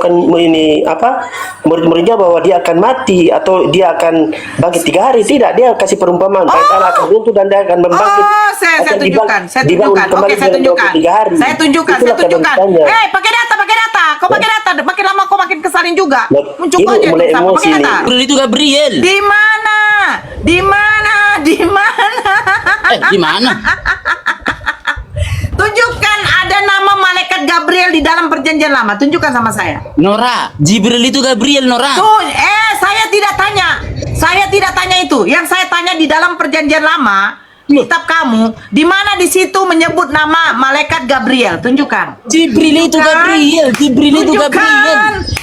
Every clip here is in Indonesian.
memberitahukan ini apa murid-muridnya bahwa dia akan mati atau dia akan bangkit 3 hari. Tidak, dia kasih perumpamaan. Allah akan runtuh dan dia akan membangkit. Saya tunjukkan. Oke, saya tunjukkan. Saya tunjukkan. Pakai data. Kau pakai data. Makin lama kau makin kesalin juga. Muncul aja mulai tuh, emosi pakai data. Gabriel itu Gabriel. Di mana? Di mana? Tunjukkan ada nama malaikat Gabriel di dalam perjanjian lama. Tunjukkan sama saya. Nora, Jibril itu Gabriel, Nora. Saya tidak tanya. Saya tidak tanya itu. Yang saya tanya di dalam perjanjian lama, kitab kamu, di mana di situ menyebut nama malaikat Gabriel? Tunjukkan. Jibril itu Gabriel.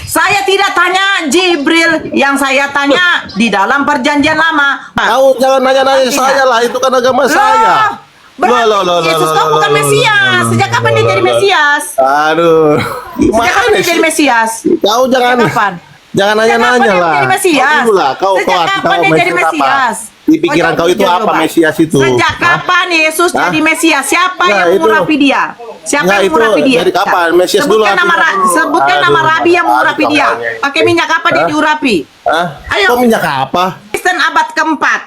Saya tidak tanya Jibril. Yang saya tanya di dalam perjanjian lama. Kau jangan nanya-nanya saya lah, itu kan agama saya. Yesus kau bukan Mesias. Sejak kapan dia jadi Mesias? Aduh. Sejak kapan dia jadi Mesias? Kau jangan. Kapan? Jangan nanya-nanya lah. Sejak kapan dia jadi Mesias? Di pikiran kau itu apa Mesias itu? Sejak kapan Yesus jadi Mesias? Siapa yang mengurapi dia? Siapa yang mengurapi dia? Dari kapan? Mesias dulu. Sebutkan nama rabi yang mengurapi dia. Pakai minyak apa dia diurapi? Ayo. Kok minyak apa? Kristen abad keempat.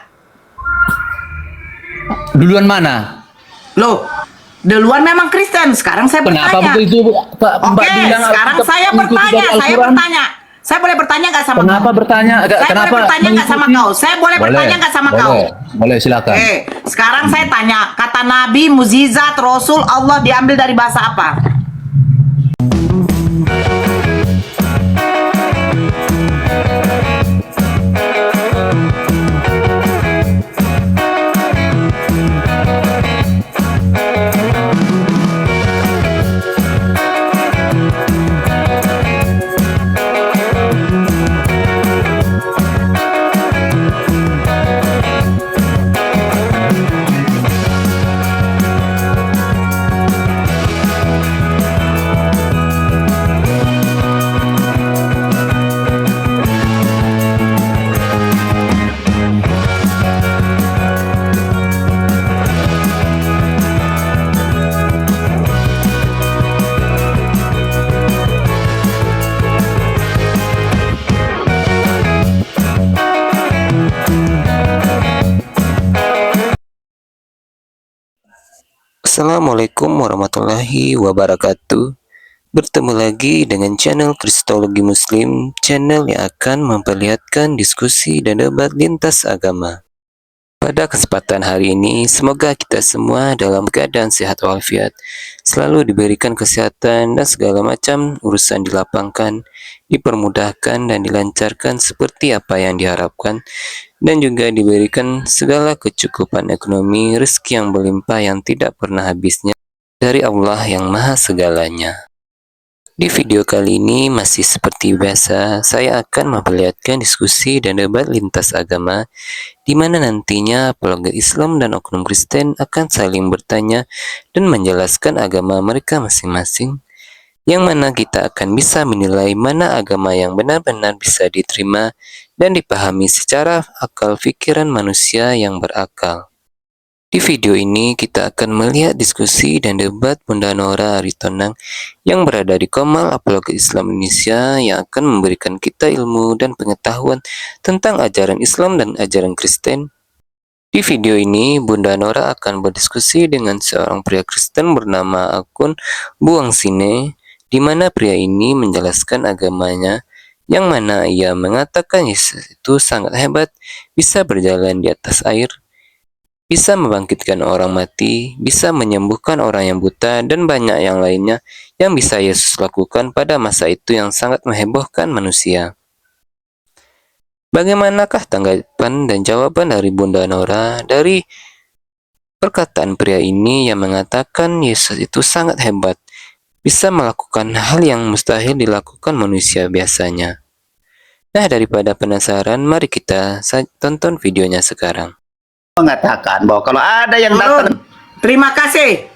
Duluan mana? Loh, duluan memang Kristen. Sekarang saya bertanya. Kenapa begitu Pak? Oke, sekarang saya bertanya. Saya boleh bertanya nggak sama kau? Kenapa bertanya? Saya boleh bertanya nggak sama kau? Saya boleh bertanya nggak sama kau? Boleh, silakan. Oke, sekarang saya tanya, kata Nabi, mukjizat, Rasul, Allah diambil dari bahasa apa? Assalamualaikum warahmatullahi wabarakatuh. Bertemu lagi dengan channel Kristologi Muslim, channel yang akan memperlihatkan diskusi dan debat lintas agama. Pada kesempatan hari ini, semoga kita semua dalam keadaan sehat walafiat, selalu diberikan kesehatan dan segala macam urusan dilapangkan, dipermudahkan dan dilancarkan seperti apa yang diharapkan, dan juga diberikan segala kecukupan ekonomi, rezeki yang berlimpah yang tidak pernah habisnya dari Allah yang Maha Segalanya. Di video kali ini masih seperti biasa, saya akan memperlihatkan diskusi dan debat lintas agama, di mana nantinya apologet Islam dan oknum Kristen akan saling bertanya dan menjelaskan agama mereka masing-masing, yang mana kita akan bisa menilai mana agama yang benar-benar bisa diterima dan dipahami secara akal pikiran manusia yang berakal. Di video ini kita akan melihat diskusi dan debat Bunda Nora Aritonang yang berada di Komal Apologet Islam Indonesia yang akan memberikan kita ilmu dan pengetahuan tentang ajaran Islam dan ajaran Kristen. Di video ini Bunda Nora akan berdiskusi dengan seorang pria Kristen bernama akun Buang Sine, di mana pria ini menjelaskan agamanya, yang mana ia mengatakan Yesus itu sangat hebat, bisa berjalan di atas air, bisa membangkitkan orang mati, bisa menyembuhkan orang yang buta, dan banyak yang lainnya yang bisa Yesus lakukan pada masa itu yang sangat menghebohkan manusia. Bagaimanakah tanggapan dan jawaban dari Bunda Nora dari perkataan pria ini yang mengatakan Yesus itu sangat hebat, bisa melakukan hal yang mustahil dilakukan manusia biasanya? Nah, daripada penasaran, mari kita tonton videonya sekarang. Mengatakan bahwa kalau ada yang datang, terima kasih.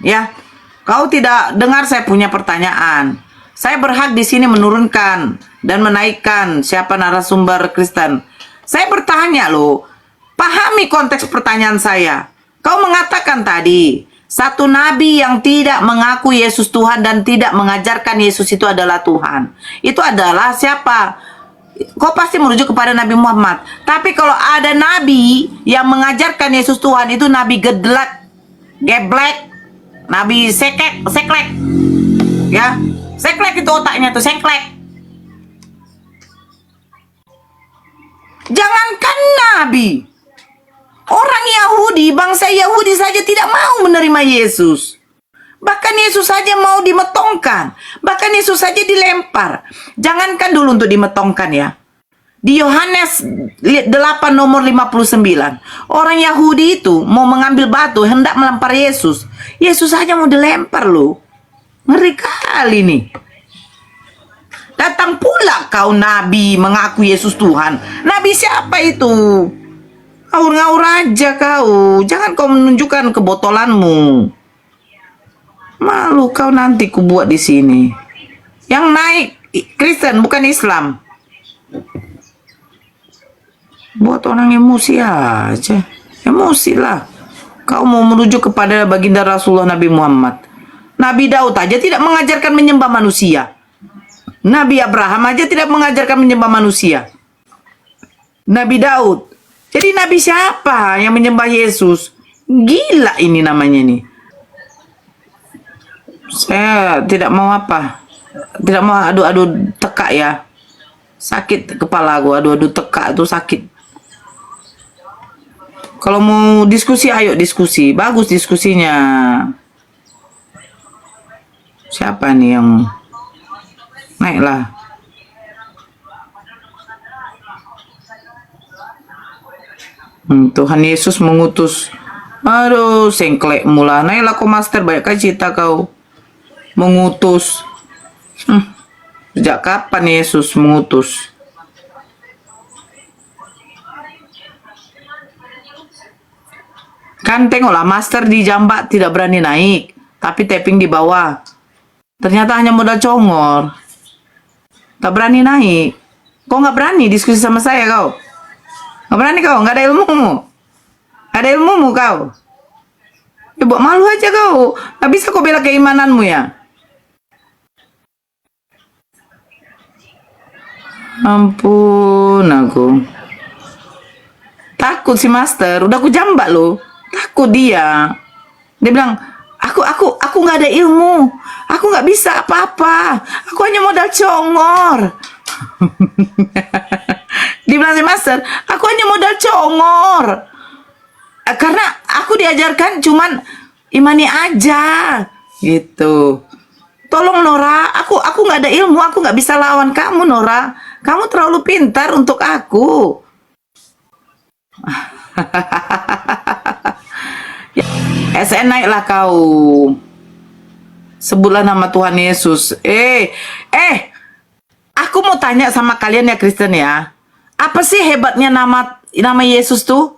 Ya, kau tidak dengar saya punya pertanyaan. Saya berhak di sini menurunkan dan menaikkan siapa narasumber Kristen. Saya bertanya loh, pahami konteks pertanyaan saya. Kau mengatakan tadi Satu nabi yang tidak mengaku Yesus Tuhan dan tidak mengajarkan Yesus itu adalah Tuhan. Itu adalah siapa? Kau pasti merujuk kepada Nabi Muhammad. Tapi kalau ada nabi yang mengajarkan Yesus Tuhan, itu nabi geblek, nabi seklek. Ya, seklek itu otaknya tuh, seklek. Jangankan nabi, orang Yahudi, bangsa Yahudi saja tidak mau menerima Yesus. Bahkan Yesus saja mau dimetongkan. Bahkan Yesus saja dilempar. Jangankan dulu untuk dimetongkan ya. Di Yohanes 8 nomor 59. Orang Yahudi itu mau mengambil batu hendak melempar Yesus. Yesus saja mau dilempar loh. Ngeri kali nih. Datang pula kau nabi mengaku Yesus Tuhan. Nabi siapa itu? Ngaur-ngaur aja kau. Jangan kau menunjukkan kebotolanmu. Malu kau nanti ku buat di sini. Yang naik Kristen bukan Islam. Buat orang emosi aja. Emosi lah. Kau mau merujuk kepada baginda Rasulullah Nabi Muhammad. Nabi Daud aja tidak mengajarkan menyembah manusia. Nabi Abraham aja tidak mengajarkan menyembah manusia. Nabi Daud. Jadi nabi siapa yang menyembah Yesus? Gila ini namanya nih. Saya tidak mau apa? Tidak mau adu-adu tekak ya. Sakit kepala gua, adu-adu tekak itu sakit. Kalau mau diskusi, ayo diskusi. Bagus diskusinya. Siapa nih yang naiklah? Tuhan Yesus mengutus. Aduh, sengklek mula. Naiklah kau master, banyak cita kau. Mengutus. Sejak kapan Yesus mengutus? Kan tengoklah, master di Jambak tidak berani naik, tapi tapping di bawah. Ternyata hanya modal congor. Tak berani naik. Kau nggak berani diskusi sama saya kau? Nggak berani kau? Nggak ada ilmumu? Nggak ada ilmumu kau? Ya buat malu aja kau. Nggak bisa kau bela keimananmu ya? Ampun aku. Takut si master. Udah aku jambak loh. Takut dia. Dia bilang, aku nggak ada ilmu. Aku nggak bisa apa-apa. Aku hanya modal congor. Dia bilang si master, aku hanya modal congor. Karena aku diajarkan cuman imani aja. Gitu. Tolong Nora, aku nggak ada ilmu. Aku nggak bisa lawan kamu Nora. Kamu terlalu pintar untuk aku. SN naiklah kau. Sebutlah nama Tuhan Yesus. Aku mau tanya sama kalian ya Kristen ya. Apa sih hebatnya nama Yesus tuh?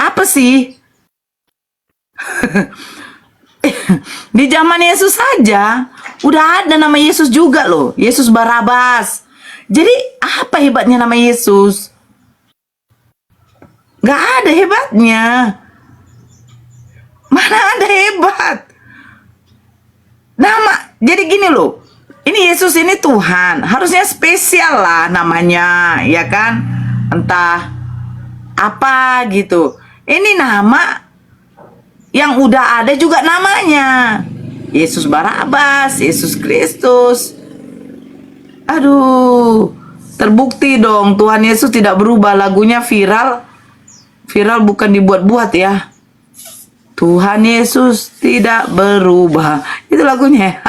Apa sih? Di zaman Yesus saja udah ada nama Yesus juga loh. Yesus Barabas. Jadi apa hebatnya nama Yesus? Gak ada hebatnya. Mana ada hebat? Jadi gini loh. Ini Yesus ini Tuhan. Harusnya spesial lah namanya, ya kan? Entah apa gitu. Ini nama yang udah ada juga namanya. Yesus Barabas, Yesus Kristus. Aduh, terbukti dong Tuhan Yesus tidak berubah. Lagunya viral. Viral bukan dibuat-buat ya. Tuhan Yesus tidak berubah. Itu lagunya.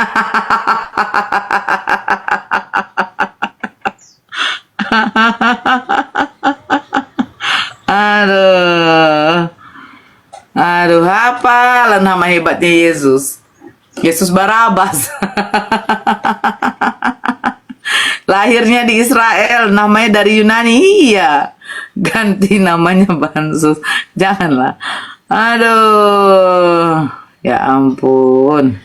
Aduh, apalah nama hebatnya Yesus. Yesus Barabas. Lahirnya di Israel, namanya dari Yunani. Iya. Ganti namanya Bansus. Janganlah. Aduh. Ya ampun.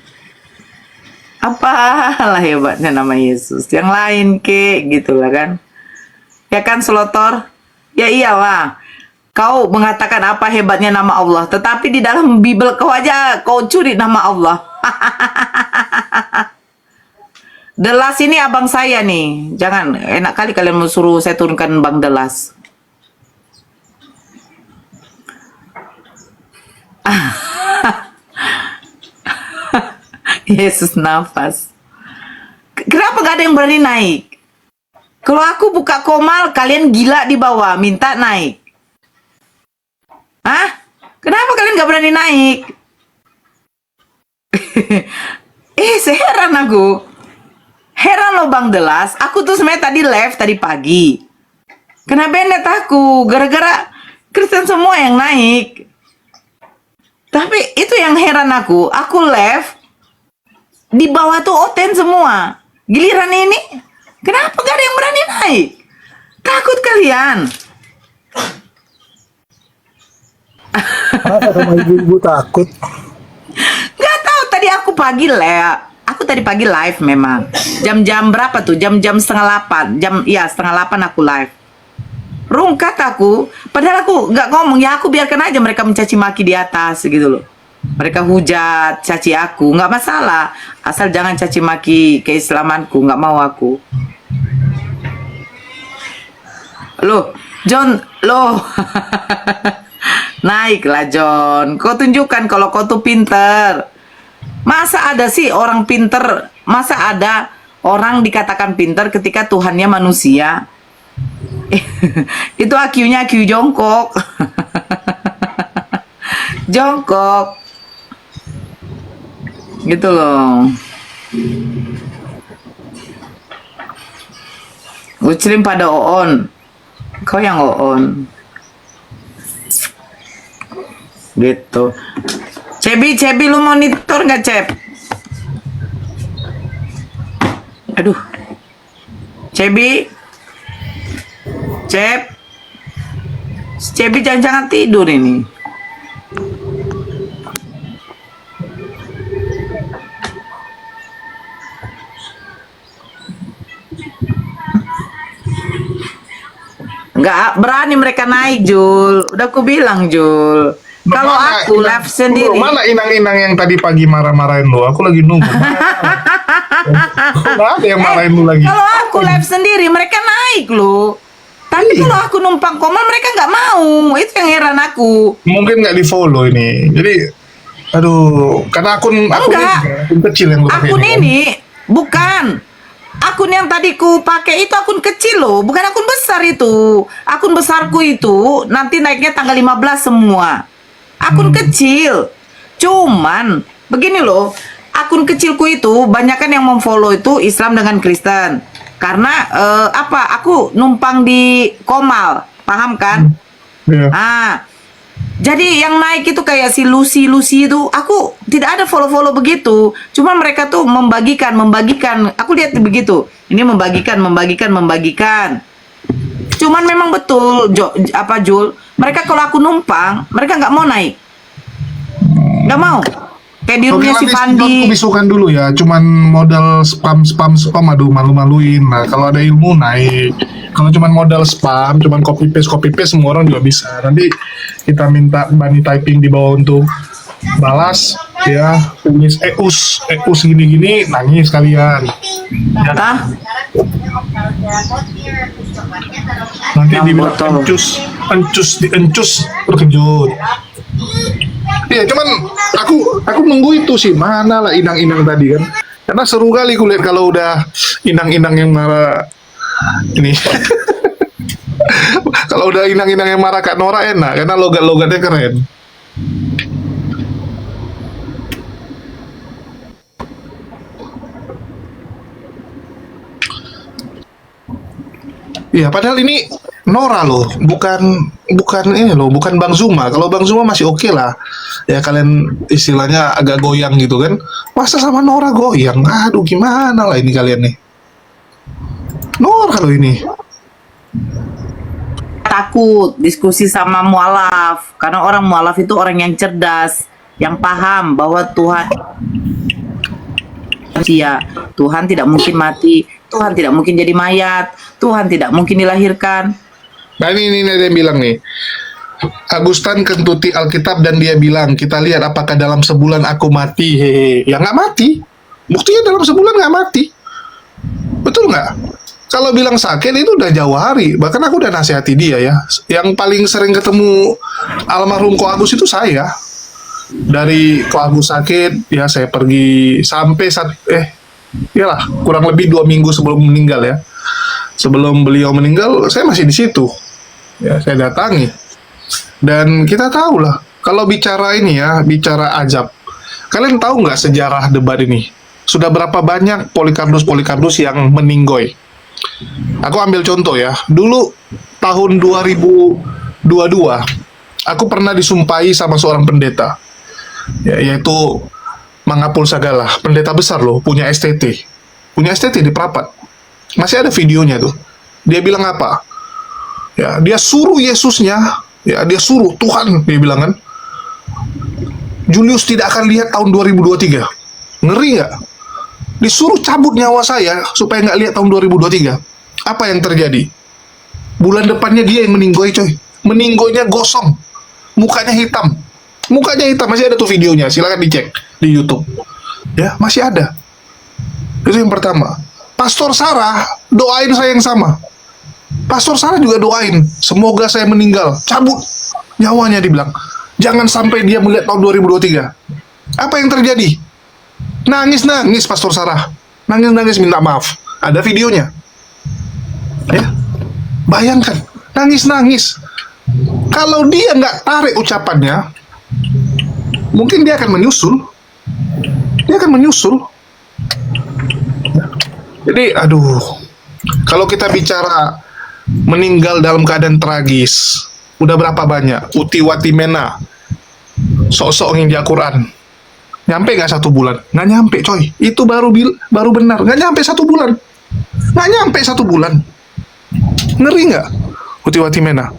Apalah hebatnya nama Yesus. Yang lain kek gitu lah kan. Ya kan Selotor? Ya iyalah. kau mengatakan apa hebatnya nama Allah, tetapi di dalam Bible kau aja kau curi nama Allah. Delas ini abang saya nih. Jangan, enak kali kalian mau suruh saya turunkan Bang Delas. Yesus nafas. Kenapa gak ada yang berani naik? Kalau aku buka komal, kalian gila di bawah, minta naik. Hah? Kenapa kalian gak berani naik? Seheran aku. Heran loh Bang Delas, aku tuh sebenarnya tadi live tadi pagi. Kena banned aku, gara-gara Kristen semua yang naik. Tapi itu yang heran aku live, di bawah tuh oten semua. Giliran ini, kenapa gak ada yang berani naik? Takut kalian? Sama ibu takut. Gak tahu, tadi aku pagi tadi pagi live memang. Jam-jam berapa tuh? Jam-jam 7:30. Setengah 8 aku live. Rungkat aku. Padahal aku gak ngomong. Ya aku biarkan aja mereka mencaci maki di atas gitu loh. Mereka hujat, caci aku. Gak masalah. Asal jangan caci maki keislamanku. Gak mau aku. Loh, John. Loh. Naiklah John. Kau tunjukkan kalau kau tuh pinter. Masa ada sih orang pinter? Masa ada orang dikatakan pinter ketika Tuhannya manusia? Itu IQ-nya IQ jongkok. Jongkok. Gitu loh. Muslim pada oon. Kau yang oon. Gitu. Cebi, lu monitor nggak, Cep? Aduh. Cebi. Cebi jangan tidur ini. Nggak berani mereka naik, Jul. Udah aku bilang, Jul. Kalau aku live sendiri. Mana inang-inang yang tadi pagi marah-marahin lo? Aku lagi nunggu. Mana ada yang marahin lo lagi? Kalau aku live sendiri, mereka naik loh. Tapi kalau aku numpang komal, mereka nggak mau. Itu yang heran aku. Mungkin nggak di follow ini. Jadi, aduh, karena akun kecil yang lo pakai. Akun ini bukan. Akun yang tadi ku pakai itu akun kecil loh, bukan akun besar itu. Akun besarku itu nanti naiknya tanggal 15 semua. Akun kecil. Cuman begini loh, akun kecilku itu banyakan yang memfollow itu Islam dengan Kristen. Karena aku numpang di Komal, paham kan? Yeah. Jadi yang naik itu kayak si Lucy itu, aku tidak ada follow begitu. Cuma mereka tuh membagikan. Aku lihat begitu. Ini membagikan. Cuman memang betul, Jul. Mereka kalau aku numpang, mereka nggak mau naik. Nggak mau. Kayak di rumahnya si Fandi. Aku bisukan dulu ya, cuman modal spam, aduh malu-maluin. Nah, kalau ada ilmu naik. Kalau cuman modal spam, cuman copy paste, semua orang juga bisa. Nanti kita minta Bani typing di bawah untuk balas, ya, tulis eus gini-gini, nangis kalian. Ya. Nanti dibilang encus terkejut. Iya, cuman aku nunggu itu sih, mana lah inang-inang tadi kan. Karena seru kali kulihat kalau udah inang-inang yang marah ini. Kalau udah inang-inang yang marah Kak Nora enak, karena logat-logatnya keren. Iya, padahal ini Nora loh, bukan ini loh, bukan Bang Zuma. Kalau Bang Zuma masih oke lah, ya kalian istilahnya agak goyang gitu kan. Masa sama Nora goyang? Aduh, gimana lah ini kalian nih? Nora loh ini. Takut diskusi sama mualaf, karena orang mualaf itu orang yang cerdas, yang paham bahwa Tuhan tidak mungkin mati, Tuhan tidak mungkin jadi mayat, Tuhan tidak mungkin dilahirkan. Nah ini ada yang bilang nih, Agustan kentuti Alkitab dan dia bilang, kita lihat apakah dalam sebulan aku mati. Hehe. Ya nggak mati. Buktinya dalam sebulan nggak mati. Betul nggak? Kalau bilang sakit itu udah jauh hari. Bahkan aku udah nasihati dia ya. Yang paling sering ketemu almarhum Ko Agus itu saya. Dari Ko Agus sakit, ya saya pergi sampai iyalah kurang lebih 2 minggu sebelum meninggal ya. Sebelum beliau meninggal, saya masih di situ. Ya, saya datangi. Dan kita tahu lah, kalau bicara ini ya, bicara ajab. Kalian tahu nggak sejarah debat ini? Sudah berapa banyak Polikarpus yang meninggoy? Aku ambil contoh ya. Dulu tahun 2022, aku pernah disumpahi sama seorang pendeta. Ya, yaitu Mangapul Sagala, pendeta besar loh, punya STT. Punya STT di Prapat. Masih ada videonya tuh. Dia bilang apa? Ya, dia suruh Yesusnya, ya dia suruh Tuhan, dia bilang kan. Julius tidak akan lihat tahun 2023. Ngeri nggak? Disuruh cabut nyawa saya supaya nggak lihat tahun 2023. Apa yang terjadi? Bulan depannya dia yang meninggoy coy. Meninggoynya gosong. Mukanya hitam. Mukanya hitam, masih ada tuh videonya, silakan dicek di YouTube. Ya, masih ada. Itu yang pertama. Pastor Sarah doain saya yang sama. Pastor Sarah juga doain, semoga saya meninggal, cabut nyawanya dibilang. Jangan sampai dia melihat tahun 2023. Apa yang terjadi? Nangis-nangis Pastor Sarah. Nangis-nangis minta maaf. Ada videonya. Ya. Bayangkan, nangis-nangis. Kalau dia nggak tarik ucapannya, mungkin dia akan menyusul. Dia akan menyusul. Jadi, aduh. Kalau kita bicara meninggal dalam keadaan tragis, udah berapa banyak? Uti Watimena, sok-sok nginjak Quran. Nyampe nggak 1 bulan? Nggak nyampe, coy. Itu baru benar. Nggak nyampe 1 bulan. Nggak nyampe 1 bulan. Ngeri nggak? Uti Watimena.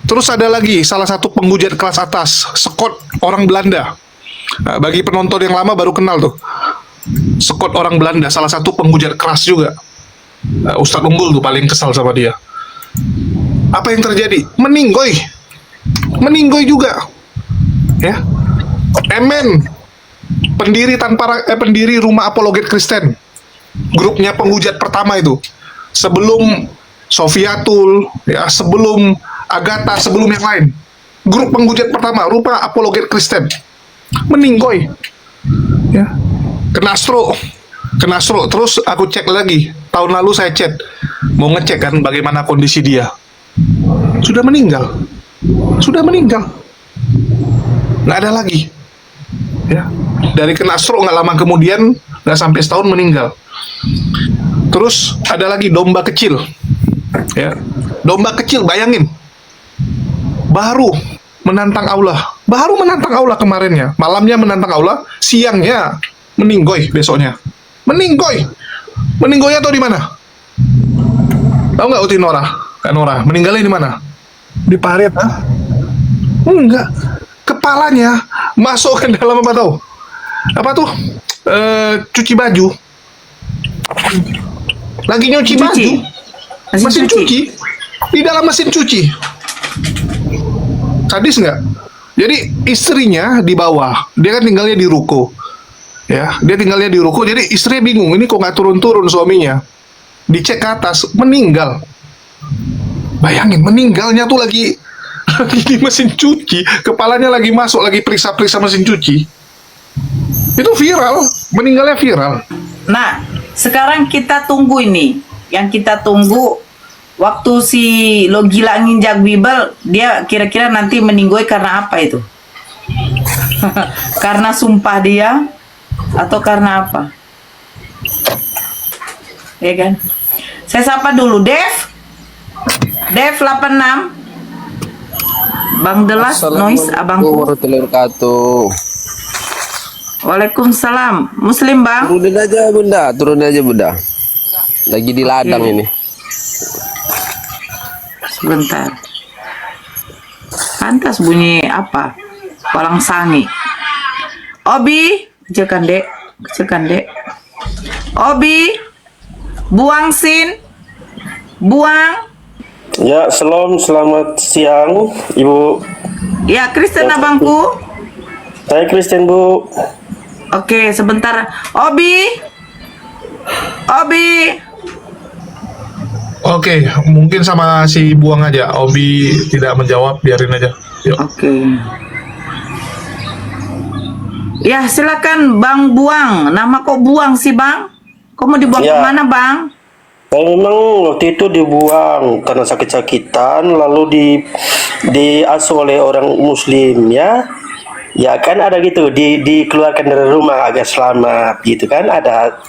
Terus ada lagi salah satu penghujat kelas atas, Scott orang Belanda. Nah, bagi penonton yang lama baru kenal tuh. Scott orang Belanda, salah satu penghujat keras juga. Ustadz Unggul tuh paling kesal sama dia. Apa yang terjadi? Meninggoy. Meninggoy juga. Ya. Emen, pendiri Rumah Apologet Kristen. Grupnya penghujat pertama itu. Sebelum Sofiatul, ya, sebelum Agatha, sebelum yang lain. Grup penghujat pertama, Rumah Apologet Kristen. Meninggoy. Ya. Kenastro. Terus aku cek lagi. Tahun lalu saya chat. Mau ngecek kan bagaimana kondisi dia. Sudah meninggal. Nggak ada lagi. Ya. Dari Kenastro nggak lama kemudian, nggak sampai setahun meninggal. Terus ada lagi domba kecil. Ya. Domba kecil, bayangin. Baru menantang Allah kemarinnya. Malamnya menantang Allah, siangnya meninggoy besoknya. Meninggoynya tahu di mana? Tahu nggak Uti Nora? Kak Nora, meninggalnya di mana? Di parit, ah? Enggak. Kepalanya masuk ke dalam apa tahu? Apa tuh? Cuci baju. Lagi nyuci baju. Mesin cuci. Di dalam mesin cuci. Sadis nggak? Jadi istrinya di bawah. Dia kan tinggalnya di ruko. Ya, dia tinggalnya di ruko. Jadi istrinya bingung. Ini kok nggak turun-turun suaminya? Dicek ke atas, meninggal. Bayangin, meninggalnya tuh lagi di mesin cuci. Kepalanya lagi masuk, lagi periksa-periksa mesin cuci. Itu viral. Meninggalnya viral. Nah, sekarang kita tunggu ini. Yang kita tunggu waktu si lo gila nginjak Bible, dia kira-kira nanti meninggoy karena apa itu? Karena sumpah dia atau karena apa? Ya kan? Saya sapa dulu Dev 86. Bang Delas Noise abangku. Warahmatullahi wabarakatuh. Waalaikumsalam. Muslim Bang. Turunin aja bunda. Lagi di ladang ini. Sebentar. Pantas bunyi apa? Walang sangi. Obi, kecilkan dek. Obi, buang sin, buang. Ya, selamat siang, Ibu. Ya, Kristen abangku. Saya Kristen, Bu. Oke, sebentar. Obi. Oke, mungkin sama si Buang aja. Obi tidak menjawab, biarin aja. Yuk. Oke. Ya, silakan Bang Buang. Nama kok Buang sih, Bang? Kok mau dibuang Ya. kemana, Bang? Saya memang waktu itu dibuang karena sakit-sakitan, lalu diasuh oleh orang Muslim, ya. Ya kan ada gitu, dikeluarkan dari rumah agak selamat gitu kan, ada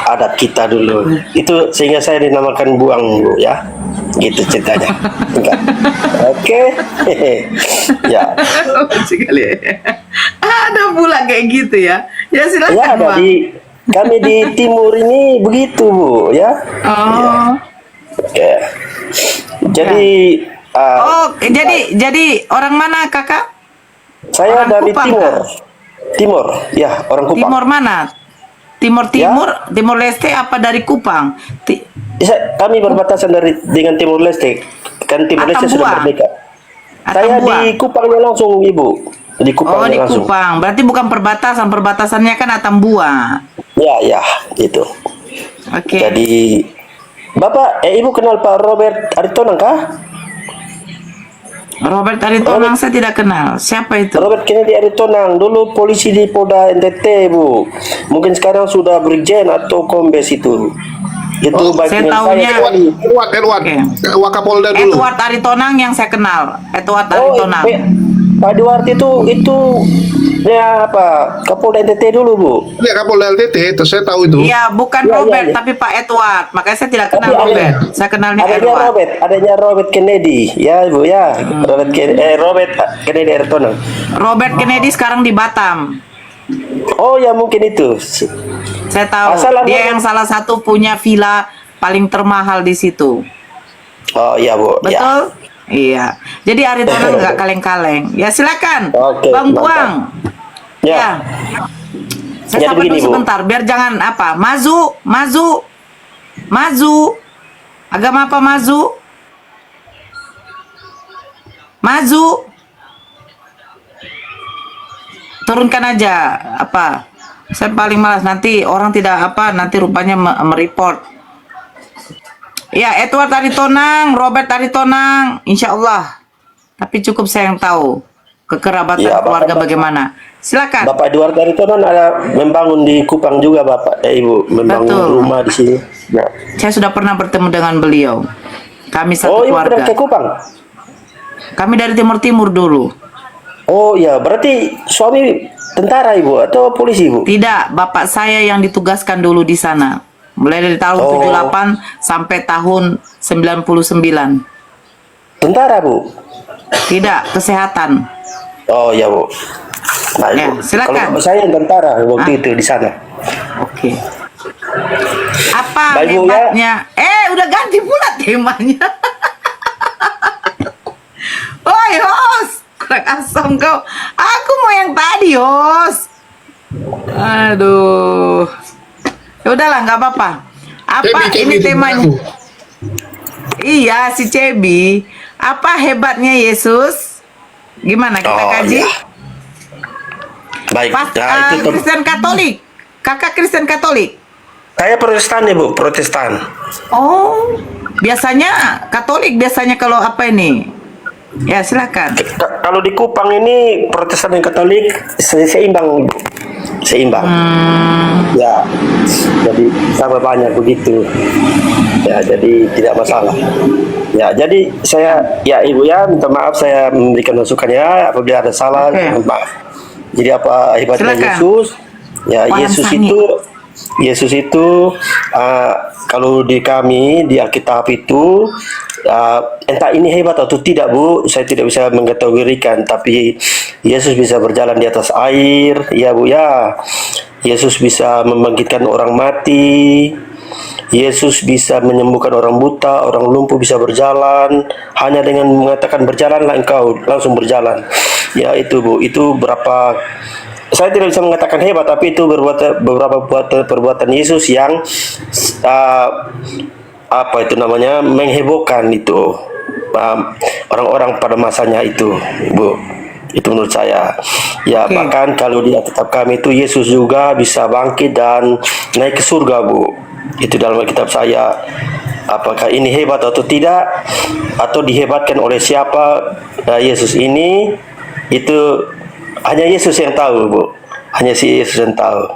adat kita dulu. Itu sehingga saya dinamakan Buang, Bu, ya. Gitu ceritanya. Enggak. Oke. Ya. Sekali. Ada pula kayak gitu ya. Ya silakan, Ya ada Bang. kami di timur ini begitu, Bu, ya. Oh. Oke. Jadi Jadi orang mana, Kakak? saya orang dari Kupang, timur. Timur, ya, orang Kupang. Timur mana? Timur Leste apa dari Kupang? Kami berbatasan dengan Timur Leste. Kan Timur Leste sudah Atambua. merdeka. Saya Atambua. di Kupangnya langsung, Ibu. Di Oh, Kupangnya di langsung. Kupang. Berarti bukan perbatasannya kan Atambua. Ya, itu. Oke. Jadi Bapak, Ibu kenal Pak Robert Aritonang kah? Robert Aritonang saya tidak kenal. Siapa itu? Robert Kennedy Aritonang, dulu polisi di Polda NTT, Bu. Mungkin sekarang sudah brigjen atau kombes itu. Itu saya bagian taunya- Edward. Oke. Wakapolda dulu. Edward Aritonang yang saya kenal. Edward Oh, Aritonang. Pak Edward itu ya apa? Kapolda NTT dulu, Bu. Ya, Kapolda LTT, terus saya tahu itu. Iya, bukan Iya, Robert, iya. tapi Pak Edward. Makanya saya tidak kenal Tapi Robert. Saya kenalnya Edward. adanya Robert Kennedy, ya, Bu, ya. Robert Kennedy Aritonang. Robert Kennedy sekarang di Batam. Oh, ya mungkin itu. Saya tahu. Asal Dia yang salah satu punya villa paling termahal di situ. Oh, ya, Bu. Ya. Betul? Iya. Jadi Aritonang nggak kaleng-kaleng. Ya silakan, Oke, Bang mantap. Buang. Ya. Saya Jadi sapa begini, dulu Bu. sebentar, biar jangan apa. Maju. Agama apa maju? Maju. Turunkan aja apa. Saya paling malas nanti orang tidak nanti rupanya mereport. Ya, Edward Aritonang, Robert Aritonang, insya Allah. Tapi cukup saya yang tahu kekerabatan Ya, keluarga Bapak- bagaimana. Silakan. Bapak Edward Aritonang ada membangun di Kupang juga, Bapak. Ibu membangun Betul. rumah di sini. Ya. Saya sudah pernah bertemu dengan beliau. Kami satu Oh, Ibu keluarga. pernah ke Kupang? Kami dari Timur dulu. Oh, ya, berarti suami tentara, Ibu, atau polisi, Ibu? Tidak, bapak saya yang ditugaskan dulu di sana. Mulai dari tahun Oh. 78 sampai tahun 99. Tentara, Bu? Tidak, kesehatan. Oh, ya, Bu. Nah, Ya, Ibu. silakan. Kalau saya yang tentara waktu itu di sana. Oke. Apa Baik, Bu, ya. hebatnya? Udah ganti pula temanya. Woi, host. Kurang asam kau. Aku mau yang tadi, host. Aduh. Ya udahlah, nggak apa-apa. Apa Cebi, ini itu temanya? aku. Iya, si Cebi. Apa hebatnya Yesus? Gimana kita Oh, kaji? ya. Baik. Pas Nah, itu Kristen Katolik. Kakak Kristen Katolik. saya Protestan, Ibu, Protestan. Oh, biasanya Katolik biasanya kalau apa ini? Ya, silakan. Kalau di Kupang ini Protestan dan Katolik seimbang, Bu. Seimbang. Ya, jadi sama banyak begitu. Ya, jadi tidak masalah. Ya, jadi saya, ya Ibu ya, minta maaf saya memberikan masukan ya apabila ada salah, Oke. mohon maaf. Jadi apa hebatnya Silakan. Yesus? Ya, Wayang sangi. Yesus itu kalau di kami di Alkitab itu entah ini hebat atau tidak, Bu, saya tidak bisa mengkategorikan, tapi Yesus bisa berjalan di atas air, ya Bu ya. Yesus bisa membangkitkan orang mati. Yesus bisa menyembuhkan orang buta, orang lumpuh bisa berjalan. Hanya dengan mengatakan berjalanlah engkau, langsung berjalan. Ya itu, Bu, itu berapa, saya tidak bisa mengatakan hebat, tapi itu beberapa perbuatan Yesus yang apa itu namanya, menghebohkan itu orang-orang pada masanya itu, Bu. Itu menurut saya. Ya, Oke. bahkan kalau di Alkitab kami itu Yesus juga bisa bangkit dan naik ke surga, Bu. Itu dalam Alkitab saya. Apakah ini hebat atau tidak, atau dihebatkan oleh siapa Yesus ini, itu hanya Yesus yang tahu, Bu. Hanya si Yesus yang tahu.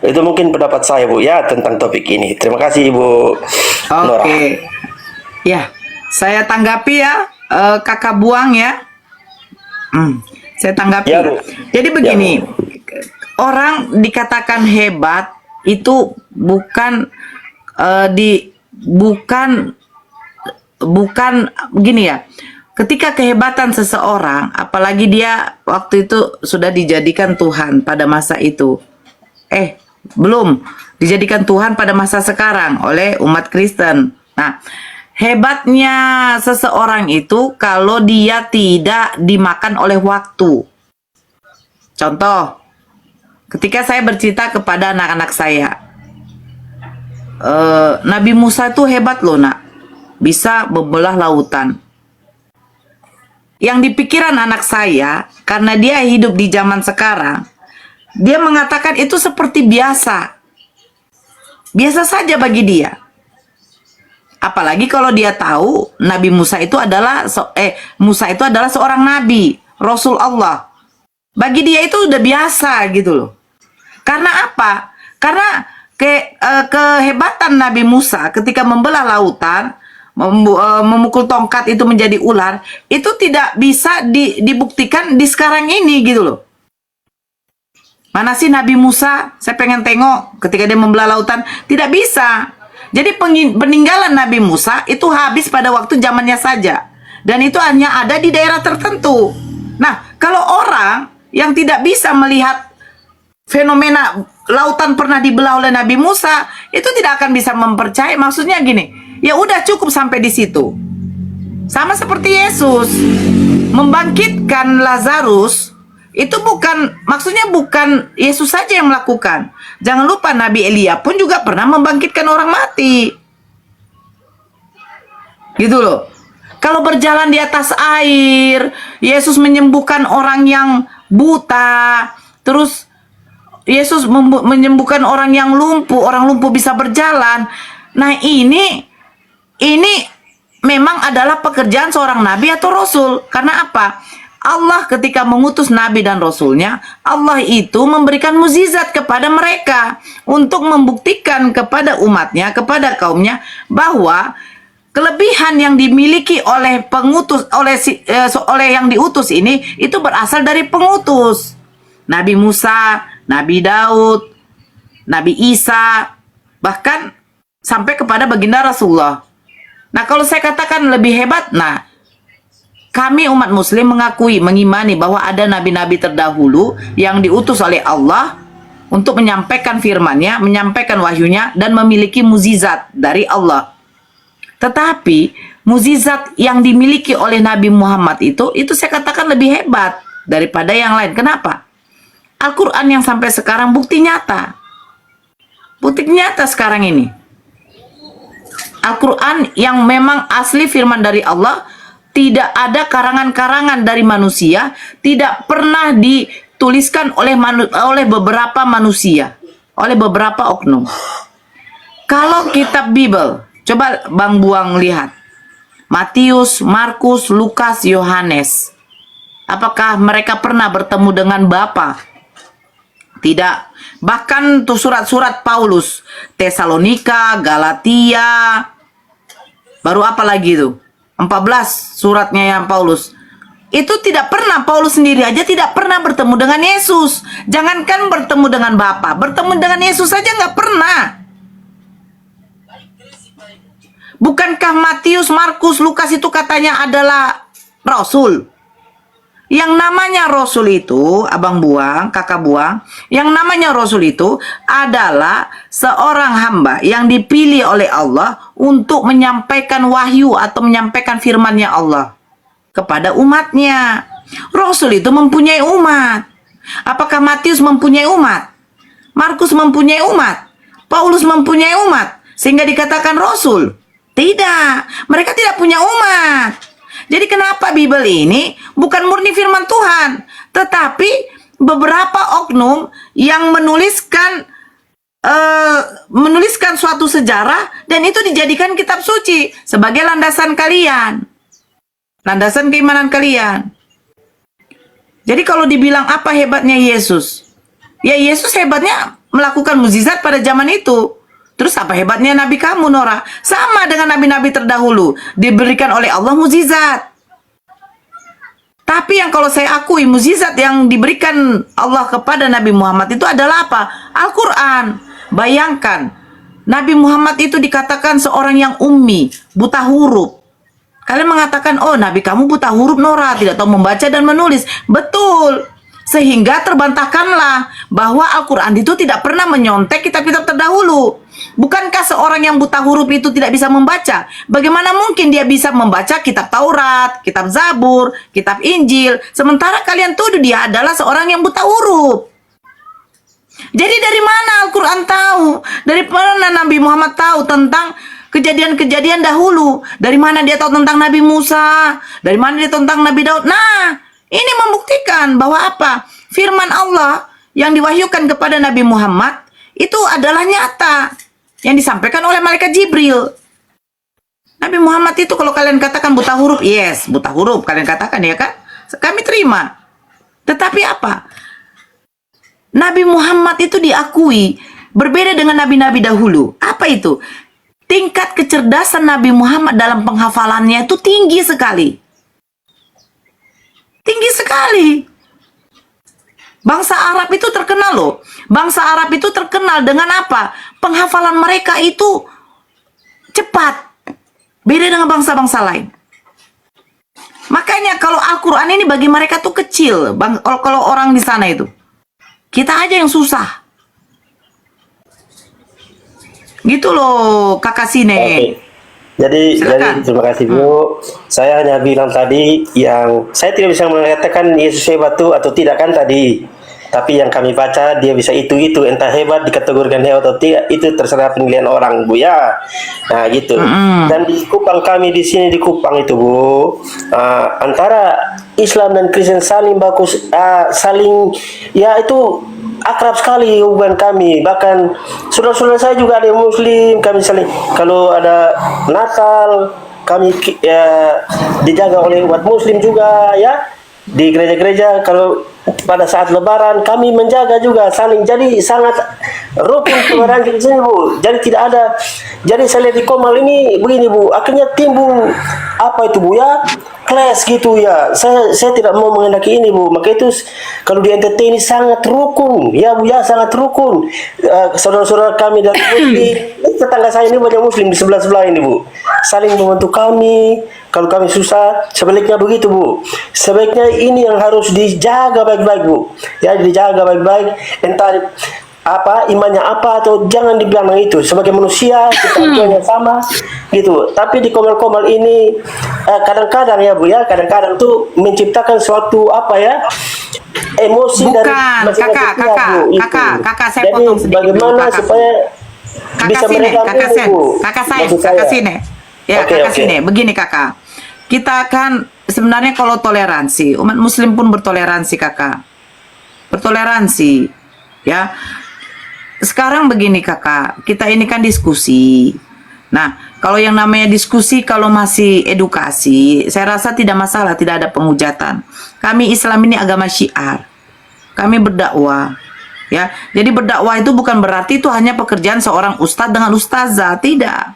Itu mungkin pendapat saya, Bu, ya, tentang topik ini. Terima kasih, Ibu Nora. Oke. Ya, saya tanggapi ya, Kakak Buang ya. Saya tanggapi. Ya, Bu. Jadi begini, orang dikatakan hebat itu bukan bukan gini ya. Ketika kehebatan seseorang, apalagi dia waktu itu sudah dijadikan Tuhan pada masa itu. Belum dijadikan Tuhan pada masa sekarang oleh umat Kristen. Nah, hebatnya seseorang itu kalau dia tidak dimakan oleh waktu. Contoh, ketika saya bercerita kepada anak-anak saya, Nabi Musa itu hebat loh, nak, bisa membelah lautan. Yang dipikiran anak saya, karena dia hidup di zaman sekarang, dia mengatakan itu seperti biasa. Biasa saja bagi dia. Apalagi kalau dia tahu Nabi Musa itu adalah seorang nabi, Rasul Allah. Bagi dia itu udah biasa gitu loh. Karena apa? Karena kehebatan Nabi Musa ketika membelah lautan, memukul tongkat itu menjadi ular, itu tidak bisa dibuktikan di sekarang ini gitu loh. Mana sih Nabi Musa? Saya pengen tengok ketika dia membelah lautan. Tidak bisa. Jadi peninggalan Nabi Musa itu habis pada waktu zamannya saja. Dan itu hanya ada di daerah tertentu. Nah, kalau orang yang tidak bisa melihat fenomena lautan pernah dibelah oleh Nabi Musa, itu tidak akan bisa mempercayai. Maksudnya gini, ya udah cukup sampai di situ. Sama seperti Yesus membangkitkan Lazarus. Itu maksudnya bukan Yesus saja yang melakukan. Jangan lupa Nabi Elia pun juga pernah membangkitkan orang mati. Gitu loh. Kalau berjalan di atas air, Yesus menyembuhkan orang yang buta. Terus Yesus menyembuhkan orang yang lumpuh, orang lumpuh bisa berjalan. Nah, ini memang adalah pekerjaan seorang nabi atau rasul. Karena apa? Allah ketika mengutus nabi dan rasulnya, Allah itu memberikan mukjizat kepada mereka untuk membuktikan kepada umatnya, kepada kaumnya, bahwa kelebihan yang dimiliki oleh pengutus, oleh yang diutus ini, itu berasal dari pengutus. Nabi Musa, Nabi Daud, Nabi Isa, bahkan sampai kepada baginda Rasulullah. Nah, kalau saya katakan lebih hebat, nah, kami umat muslim mengimani bahwa ada nabi-nabi terdahulu yang diutus oleh Allah untuk menyampaikan firman-Nya, menyampaikan wahyunya, dan memiliki mukjizat dari Allah. Tetapi mukjizat yang dimiliki oleh Nabi Muhammad itu saya katakan lebih hebat daripada yang lain. Kenapa? Al-Quran yang sampai sekarang bukti nyata. Bukti nyata sekarang ini. Al-Quran yang memang asli firman dari Allah, tidak ada karangan-karangan dari manusia, tidak pernah dituliskan oleh beberapa manusia, oleh beberapa oknum. Kalau kitab Bible, coba Bang Buang lihat. Matius, Markus, Lukas, Yohanes. Apakah mereka pernah bertemu dengan Bapa? Tidak. Bahkan tuh surat-surat Paulus, Tesalonika, Galatia, baru apa lagi tuh? 14 suratnya yang Paulus. Itu tidak pernah, Paulus sendiri aja tidak pernah bertemu dengan Yesus. Jangankan bertemu dengan Bapa, bertemu dengan Yesus saja nggak pernah. Bukankah Matius, Markus, Lukas itu katanya adalah Rasul? Yang namanya Rasul itu, Abang Buang, Kakak Buang, yang namanya Rasul itu adalah seorang hamba yang dipilih oleh Allah untuk menyampaikan wahyu atau menyampaikan firman-Nya Allah kepada umatnya. Rasul itu mempunyai umat. Apakah Matius mempunyai umat? Markus mempunyai umat? Paulus mempunyai umat? Sehingga dikatakan Rasul? Tidak, mereka tidak punya umat. Jadi kenapa Bible ini bukan murni firman Tuhan, tetapi beberapa oknum yang menuliskan suatu sejarah dan itu dijadikan kitab suci sebagai landasan kalian, landasan keimanan kalian. Jadi kalau dibilang apa hebatnya Yesus, ya Yesus hebatnya melakukan mukjizat pada zaman itu. Terus apa hebatnya nabi kamu, Nora? Sama dengan nabi-nabi terdahulu, diberikan oleh Allah mukjizat. Tapi yang kalau saya akui mukjizat yang diberikan Allah kepada Nabi Muhammad itu adalah apa? Al-Quran. Bayangkan, Nabi Muhammad itu dikatakan seorang yang ummi, buta huruf. Kalian mengatakan, oh nabi kamu buta huruf, Nora, tidak tahu membaca dan menulis. Betul. Sehingga terbantahkanlah bahwa Al-Quran itu tidak pernah menyontek kitab-kitab terdahulu. Bukankah seorang yang buta huruf itu tidak bisa membaca? Bagaimana mungkin dia bisa membaca kitab Taurat, kitab Zabur, kitab Injil, sementara kalian tuduh dia adalah seorang yang buta huruf? Jadi dari mana Al-Quran tahu? Dari mana Nabi Muhammad tahu tentang kejadian-kejadian dahulu? Dari mana dia tahu tentang Nabi Musa? Dari mana dia tahu tentang Nabi Daud? Nah, ini membuktikan bahwa apa? Firman Allah yang diwahyukan kepada Nabi Muhammad itu adalah nyata. Yang disampaikan oleh malaikat Jibril. Nabi Muhammad itu kalau kalian katakan buta huruf, yes, buta huruf kalian katakan ya kan? Kami terima. Tetapi apa? Nabi Muhammad itu diakui berbeda dengan nabi-nabi dahulu. Apa itu? Tingkat kecerdasan Nabi Muhammad dalam penghafalannya itu tinggi sekali. Tinggi sekali. Bangsa Arab itu terkenal loh. Bangsa Arab itu terkenal dengan apa? Penghafalan mereka itu cepat. Beda dengan bangsa-bangsa lain. Makanya kalau Al-Quran ini bagi mereka tuh kecil. Kalau orang di sana itu. Kita aja yang susah. Gitu loh Kakak Sine. Oke. Jadi terima kasih Bu. Saya hanya bilang tadi yang saya tidak bisa mengatakan Yesus hebat tuh atau tidak kan tadi. Tapi yang kami baca dia bisa itu entah hebat dikategorikan hebat atau tidak itu terserah penilaian orang Bu ya. Nah gitu. Dan di Kupang kami di sini di Kupang itu Bu, antara Islam dan Kristen saling bagus, saling ya itu akrab sekali hubungan kami. Bahkan saudara-saudara saya juga ada yang Muslim, kami saling kalau ada Natal kami dijaga oleh umat Muslim juga ya. Di gereja-gereja kalau pada saat Lebaran kami menjaga juga saling, jadi sangat rukun toleransi di sini Bu. Jadi tidak ada, jadi saya lihat di Komal ini begini Bu, akhirnya timbul apa itu Bu ya, clash gitu ya. Saya tidak mau mengendaki ini Bu. Maka itu kalau di NTT ini sangat rukun ya Bu ya, sangat rukun. Saudara-saudara kami dari Muslim, tetangga saya ini banyak Muslim di sebelah-sebelah ini Bu, saling membantu kami. Kalau kami susah, sebaliknya begitu Bu. Sebaiknya ini yang harus dijaga baik-baik Bu. Ya, dijaga baik-baik. Entah apa imannya apa atau jangan dibilang itu. Sebagai manusia kita yang sama gitu. Tapi di komal-komal ini kadang-kadang ya Bu ya, kadang-kadang tuh menciptakan suatu apa ya, emosi dari kakak saya jadi potong sedikit bagaimana dulu, supaya bisa meredam ini Bu. kakak sini. Ya, kakak sini. Begini kakak, kita kan sebenarnya kalau toleransi, umat Muslim pun bertoleransi kakak, bertoleransi, ya. Sekarang begini kakak, kita ini kan diskusi. Nah, kalau yang namanya diskusi, kalau masih edukasi, saya rasa tidak masalah, tidak ada penghujatan. Kami Islam ini agama syiar, kami berdakwah. Ya, jadi berdakwah itu bukan berarti itu hanya pekerjaan seorang ustadz dengan ustazah, tidak.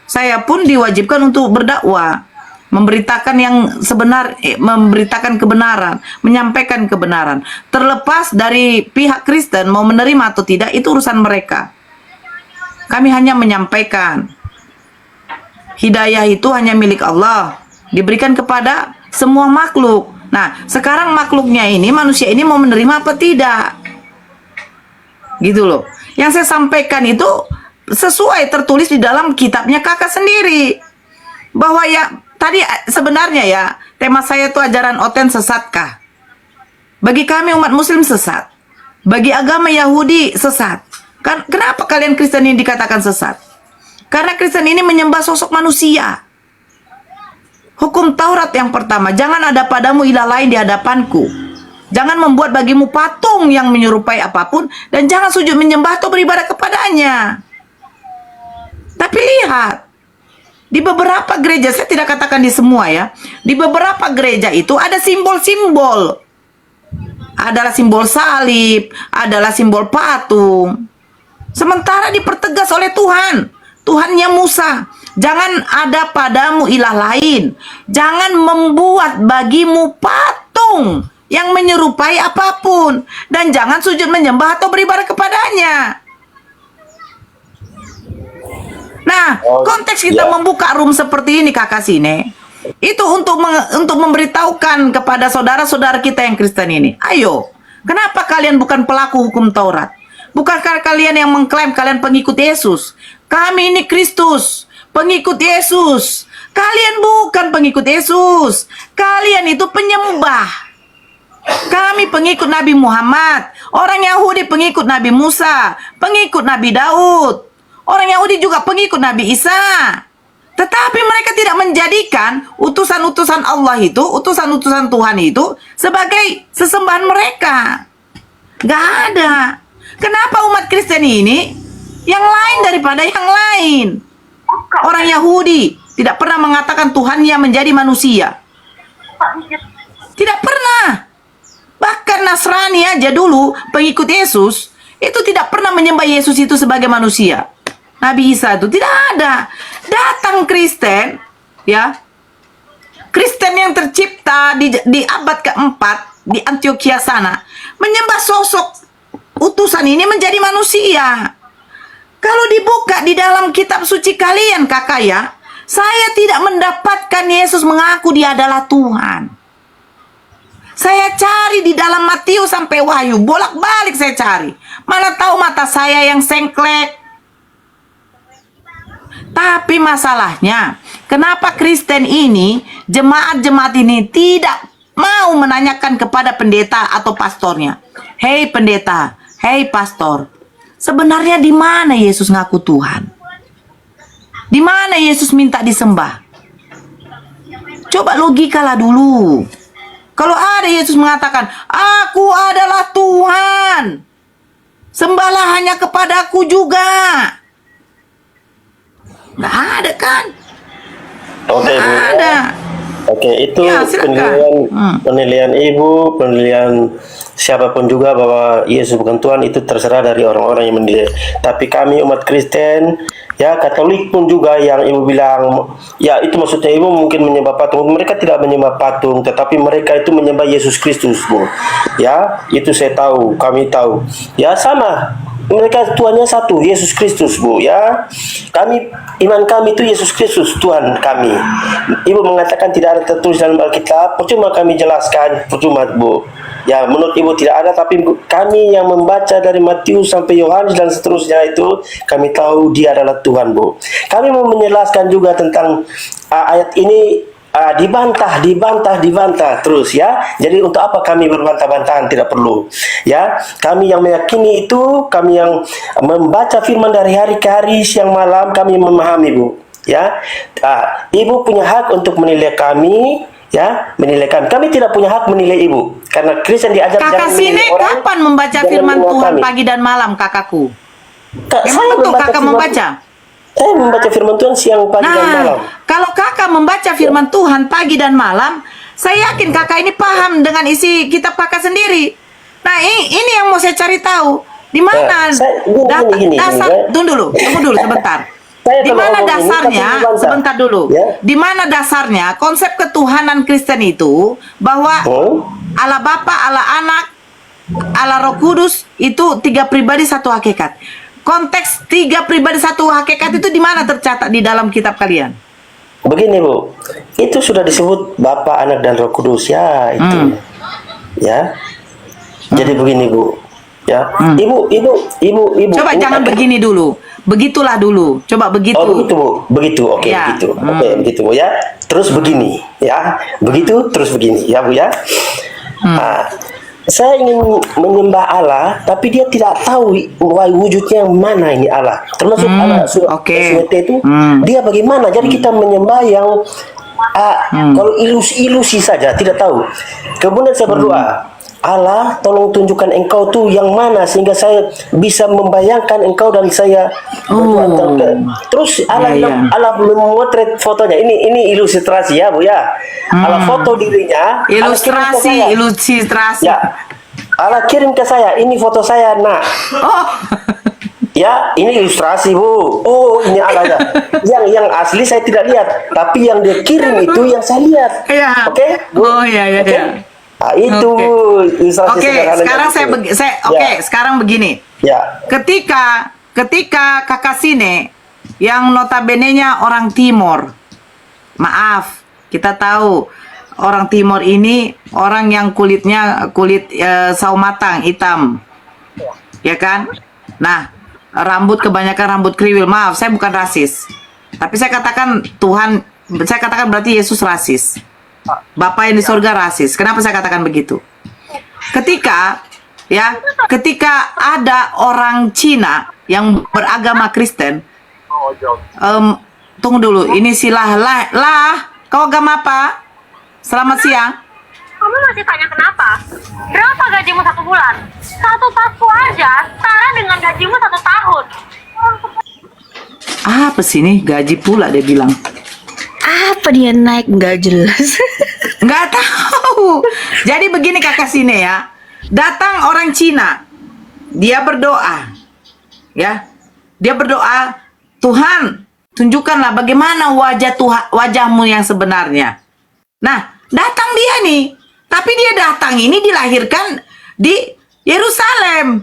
Saya pun diwajibkan untuk berdakwah, memberitakan yang sebenar, memberitakan kebenaran, menyampaikan kebenaran. Terlepas dari pihak Kristen mau menerima atau tidak, itu urusan mereka. Kami hanya menyampaikan. Hidayah itu hanya milik Allah, diberikan kepada semua makhluk. Nah, sekarang makhluknya ini, manusia ini mau menerima apa tidak? Gitu loh. Yang saya sampaikan itu sesuai tertulis di dalam kitabnya kakak sendiri, bahwa ya tadi sebenarnya ya tema saya itu ajaran oten sesatkah? Bagi kami umat Muslim sesat, bagi agama Yahudi sesat. Kan kenapa kalian Kristen ini dikatakan sesat? Karena Kristen ini menyembah sosok manusia. Hukum Taurat yang pertama, jangan ada padamu ilah lain di hadapanku. Jangan membuat bagimu patung yang menyerupai apapun, dan jangan sujud menyembah atau beribadah kepadanya. Tapi lihat, di beberapa gereja, saya tidak katakan di semua ya, di beberapa gereja itu ada simbol-simbol. Adalah simbol salib, adalah simbol patung. Sementara dipertegas oleh Tuhan, Tuhannya Musa, jangan ada padamu ilah lain. Jangan membuat bagimu patung yang menyerupai apapun. Dan jangan sujud menyembah atau beribadah kepadanya. Nah, konteks kita membuka room seperti ini, Kakak Sine, itu untuk memberitahukan kepada saudara-saudara kita yang Kristen ini. Ayo, kenapa kalian bukan pelaku hukum Taurat? Bukankah kalian yang mengklaim kalian pengikut Yesus? Kami ini Kristus, pengikut Yesus. Kalian bukan pengikut Yesus. Kalian itu penyembah. Kami pengikut Nabi Muhammad. Orang Yahudi pengikut Nabi Musa, pengikut Nabi Daud. Orang Yahudi juga pengikut Nabi Isa. Tetapi mereka tidak menjadikan utusan-utusan Allah itu, utusan-utusan Tuhan itu sebagai sesembahan mereka. Gak ada. Kenapa umat Kristen ini yang lain daripada yang lain? Orang Yahudi tidak pernah mengatakan Tuhannya menjadi manusia. Tidak pernah. Bahkan Nasrani aja dulu, pengikut Yesus, itu tidak pernah menyembah Yesus itu sebagai manusia. Nabi Isa itu tidak ada. Datang Kristen, ya, Kristen yang tercipta di abad keempat di Antioquia sana, menyembah sosok utusan ini menjadi manusia. Kalau dibuka di dalam kitab suci kalian, kakak ya, saya tidak mendapatkan Yesus mengaku dia adalah Tuhan. Saya cari di dalam Matius sampai Wahyu, bolak-balik saya cari. Mana tahu mata saya yang sengklek. Tapi masalahnya, kenapa Kristen ini, jemaat-jemaat ini tidak mau menanyakan kepada pendeta atau pastornya? Hei pendeta, hei pastor, sebenarnya di mana Yesus ngaku Tuhan? Di mana Yesus minta disembah? Coba logikalah dulu. Kalau ada Yesus mengatakan, aku adalah Tuhan, sembahlah hanya kepadaku juga. Nggak ada kan? Oke, Nggak Bu. ada. Oke, itu Ya, silakan. penilaian Ibu, penilaian siapapun juga bahwa Yesus bukan Tuhan, itu terserah dari orang-orang yang menilai. Tapi kami umat Kristen, ya Katolik pun juga yang Ibu bilang, ya itu maksudnya Ibu mungkin menyembah patung. Mereka tidak menyembah patung, tetapi mereka itu menyembah Yesus Kristus, Bu. Ya, itu saya tahu, kami tahu. Ya sama. Mereka Tuhannya satu, Yesus Kristus, Bu, ya. Iman kami itu Yesus Kristus, Tuhan kami. Ibu mengatakan tidak ada tertulis dalam Alkitab, percuma kami jelaskan, percuma, Bu. Ya, menurut Ibu tidak ada, tapi kami yang membaca dari Matius sampai Yohanes dan seterusnya itu, kami tahu dia adalah Tuhan, Bu. Kami mau menjelaskan juga tentang ayat ini, dibantah terus, ya. Jadi untuk apa kami berbantah-bantahan? Tidak perlu, ya. Kami yang meyakini itu, kami yang membaca firman dari hari ke hari, siang malam, kami memahami, Bu, ya. Ibu punya hak untuk menilai kami, ya, menilai kami. Kami tidak punya hak menilai Ibu, karena Kristen diajar Kakak jangan sini menilai orang, kapan membaca jangan firman menilai Tuhan kami. pagi dan malam, kakakku? Saya Memang betul kakak firman- membaca? Saya membaca firman Tuhan siang, pagi, dan malam. Kalau kakak membaca firman Tuhan pagi dan malam, saya yakin kakak ini paham dengan isi kitab kakak sendiri. Nah, ini yang mau saya cari tahu. Di mana Gini, dasar? ya. Tunggu dulu sebentar. Saya Di kalau mana ngomong ini, dasarnya? tapi dibantah. Sebentar dulu. Ya. Di mana dasarnya konsep ketuhanan Kristen itu bahwa Allah Bapa, Allah Anak, Allah Roh Kudus itu 3 pribadi 1 hakikat. Konteks 3 pribadi 1 hakikat itu di mana tercatat di dalam kitab kalian? Begini, Bu, itu sudah disebut Bapa, Anak, dan Roh Kudus, ya itu, ya. Jadi begini, Bu, ya. Ibu. Coba ini jangan apa? begini dulu. Begitulah dulu. Coba begitu. Oh begitu, Bu, begitu, oke, Ya. begitu, oke, begitu, Bu, ya. Terus begini, ya, begitu, terus begini, ya, Bu, ya. saya ingin menyembah Allah, tapi dia tidak tahu wujudnya yang mana ini Allah. Termasuk Allah oke. SWT itu, dia bagaimana? Jadi kita menyembah yang kalau ilusi saja, tidak tahu. Kemudian saya berdoa, Allah tolong tunjukkan engkau tuh yang mana sehingga saya bisa membayangkan engkau dan saya berdoa. Terus Allah bilang, Allah memotret fotonya. Ini ilustrasi ya Bu ya. Allah foto dirinya. Ilustrasi. Ya, Allah kirim ke saya, ini foto saya, nak. Oh. Ya, ini ilustrasi Bu. Oh, ini Allah ya. Yang asli saya tidak lihat, tapi yang dia kirim itu yang saya lihat. Iya. Oke, Bu? Oh iya. Nah, itu ilustrasi Oke, sederhananya sekarang gitu. sekarang begini. Ya. Ketika Kakak Sine yang notabene-nya orang Timur. Maaf, kita tahu orang Timur ini orang yang kulit sawo matang, hitam. Ya kan? Nah, kebanyakan rambut kriwil. Maaf, saya bukan rasis. Tapi saya katakan berarti Yesus rasis. Bapak yang di surga rasis. Kenapa saya katakan begitu? Ketika ada orang Cina yang beragama Kristen, tunggu dulu, ini silah kau agama apa? Selamat siang. Kamu masih tanya kenapa? Berapa gajimu 1 bulan? 1 tasku aja setara dengan gajimu 1 tahun. Apa sih ini? Gaji pula dia bilang. Apa dia naik nggak jelas? Nggak tahu. Jadi begini Kakak Sine ya. Datang orang Cina. Dia berdoa. Ya. Dia berdoa, Tuhan, tunjukkanlah bagaimana wajahmu yang sebenarnya. Nah, datang dia nih. Tapi dia datang ini dilahirkan di Yerusalem.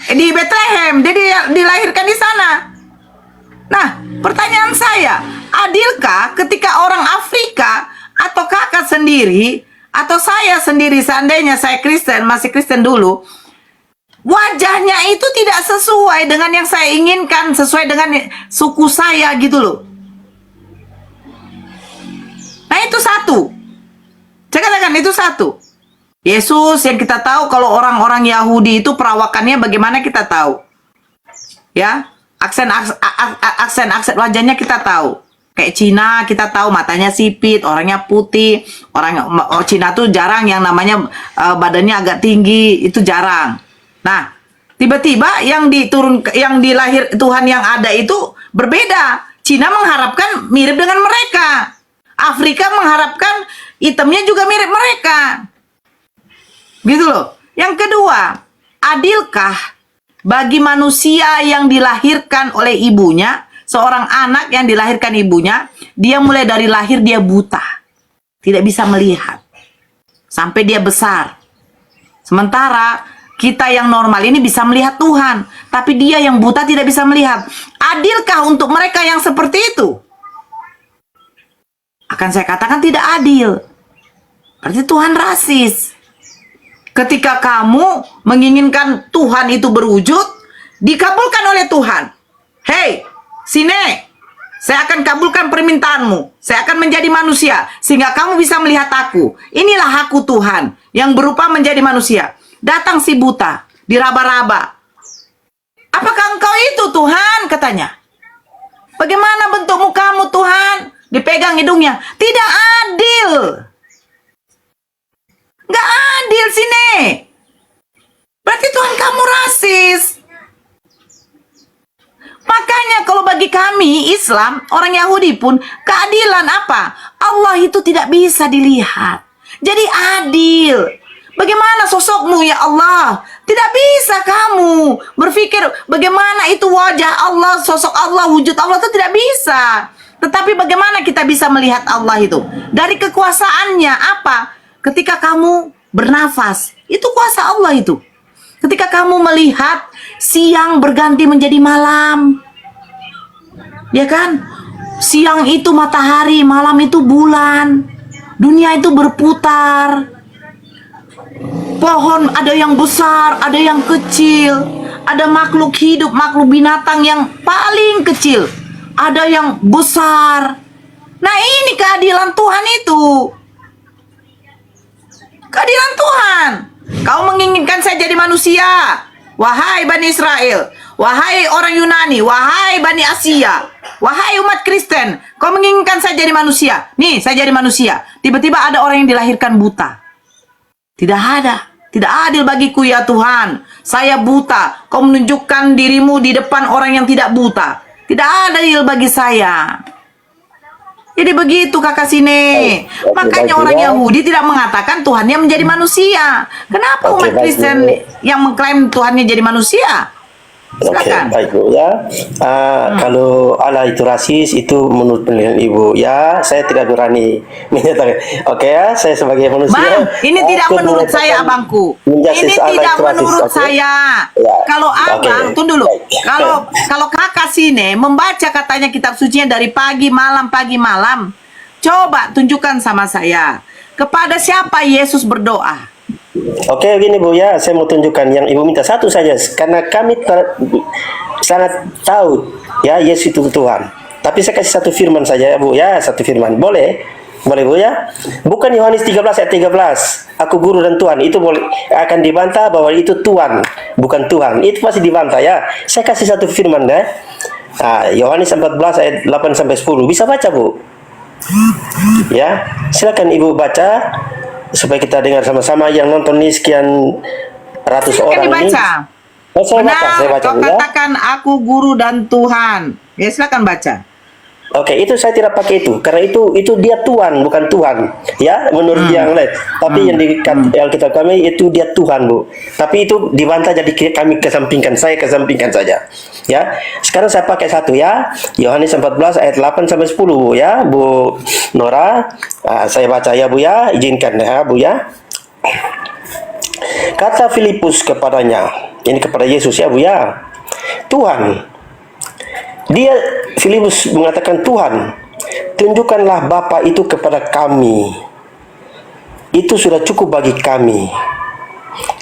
Di Bethlehem. Dia dilahirkan di sana. Nah, pertanyaan saya, adilkah ketika orang Afrika atau kakak sendiri atau saya sendiri seandainya saya Kristen, masih Kristen dulu, wajahnya itu tidak sesuai dengan yang saya inginkan, sesuai dengan suku saya gitu loh. Nah, itu satu. Saya katakan itu satu. Yesus yang kita tahu, kalau orang-orang Yahudi itu perawakannya bagaimana kita tahu. Ya. Aksen wajahnya kita tahu. Kayak Cina kita tahu matanya sipit, orangnya putih. Cina tuh jarang yang namanya badannya agak tinggi, itu jarang. Nah, tiba-tiba yang dilahir Tuhan yang ada itu berbeda. Cina mengharapkan mirip dengan mereka. Afrika mengharapkan hitamnya juga mirip mereka. Gitu loh. Yang kedua, adilkah bagi manusia yang dilahirkan oleh ibunya, seorang anak yang dilahirkan ibunya, dia mulai dari lahir dia buta. Tidak bisa melihat. Sampai dia besar. Sementara kita yang normal ini bisa melihat Tuhan. Tapi dia yang buta tidak bisa melihat. Adilkah untuk mereka yang seperti itu? Akan saya katakan tidak adil. Berarti Tuhan rasis. Ketika kamu menginginkan Tuhan itu berwujud, dikabulkan oleh Tuhan. Hei, Sine, saya akan kabulkan permintaanmu. Saya akan menjadi manusia, sehingga kamu bisa melihat aku. Inilah aku Tuhan, yang berupa menjadi manusia. Datang si buta, diraba-raba. Apakah engkau itu Tuhan? Katanya. Bagaimana bentuk mukamu Tuhan? Dipegang hidungnya. Tidak adil. Nggak adil sini. Berarti Tuhan kamu rasis. Makanya kalau bagi kami Islam, orang Yahudi pun, keadilan apa? Allah itu tidak bisa dilihat. Jadi adil. Bagaimana sosokmu ya Allah? Tidak bisa kamu berpikir bagaimana itu wajah Allah, sosok Allah, wujud Allah itu tidak bisa. Tetapi bagaimana kita bisa melihat Allah itu? Dari kekuasaannya apa? Ketika kamu bernafas, itu kuasa Allah itu. Ketika kamu melihat siang berganti menjadi malam, ya kan? Siang itu matahari, malam itu bulan. Dunia itu berputar. Pohon ada yang besar, ada yang kecil. Ada makhluk hidup, makhluk binatang yang paling kecil. Ada yang besar. Nah, ini keadilan Tuhan itu. Keadilan Tuhan. Kau menginginkan saya jadi manusia, wahai Bani Israel, wahai orang Yunani, wahai Bani Asia, wahai umat Kristen. Kau menginginkan saya jadi manusia. Nih, saya jadi manusia. Tiba-tiba ada orang yang dilahirkan buta. Tidak ada. Tidak adil bagiku ya Tuhan. Saya buta. Kau menunjukkan dirimu di depan orang yang tidak buta. Tidak adil bagi saya. Jadi begitu kakak sini. Makanya orang Yahudi tidak mengatakan Tuhannya menjadi manusia. Kenapa umat Kristen yang mengklaim Tuhannya jadi manusia? Oke, Silakan. baik Bu ya. Kalau Allah itu rasis, itu menurut penilaian Ibu ya, saya tidak berani menyatakan. Oke ya, saya sebagai manusia. Bang, ini tidak aku menurut menyatakan saya abangku. menjustice Ini Allah tidak itu rasis, menurut oke? saya. Ya, Kalau abang, oke. tunggu dulu. Baik. Kalau kakak sini membaca katanya kitab sucinya dari pagi malam. Coba tunjukkan sama saya. Kepada siapa Yesus berdoa? Oke, gini Bu ya, saya mau tunjukkan yang Ibu minta satu saja, karena kami sangat tahu ya Yesus itu Tuhan. Tapi saya kasih satu firman saja ya Bu ya, satu firman. Boleh? Boleh Bu ya? Bukan Yohanes 13 ayat 13. Aku guru dan Tuhan. Itu boleh akan dibantah bahwa itu Tuhan, bukan Tuhan. Itu pasti dibantah ya. Saya kasih satu firman ya. Nah, Yohanes 14 ayat 8 sampai 10. Bisa baca Bu? Ya, silakan Ibu baca supaya kita dengar sama-sama yang nonton ini sekian ratus Silakan orang ini. dibaca. Oh, saya Benar, baca kau Bu, ya. katakan aku guru dan Tuhan. Ya silakan baca. Oke, itu saya tidak pakai itu karena itu dia Tuhan bukan Tuhan ya menurut yang lain. Tapi yang di Alkitab kami itu dia Tuhan Bu. Tapi itu dibantah jadi kami kesampingkan, saya kesampingkan saja. Ya. Sekarang saya pakai satu ya. Yohanes 14 ayat 8 sampai 10 Bu ya. Bu Nora, saya baca ya Bu ya. Izinkan ya Bu ya. Kata Filipus kepadanya, ini kepada Yesus ya Bu ya. Tuhan, dia Filipus mengatakan, Tuhan, tunjukkanlah Bapa itu kepada kami. Itu sudah cukup bagi kami.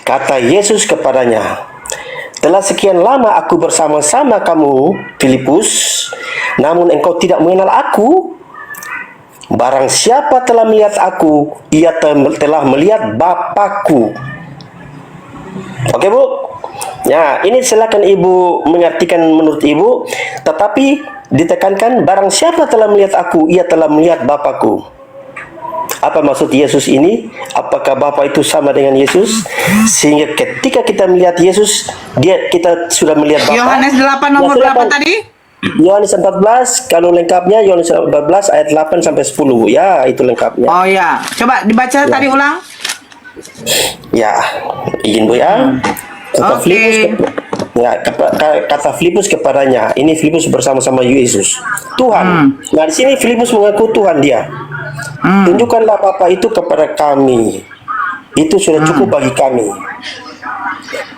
Kata Yesus kepadanya, telah sekian lama aku bersama-sama kamu, Filipus, namun engkau tidak mengenal aku. Barang siapa telah melihat aku, ia telah melihat Bapakku. Oke Bu? Ya, ini silakan Ibu mengartikan menurut Ibu, tetapi ditekankan barang siapa telah melihat aku, ia telah melihat Bapakku. Apa maksud Yesus ini? Apakah Bapa itu sama dengan Yesus? Sehingga ketika kita melihat Yesus, kita sudah melihat Bapa. Yohanes 8 nomor Ya, berapa silakan. tadi? Yohanes 14, kalau lengkapnya Yohanes 14 ayat 8 sampai 10 Bu. Ya, itu lengkapnya. Oh ya, coba dibaca tadi ulang. Ya, izin Bu ya. Kata Oke. Filipus kata Filipus kepadanya, ini Filipus bersama-sama Yesus. Tuhan. Nah, di sini Filipus mengaku Tuhan dia. Tunjukkanlah Bapa itu kepada kami. Itu sudah cukup bagi kami.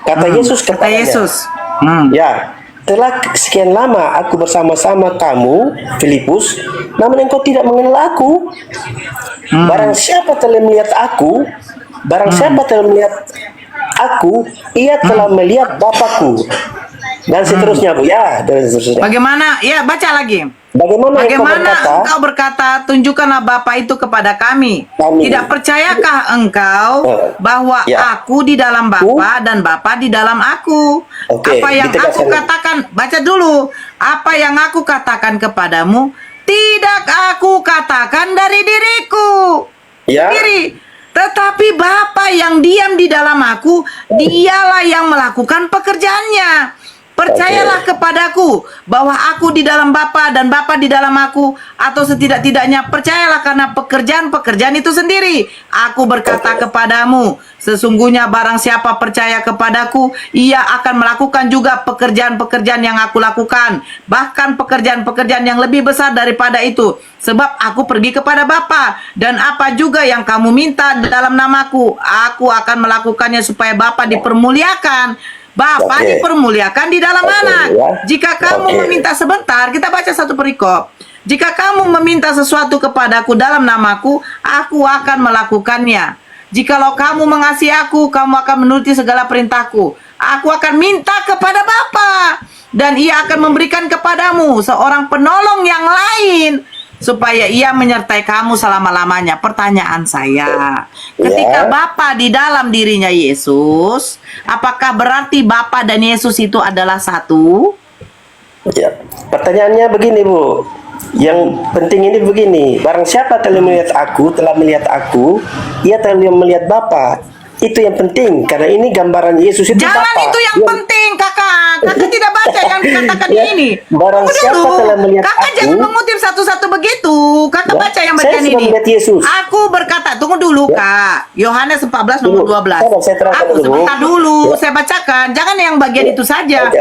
Kata Yesus Kata kepadanya. Yesus. Ya, telah sekian lama aku bersama-sama kamu, Filipus, namun engkau tidak mengenal aku. Barang siapa telah melihat aku, siapa telah melihat aku, ia telah melihat Bapakku. Dan seterusnya Bu ya, dan seterusnya. Bagaimana? Ya, baca lagi. Bagaimana Engkau berkata, tunjukkanlah Bapa itu kepada kami. Kami. Tidak percayakah engkau bahwa Ya. aku di dalam Bapa dan Bapa di dalam aku? Oke, Apa yang ditegaskan. aku katakan, baca dulu. Apa yang aku katakan kepadamu, tidak aku katakan dari diriku. Ya. Diri. Tetapi Bapa yang diam di dalam aku, dialah yang melakukan pekerjaannya. Percayalah kepadaku bahwa aku di dalam Bapa dan Bapa di dalam aku, atau setidak-tidaknya percayalah karena pekerjaan-pekerjaan itu sendiri. Aku berkata kepadamu, sesungguhnya barang siapa percaya kepadaku, ia akan melakukan juga pekerjaan-pekerjaan yang aku lakukan, bahkan pekerjaan-pekerjaan yang lebih besar daripada itu. Sebab aku pergi kepada Bapa, dan apa juga yang kamu minta dalam namaku, aku akan melakukannya supaya Bapa dipermuliakan. Bapa dipermuliakan di dalam anak. Ya. Jika kamu meminta sebentar, kita baca satu perikop. Jika kamu meminta sesuatu kepadaku dalam namaku, aku akan melakukannya. Jikalau kamu mengasihi aku, kamu akan menuruti segala perintahku. Aku akan minta kepada Bapa, dan ia akan memberikan kepadamu seorang penolong yang lain, supaya ia menyertai kamu selama-lamanya. Pertanyaan saya, ketika Ya. Bapa di dalam dirinya Yesus, apakah berarti Bapa dan Yesus itu adalah satu? Ya, pertanyaannya begini Bu. Yang penting ini begini, barang siapa telah melihat aku, ia telah melihat Bapa. Itu yang penting, karena ini gambaran Yesus itu Jangan Bapa. itu yang Dia- penting, kakak. Kakak tidak baca yang dikatakan Ya, ini. barang Tunggu siapa dulu. telah melihat Kakak aku- jangan mengutip satu-satu begitu. Kakak Ya, baca yang saya bagian sudah ini. melihat Yesus. Aku berkata, tunggu dulu Ya. Kak. Yohanes 14 nomor Tunggu, 12. saya terangkan Aku dulu. sebentar dulu, Ya. saya bacakan. Jangan yang bagian itu saja. Oke,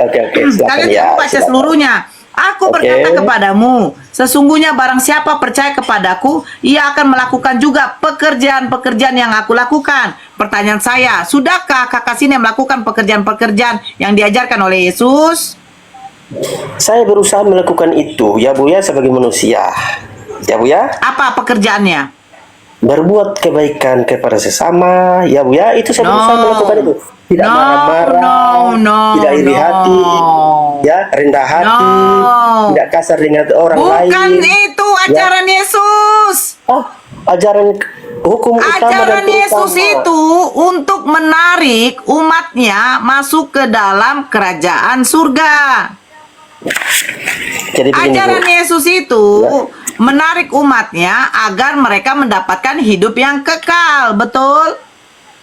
silakan, Kalian ya, jangan baca silakan. seluruhnya. Aku Oke. berkata kepadamu, sesungguhnya barang siapa percaya kepadaku, ia akan melakukan juga pekerjaan-pekerjaan yang aku lakukan. Pertanyaan saya, sudahkah kakak sini melakukan pekerjaan-pekerjaan yang diajarkan oleh Yesus? Saya berusaha melakukan itu, ya Bu ya, sebagai manusia. Ya Bu ya, Apa pekerjaannya? berbuat kebaikan kepada sesama, ya Bu ya, itu saya berusaha melakukan itu. Tidak No, marah-marah, no, tidak iri no. hati, ya, rendah hati, No. tidak kasar dengan orang Bukan lain. itu ajaran Yesus. Ajaran hukum utama dan Ajaran Yesus terutama. itu untuk menarik umatnya masuk ke dalam kerajaan surga. Jadi begini, Ajaran Bu. Yesus itu menarik umatnya agar mereka mendapatkan hidup yang kekal, betul?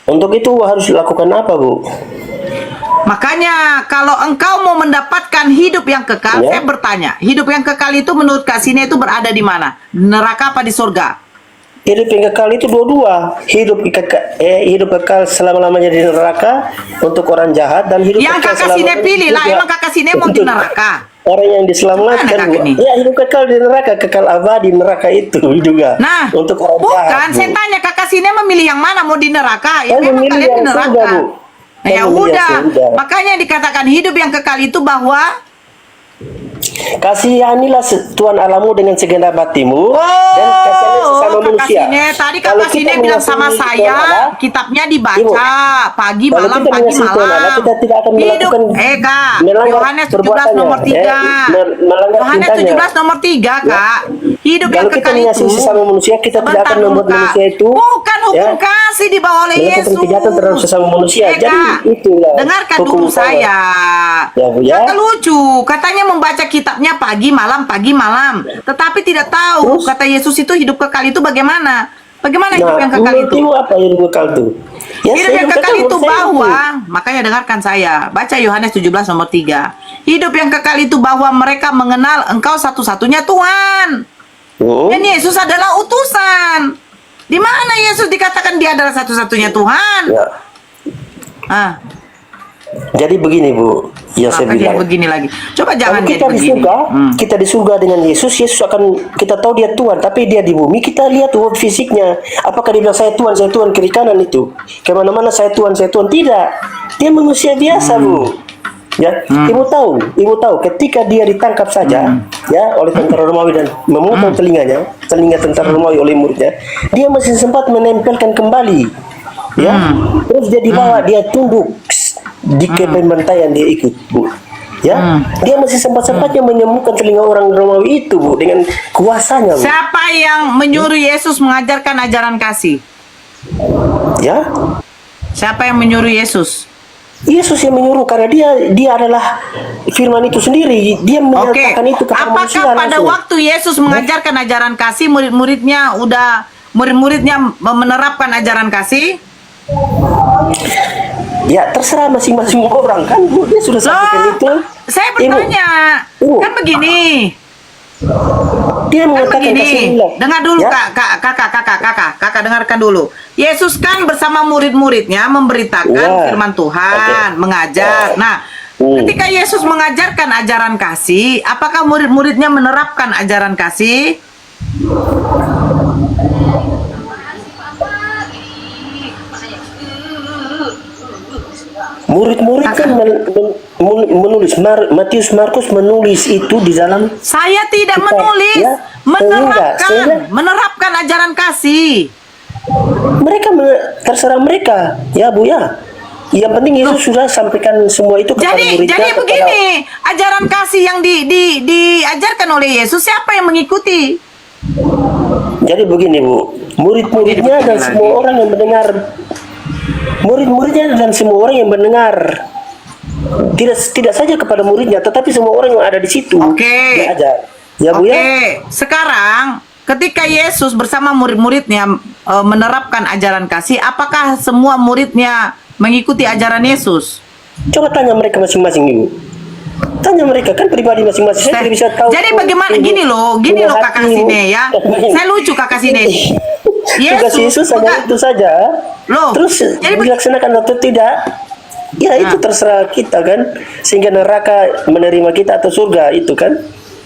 Untuk itu harus lakukan apa, Bu? Makanya kalau engkau mau mendapatkan hidup yang kekal, Ya. saya bertanya, hidup yang kekal itu menurut Kak Sine itu berada di mana? Neraka apa di surga? Hidup yang kekal itu dua-dua. Hidup kekal selama-lamanya di neraka untuk orang jahat, dan hidup Yang kekal Kakak Sine selama-lamanya pilih lah, juga emang Kakak Sine mau di untuk neraka. orang yang diselamatkan. Mana kakak Bu. ini? Ya, hidup kekal di neraka, kekal abadi neraka itu juga. Nah, untuk orang jahat. bukan, Bu. saya tanya Kakak Sine memilih yang mana, mau di neraka? Ya Saya memang memilih kalian di yang neraka. surga, Bu. Saya Ya memilih yang udah, surga. makanya dikatakan hidup yang kekal itu bahwa kasihanilah Tuhan Allahmu dengan segenap hatimu dan kasihanilah sesama Kakak manusia. Sine, tadi Kalau Kakak kita Sine bilang sama mengasihi Tuhan saya, Allah, kitabnya Ibu, dibaca pagi kalau malam, kita pagi mengasihi Tuhan Allah, malam. kita tidak akan Hidup, melakukan Kak, melanggar Yohanes 17 perbuatannya, nomor 3. melanggar Yohanes cintanya. 17 nomor 3, Kak. Hidup yang Kalau kita kekal mengasihi itu. sesama manusia, kita tidak Sebentar akan dulu, membuat Kak. manusia itu Bukan hukum ya, kasih dibawa oleh melakukan Yesus. kejahatan terhadap sesama manusia. Jadi, Kak, itulah dengarkan hukum dulu utama. saya. Ya, Bu, ya. Kakak lucu, katanya membaca kitabnya pagi malam, tetapi tidak tahu Terus? kata Yesus itu hidup kekal itu bagaimana? Bagaimana hidup Nah, yang kekal menurut itu? Ibu apa hidup kekal itu? Ya, Hidup yang kekal itu menurut saya bahwa, makanya dengarkan saya, baca Yohanes 17 nomor 3. Hidup yang kekal itu bahwa mereka mengenal Engkau satu-satunya Tuhan. Oh. Dan Yesus adalah utusan. Di mana Yesus dikatakan dia adalah satu-satunya Tuhan? Ya. Ah, Jadi begini, Bu, yang saya maka jadi bilang. begini lagi. Coba jangan Kalau jadi kita di begini. surga, kita di surga dengan Yesus, Yesus akan, kita tahu dia Tuhan, tapi dia di bumi, kita lihat fisiknya. Apakah dia bilang saya Tuhan kiri kanan itu? Kemana-mana saya Tuhan, tidak. Dia manusia biasa, Bu. Ya, ibu tahu ketika dia ditangkap saja ya oleh tentara Romawi dan memotong telinga tentara Romawi oleh muridnya, dia masih sempat menempelkan kembali. Ya, terus dia dibawa, dia tunduk di pembantaian, dia ikut, Bu. Ya, dia masih sempat-sempatnya menyembuhkan telinga orang Romawi itu, Bu, dengan kuasanya, Bu. Siapa yang menyuruh Yesus mengajarkan ajaran kasih? Ya, Siapa yang menyuruh Yesus? Yesus yang menyuruh, karena dia adalah firman itu sendiri. Dia Oke. menyatakan itu kepada manusia Apakah pada langsung. waktu Yesus mengajarkan ajaran kasih, murid-muridnya menerapkan ajaran kasih? Ya, terserah masing-masing orang kan, Bu. Dia sudah sampaikan Loh, itu. saya Ibu, bertanya, Ibu, kan begini. dia Kan mengatakan begini, kasihanilah. dengar dulu Ya. kakak dengarkan dulu. Yesus kan bersama murid-muridnya memberitakan Ya. firman Tuhan, Oke. mengajar. Ya. Nah, ketika Yesus mengajarkan ajaran kasih, apakah murid-muridnya menerapkan ajaran kasih? Murid-murid kan menulis, Matius, Markus menulis itu di dalam. Saya tidak Kita- menulis, ya, sehingga- menerapkan ajaran kasih. Mereka terserah mereka, ya, Bu, ya. Yang penting Yesus sudah sampaikan semua itu kepada muridnya. Jadi begini, ajaran kasih yang diajarkan oleh Yesus, siapa yang mengikuti? Jadi begini Bu, murid-muridnya dan semua orang yang mendengar, murid-muridnya dan semua orang yang mendengar, tidak saja kepada muridnya, tetapi semua orang yang ada di situ. Oke. Diajar. Ya Bu Oke, ya. sekarang ketika Yesus bersama murid-muridnya menerapkan ajaran kasih, apakah semua muridnya mengikuti ajaran Yesus? Coba tanya mereka masing-masing Ibu. Tanya mereka, kan pribadi masing-masing. Saya tidak bisa tahu. Jadi bagaimana? Gini loh kakak sini ya. Saya lucu kakak sini. Tugas Yesus hanya itu saja. Loh, Terus jadi dilaksanakan atau tidak? Ya itu terserah kita kan. Sehingga neraka menerima kita atau surga itu kan.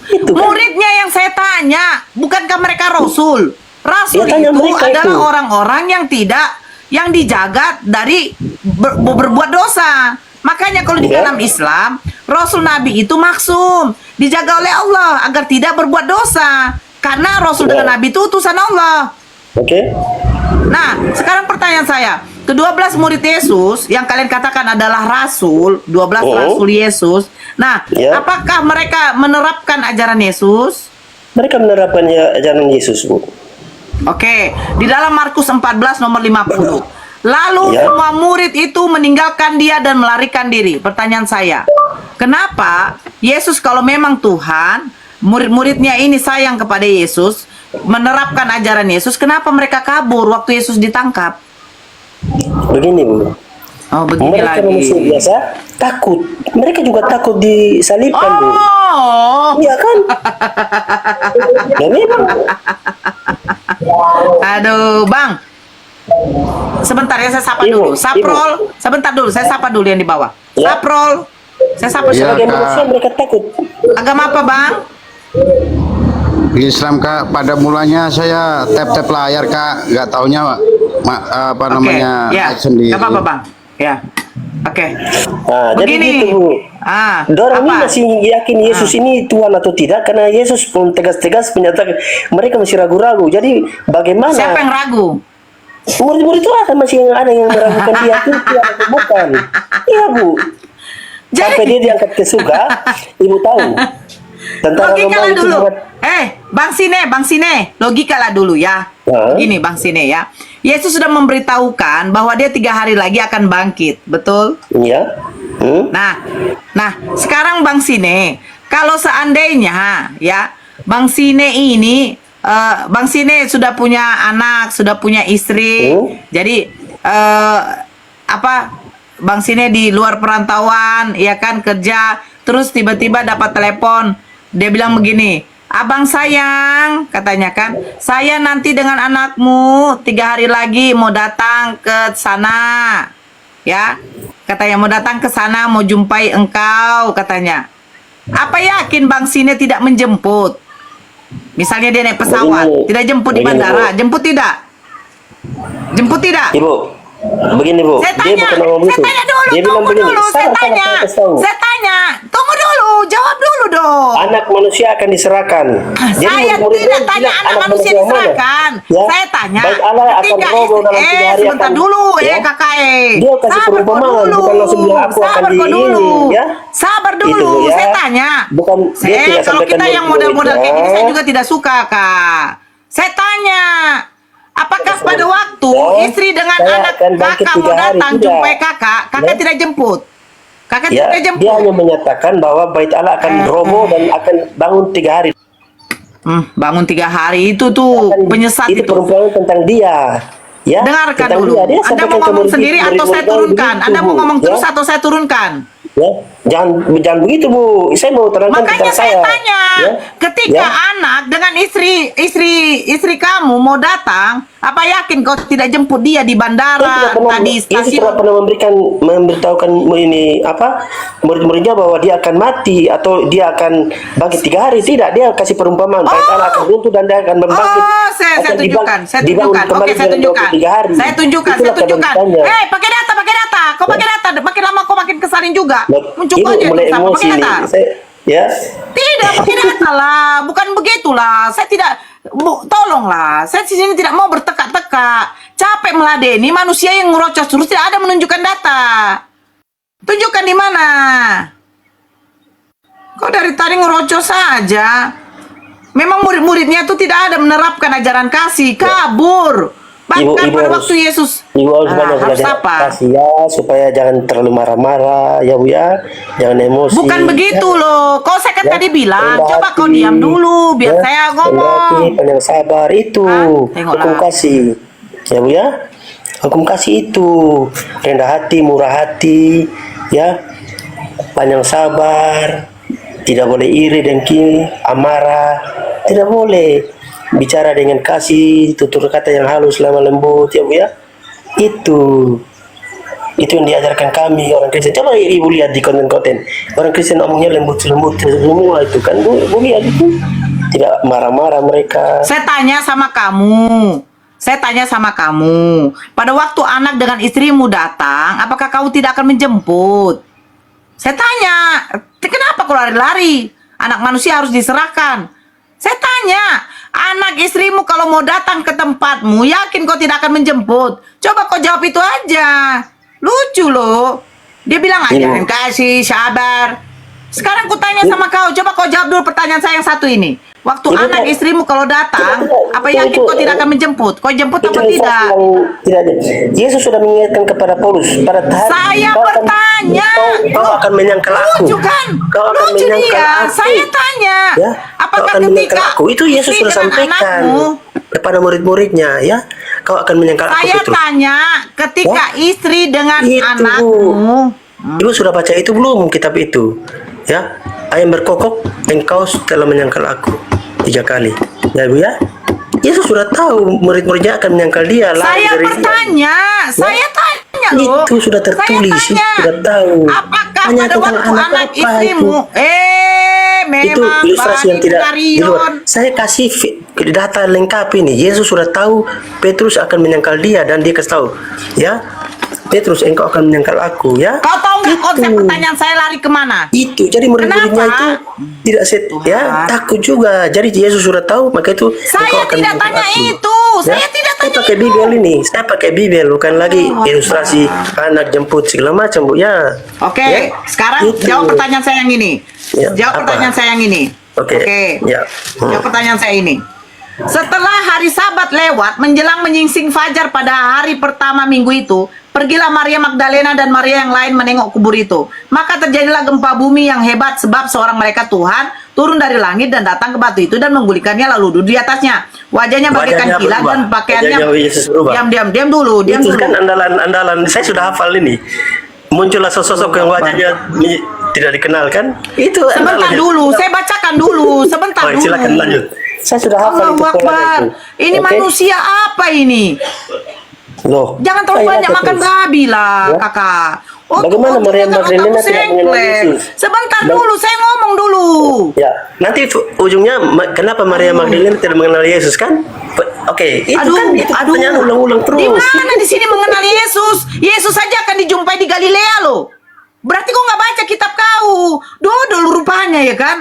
Itu kan. muridnya yang saya tanya, bukankah mereka rasul? Rasul Ya, tanya itu mereka adalah itu. orang-orang yang dijaga dari berbuat dosa. Makanya kalau di Ya. dalam Islam, Rasul Nabi itu maksum, dijaga oleh Allah agar tidak berbuat dosa. Karena Rasul Ya. dan Nabi itu utusan Allah. Oke. Nah, sekarang pertanyaan saya, ke-12 murid Yesus yang kalian katakan adalah rasul, 12 Oh. rasul Yesus. Nah, Ya. apakah mereka menerapkan ajaran Yesus? Mereka menerapkan ajaran Yesus Bu. Oke, di dalam Markus 14 nomor 50. Lalu Ya. semua murid itu meninggalkan dia dan melarikan diri. Pertanyaan saya, kenapa Yesus kalau memang Tuhan, murid-muridnya ini sayang kepada Yesus, menerapkan ajaran Yesus, kenapa mereka kabur waktu Yesus ditangkap? Begini Bu. Oh, begini Mereka lagi. manusia biasa takut. Mereka juga takut disalibkan Bu. Oh, Iya kan? Ya memang. aduh, Bang. Sebentar ya, saya sapa Ibu, dulu. Saprol, sebentar dulu, saya sapa dulu yang di bawah. Ya. Saprol, saya sapa Ya, Sebagai dulu. manusia mereka takut. Agama apa, Bang? Islam Kak, pada mulanya saya tap-tap layar Kak, nggak taunya apa namanya ya, naik sendiri. nggak apa-apa, Bang. Ya, oke. Nah, jadi Begini. gitu Bu. Dorang ini Apa? masih yakin Yesus ini Tuhan atau tidak, karena Yesus pun tegas-tegas menyatakan mereka masih ragu-ragu. Jadi bagaimana? Siapa yang ragu? Murid-murid itu masih ada yang meragukan dia itu Tuhan atau bukan? Iya Bu. Sampai dia diangkat ke surga, Ibu tahu. Tentara Logika lah Romawi itu dulu. sangat. Bang Sine, logika lah dulu ya. Hah? Begini Bang Sine ya. Yesus sudah memberitahukan bahwa dia 3 hari lagi akan bangkit, betul? Iya. Nah, sekarang Bang Sine, kalau seandainya ya, Bang Sine ini, Bang Sine sudah punya anak, sudah punya istri, jadi Bang Sine di luar perantauan, ya kan kerja, terus tiba-tiba dapat telepon, dia bilang begini, abang sayang, katanya kan, saya nanti dengan anakmu 3 hari lagi mau datang ke sana, ya, katanya mau datang ke sana, mau jumpai engkau, katanya. Apa yakin Bang Sine tidak menjemput? Misalnya dia naik pesawat, Begini. tidak jemput di Begini, bandara, Bu. jemput tidak? Jemput tidak? Ibu, begini Bu. Saya Dia tanya, bukan ngomong saya begitu. tanya dulu, Dia bilang tunggu begini. dulu, saya Salah, tanya, salah, kasih tahu. saya tanya, tunggu dulu, jawab dulu dong. Anak manusia akan diserahkan. Jadi Saya murid-murid tidak bilang, tanya anak manusia yang mana? diserahkan. Ya? Saya tanya, Baik Allah akan ketika roboh dalam 3 hari sebentar akan, dulu, ya? kakak Dia kasih Sabar kok perumpamaan, dulu. bukan langsung bilang aku akan Sabar di kok dulu. ini, ya? Sabar Itu, dulu, Bu, ya. saya tanya. Bukan, dia tidak Kalau sampaikan kita yang murid-murid, model-model kayak gini, ya. saya juga tidak suka, Kak. Saya tanya, apakah pada waktu Ya, istri dengan saya anak akan bangkit kakak mau 3 hari, datang tidak. jumpai kakak Ya. tidak jemput? Kakak Ya, tidak dia jemput. hanya menyatakan bahwa bait Allah akan roboh dan akan bangun 3 hari. Bangun 3 hari itu tuh penyesat itu. Perumpamaan tentang dia. Ya, Dengarkan tentang dulu. dia. Dia Anda sampaikan mau ke ngomong murid- sendiri atau saya murid-muridnya turunkan? begitu, Anda mau Bu. ngomong terus Ya. atau saya turunkan? Ya, jangan begitu Bu. Saya mau terangkan Makanya tentang saya saya. tanya, Ya. ketika Ya. anak dengan istri kamu mau datang, apa yakin kau tidak jemput dia di bandara, tadi Yesus tidak stasiun? pernah memberitahukan ini apa murid-muridnya bahwa dia akan mati atau dia akan bangkit 3 hari. Tidak, dia kasih perumpamaan. Bait Allah akan runtuh dan dia akan membangkit. Saya Akan tunjukkan, saya dibangun tunjukkan. kembali Oke, saya dalam tunjukkan. 23 hari. Saya tunjukkan, Itulah saya tunjukkan. kebenarannya. Pakai data. Kau pakai data, makin lama kau makin kesalin juga. Muncul Ibu aja mulai tuh, sama emosi pakai nih. data. Ya. Tidak, pakai data lah. Bukan begitulah. Saya tidak, tolonglah. Saya di sini tidak mau bertekak-tekak. Capek meladeni manusia yang ngerocos terus tidak ada menunjukkan data. Tunjukkan di mana. Kau dari tadi ngerocos saja. Memang murid-muridnya itu tidak ada menerapkan ajaran kasih, kabur. Bahkan pada waktu Yesus Ibu harus banyak harus belajar apa? kasih ya, supaya jangan terlalu marah-marah ya Bu ya, jangan emosi. Bukan begitu loh. Kau saya kan Ya, tadi bilang, rendah coba kau hati. diam dulu biar Ya, saya rendah hati, ngomong. panjang sabar itu Tengoklah. hukum kasih ya Bu ya, hukum kasih itu rendah hati, murah hati ya, panjang sabar, tidak boleh iri, dengki, amarah, tidak boleh. Bicara dengan kasih, tutur kata yang halus, lemah lembut ya Bu ya. Itu yang diajarkan kami orang Kristen. Coba Ibu lihat di konten-konten orang Kristen omongnya lembut-lembut semua itu kan Bu lihat itu, tidak marah-marah mereka. Saya tanya sama kamu. Pada waktu anak dengan istrimu datang, apakah kau tidak akan menjemput? Saya tanya, kenapa kau lari-lari? Anak manusia harus diserahkan. Saya tanya, anak istrimu kalau mau datang ke tempatmu, yakin kau tidak akan menjemput? Coba kau jawab itu aja. Lucu loh. Dia bilang aja, Ibu. kasih, sabar. Sekarang ku tanya sama kau, coba kau jawab dulu pertanyaan saya yang satu ini. Waktu Ibu, anak Pak. istrimu kalau datang, apa Itu- yakin itu- kau tidak akan menjemput? Kau jemput Itu apa tidak? tidak ada. Yesus sudah mengingatkan kepada Paulus pada tahap Saya kau akan- bertanya. kau akan menyangkal aku. Lucu kan? Kau akan Lucu menyangkal dia. aku. Saya tanya, Ya, apakah kau akan menyangkal ketika aku. Itu Yesus istri sudah dengan sampaikan anakmu, kepada murid-muridnya ya. Kau akan menyangkal aku saya Petrus. tanya, ketika istri dengan Itu. anakmu, Ibu sudah baca itu belum kitab itu? Ya, ayam berkokok, engkau telah menyangkal aku 3 kali. Ya Ibu ya. Yesus sudah tahu murid-muridnya akan menyangkal dia. lari saya dari dia. bertanya, saya tanya loh. Itu sudah tertulis, Saya tanya, sudah tahu. apakah Tanya pada tentang waktu anak anak apa istrimu, itu memang ilustrasi yang tidak di luar. Marion. Saya kasih data lengkap ini. Yesus sudah tahu Petrus akan menyangkal dia dan dia kasih tahu, ya Petrus, engkau akan menyangkal aku ya. Kau tahu nggak konsep Itu. pertanyaan saya lari kemana? Itu jadi murid-muridnya Kenapa? itu tidak ya takut juga. Jadi Yesus sudah tahu, maka itu Saya engkau akan tidak menyangkal tanya aku. itu. Saya tidak tanya pakai itu. Bibel ini. Saya pakai Bibel, bukan lagi ilustrasi anak jemput segala macam Bu ya. Oke, Ya, sekarang itu. jawab pertanyaan saya yang ini. Ya, Jawab apa? pertanyaan saya yang ini. Oke. Ya. Jawab pertanyaan saya ini. Setelah hari Sabat lewat, menjelang menyingsing fajar pada hari pertama minggu itu, pergilah Maria Magdalena dan Maria yang lain menengok kubur itu. Maka terjadilah gempa bumi yang hebat sebab seorang malaikat Tuhan turun dari langit dan datang ke batu itu dan menggulingkannya lalu duduk di atasnya. Wajahnya bagaikan Wajahnya kilat berubah. dan pakaiannya. Wajahnya Yesus berubah. Diam dulu. Itu kan andalan saya sudah hafal ini. Muncullah sosok yang wajahnya tidak dikenal kan? Itu Sebentar andalan. dulu, saya bacakan dulu. Sebentar Oh, dulu. silakan lanjut. Saya sudah hafal Allahu itu polanya Akbar. itu. Ini Oke? manusia apa ini? Loh, Jangan terlalu saya banyak baca makan terus. babi lah, Ya. kakak. Bagaimana Maria jangan Magdalena otakku tidak mengenal sengklek. Yesus? Sebentar Bang- dulu, saya ngomong dulu. Ya, nanti ujungnya kenapa Maria Magdalena tidak mengenal Yesus kan? Oke, itu kan itu pertanyaan ulang-ulang terus. Di mana di sini mengenal Yesus? Yesus saja akan dijumpai di Galilea loh. Berarti kau nggak baca kitab kau. Dodol rupanya ya kan?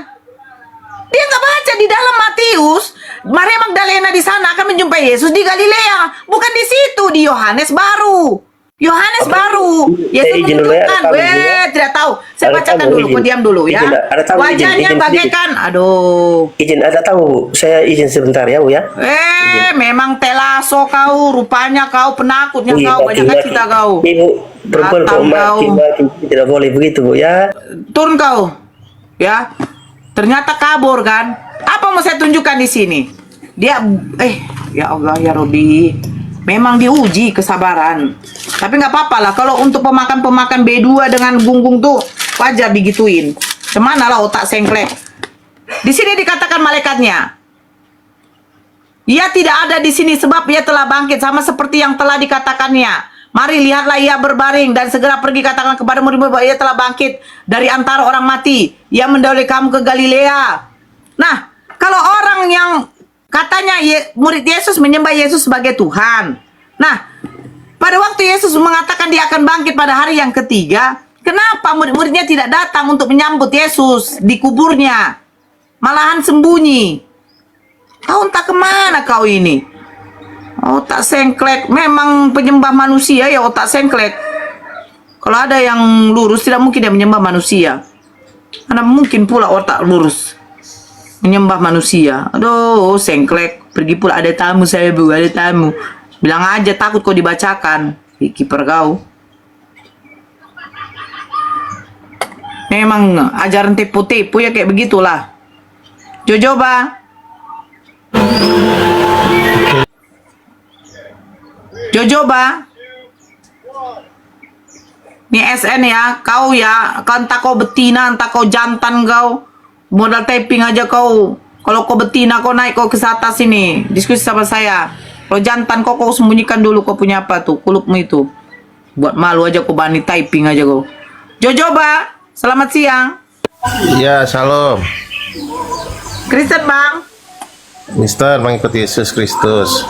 Dia nggak baca di dalam Matius. Maria Magdalena di sana akan menjumpai Yesus di Galilea, bukan di situ, di Yohanes baru. Yohanes baru. Yesus izin dulu ya, menunjukkan. ada tamu ya. Tidak tahu. Saya Ada bacakan tamu, dulu. izin. Kau diam dulu ya. Izin, ada tamu, izin, Wajahnya izin bagaikan, aduh. Izin ada tamu, Bu. Saya izin sebentar ya, Bu ya. Memang telaso kau, rupanya kau penakutnya Iya, kau, banyak laki-laki. cerita kau. Ibu perempuan Datang kok kau. mati tidak boleh begitu, Bu ya. Turun kau, ya. Ternyata kabur kan? Apa mau saya tunjukkan di sini? Dia, ya Allah ya Robi, memang diuji kesabaran. Tapi nggak apa-apa lah. Kalau untuk pemakan B2 dengan gunggung tuh wajar digituin. Cemana lah otak sengklek. Di sini dikatakan malaikatnya. Ia tidak ada di sini sebab ia telah bangkit sama seperti yang telah dikatakannya. Mari lihatlah ia berbaring dan segera pergi katakan kepada murid-murid bahwa ia telah bangkit dari antara orang mati. Ia mendahului kamu ke Galilea. Nah, kalau orang yang katanya murid Yesus menyembah Yesus sebagai Tuhan. Nah, pada waktu Yesus mengatakan dia akan bangkit pada hari yang ketiga, kenapa murid-muridnya tidak datang untuk menyambut Yesus di kuburnya? Malahan sembunyi. Kau entah kemana kau ini? Otak sengklek. Memang penyembah manusia ya otak sengklek. Kalau ada yang lurus tidak mungkin dia menyembah manusia. Karena mungkin pula otak lurus. Menyembah manusia. Aduh, sengklek. Pergi pula, ada tamu saya bu, ada tamu. Bilang aja takut kau dibacakan. Kiper kau. Memang ajaran tipu-tipu ya kayak begitulah. Jojoba. Jojoba. Nih SN ya, kau entah kau betina, entah kau jantan kau. Modal typing aja kau. Kalau kau betina kau naik kau ke atas sini, diskusi sama saya. Kalau jantan kau sembunyikan dulu kau punya apa tuh, kulupmu itu. Buat malu aja kau bani typing aja kau. Jojoba, selamat siang. Ya, shalom. Kristen bang. Mister, mengikut Yesus Kristus.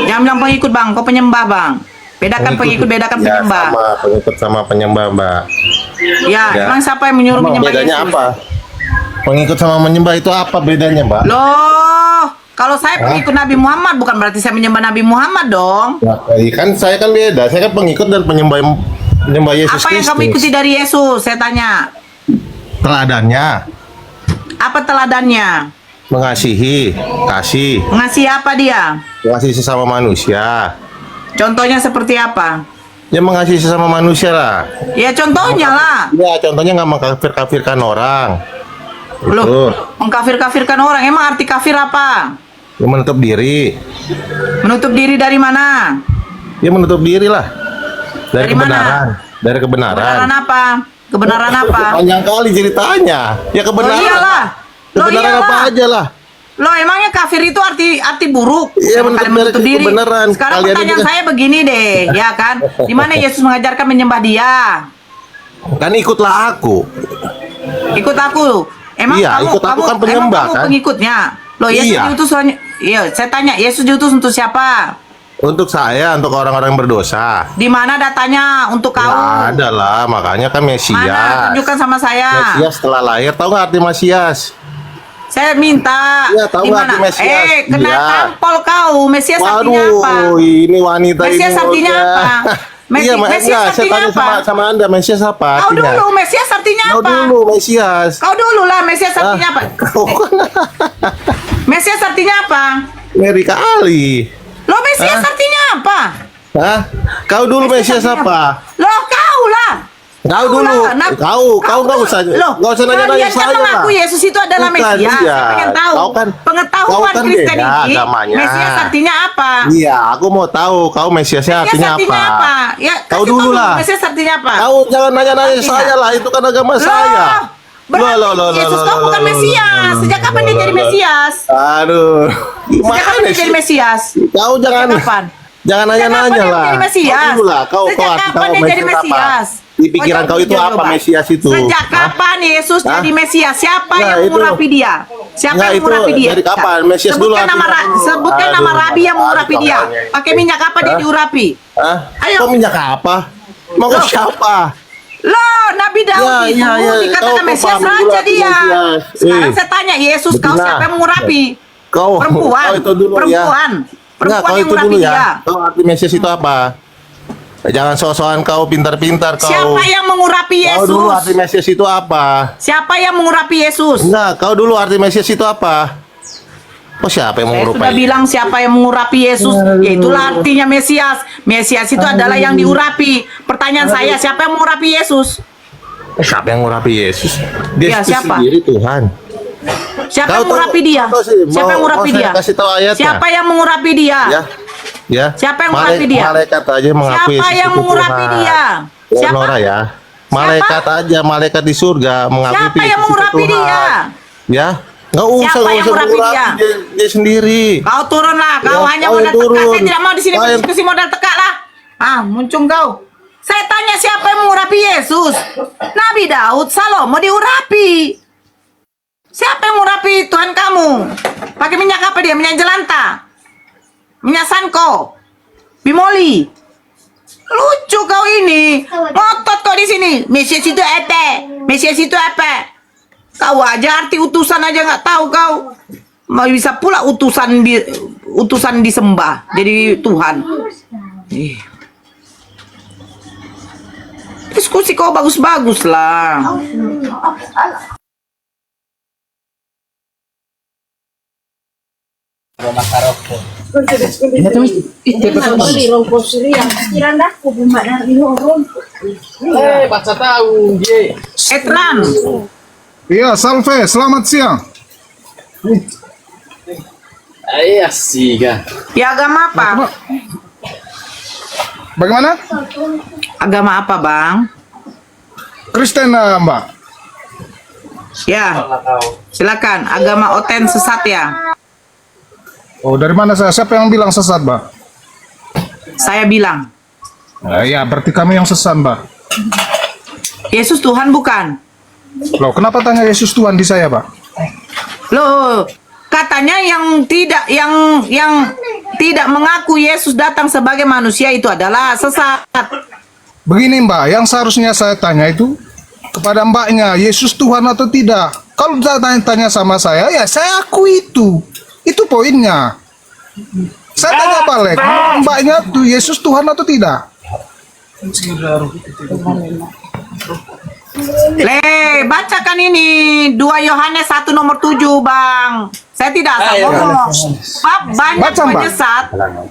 Jangan bilang pengikut bang, kau penyembah bang. Bedakan pengikut, bedakan Ya, penyembah. sama pengikut sama penyembah, Mbak. Ya, Ya. emang siapa yang menyuruh Emang menyembah bedanya Yesus? apa? Pengikut sama menyembah itu apa bedanya, Mbak? Loh, kalau saya pengikut Nabi Muhammad bukan berarti saya menyembah Nabi Muhammad dong. Nah, kan saya kan beda. Saya kan pengikut dan penyembah Yesus Apa yang Kristus. kamu ikuti dari Yesus? Saya tanya. Teladannya Apa teladannya? mengasihi, kasih, Mengasihi apa dia? mengasihi sesama manusia. Contohnya seperti apa? Ya mengasihi sesama manusia lah. Ya contohnya lah. Ya contohnya nggak mengkafir-kafirkan orang. Loh, Itu. mengkafir-kafirkan orang. Emang arti kafir apa? Ya menutup diri. Menutup diri dari mana? Ya menutup diri lah. Dari mana? kebenaran. Dari kebenaran. Kebenaran apa? Kebenaran apa? Panjang kali ceritanya. Ya Loh kebenaran. iyalah. Loh Kebenaran iyalah. apa aja lah. Loh emangnya kafir itu arti buruk? Iya, Emang kalian menutup dari diri. kebenaran. Sekarang Kalian pertanyaan juga- saya begini deh, ya kan? Di mana Yesus mengajarkan menyembah Dia? Kan ikutlah aku. Ikut aku. Emang Iya, kamu ikut aku kan emang penyembah, kamu kan? pengikutnya? Loh Yesus Iya. diutus iya, saya tanya Yesus diutus untuk siapa? Untuk saya, untuk orang-orang yang berdosa. Di mana datanya untuk kau? Ya ada lah, makanya kan Mesias. Mana? Tunjukkan sama saya. Mesias setelah lahir, tahu nggak arti Mesias? Saya minta. Iya, tahu di nggak mana? arti Mesias? Kena Iya. tampol kau. Mesias artinya apa? Waduh, ini wanita Mesias ini. artinya ya. apa? Iya, Mesias enggak, saya artinya tanya apa? sama Anda, Mesias apa Kau artinya? dulu, Mesias artinya Kau apa? dulu, Mesias. Kau dulu lah, Mesias artinya apa? Kau kan Mesias artinya apa? ngeri kali. Loh, Mesias Hah? artinya apa? Hah? Kau dulu Mesias artinya apa? Loh, kau lah. Kau dulu. lah. Kau nggak usah. Loh, Nggak usah nanya-nanya kalian kan saya lah. mengaku Yesus itu adalah Bukan, Mesias. iya. Saya pengen tahu. Kau kan- Pengetahuan kau kan Kristen beda ini, agamanya. Mesias artinya apa? Iya, aku mau tahu kau Mesiasnya Mesias artinya artinya apa? Ya, Kau kasih dulu tahu lah. Mesias artinya apa? Kau jangan nanya-nanya Artinya. saya lah, itu kan agama saya. Berarti Yesus kau bukan Mesias. Sejak kapan dia jadi Mesias? Aduh. Sejak kapan Gimana dia jadi sih? Mesias? Kau jangan Sejak kapan? jangan nanya-nanya Sejak kapan lah. dia jadi Mesias? Kau dulu lah, kau Sejak arti kapan tahu dia jadi Mesias apa? Mesias? Di pikiran Kau kau itu jawab, apa coba. Mesias itu? Sejak Hah? kapan Yesus Hah? jadi Mesias? Siapa Nah, yang itu- mengurapi dia? Siapa Nah, yang itu mengurapi dia? dari kapan? Mesias dulu Sebutkan nama artinya dulu. sebutkan nama Aduh, rabi yang mengurapi aduh, dia. kamu. Pakai minyak apa dia Hah? diurapi? Hah? Ayo. Kau minyak apa? Mau ke Loh. siapa? Loh, Nabi Daud Ya, itu ya, ya. dikatakan Kau Mesias paham dulu raja arti dia. Mesias. Sekarang saya tanya, Yesus kau Betina. siapa yang mengurapi? Kau Perempuan. kau itu dulu ya. Perempuan. Enggak, Perempuan kau yang itu mengurapi dulu dia. ya. Kau arti Mesias itu apa? Jangan sok-sokan kau pintar-pintar kau. Siapa yang mengurapi Kau dulu Yesus? arti Mesias itu apa? Siapa yang mengurapi Yesus? Enggak, kau dulu arti Mesias itu apa? Oh siapa yang Saya sudah mengurupai? bilang siapa yang mengurapi Yesus, yaitulah artinya Mesias. Mesias itu adalah yang diurapi. Pertanyaan saya, siapa yang mengurapi Yesus? Siapa yang mengurapi Yesus? Dia Ya, itu siapa? sendiri Tuhan. Siapa Kau yang mengurapi tahu- dia? tahu sih, Siapa yang mau mengurapi saya dia? kasih tahu ayatnya? Siapa yang mengurapi dia? Ya. Ya. Siapa yang mengurapi dia? Malaikat aja mengaku Siapa Yesus yang itu mengurapi Tuhan. dia? Ya, Siapa? Nora ya. Malaikat aja, malaikat di surga mengaku Siapa yang Yesus itu mengurapi Tuhan. dia? Ya. Enggak usah, Siapa enggak yang usah mengurapi mengurapi dia? dia sendiri. Kau turunlah, kau Ya, hanya kau modal yang tekak. turun. Saya tidak mau di sini Kau yang- berdiskusi modal tekak lah. Ah, muncul kau. Saya tanya siapa yang mengurapi Yesus? Nabi Daud, Salomo diurapi. Siapa yang mengurapi Tuhan kamu? Pakai minyak apa dia? Minyak jelanta? Minyak sanko? Bimoli? Lucu kau ini. Ngotot kau di sini. Mesias itu apa? Mesias itu apa? Kau aja arti utusan aja nggak tahu kau. Mau bisa pula utusan disembah jadi Tuhan. Diskusi kau bagus-bagus lah. Etran, Iya, Salve, selamat siang. ya agama apa? Bagaimana? Agama apa, Bang? Kristen, Mbak. Ya, silakan. Agama Oten sesat ya? Oh, dari mana saya? Siapa yang bilang sesat, Mbak? Saya bilang, Ya, berarti kami yang sesat, Mbak. Yesus Tuhan bukan? Loh, kenapa tanya Yesus Tuhan di saya, Pak? Loh, katanya yang tidak mengaku Yesus datang sebagai manusia itu adalah sesat. Begini, Mbak, yang seharusnya saya tanya itu kepada Mbaknya, Yesus Tuhan atau tidak? Kalau tanya sama saya, ya saya akui itu. Itu poinnya. Saya tanya balik, Mbaknya tuh Yesus Tuhan atau tidak? Bacakan ini 2 Yohanes 1 nomor 7, Bang. Saya tidak asal ngomong. Bab banyak Baca, Mbak. penyesat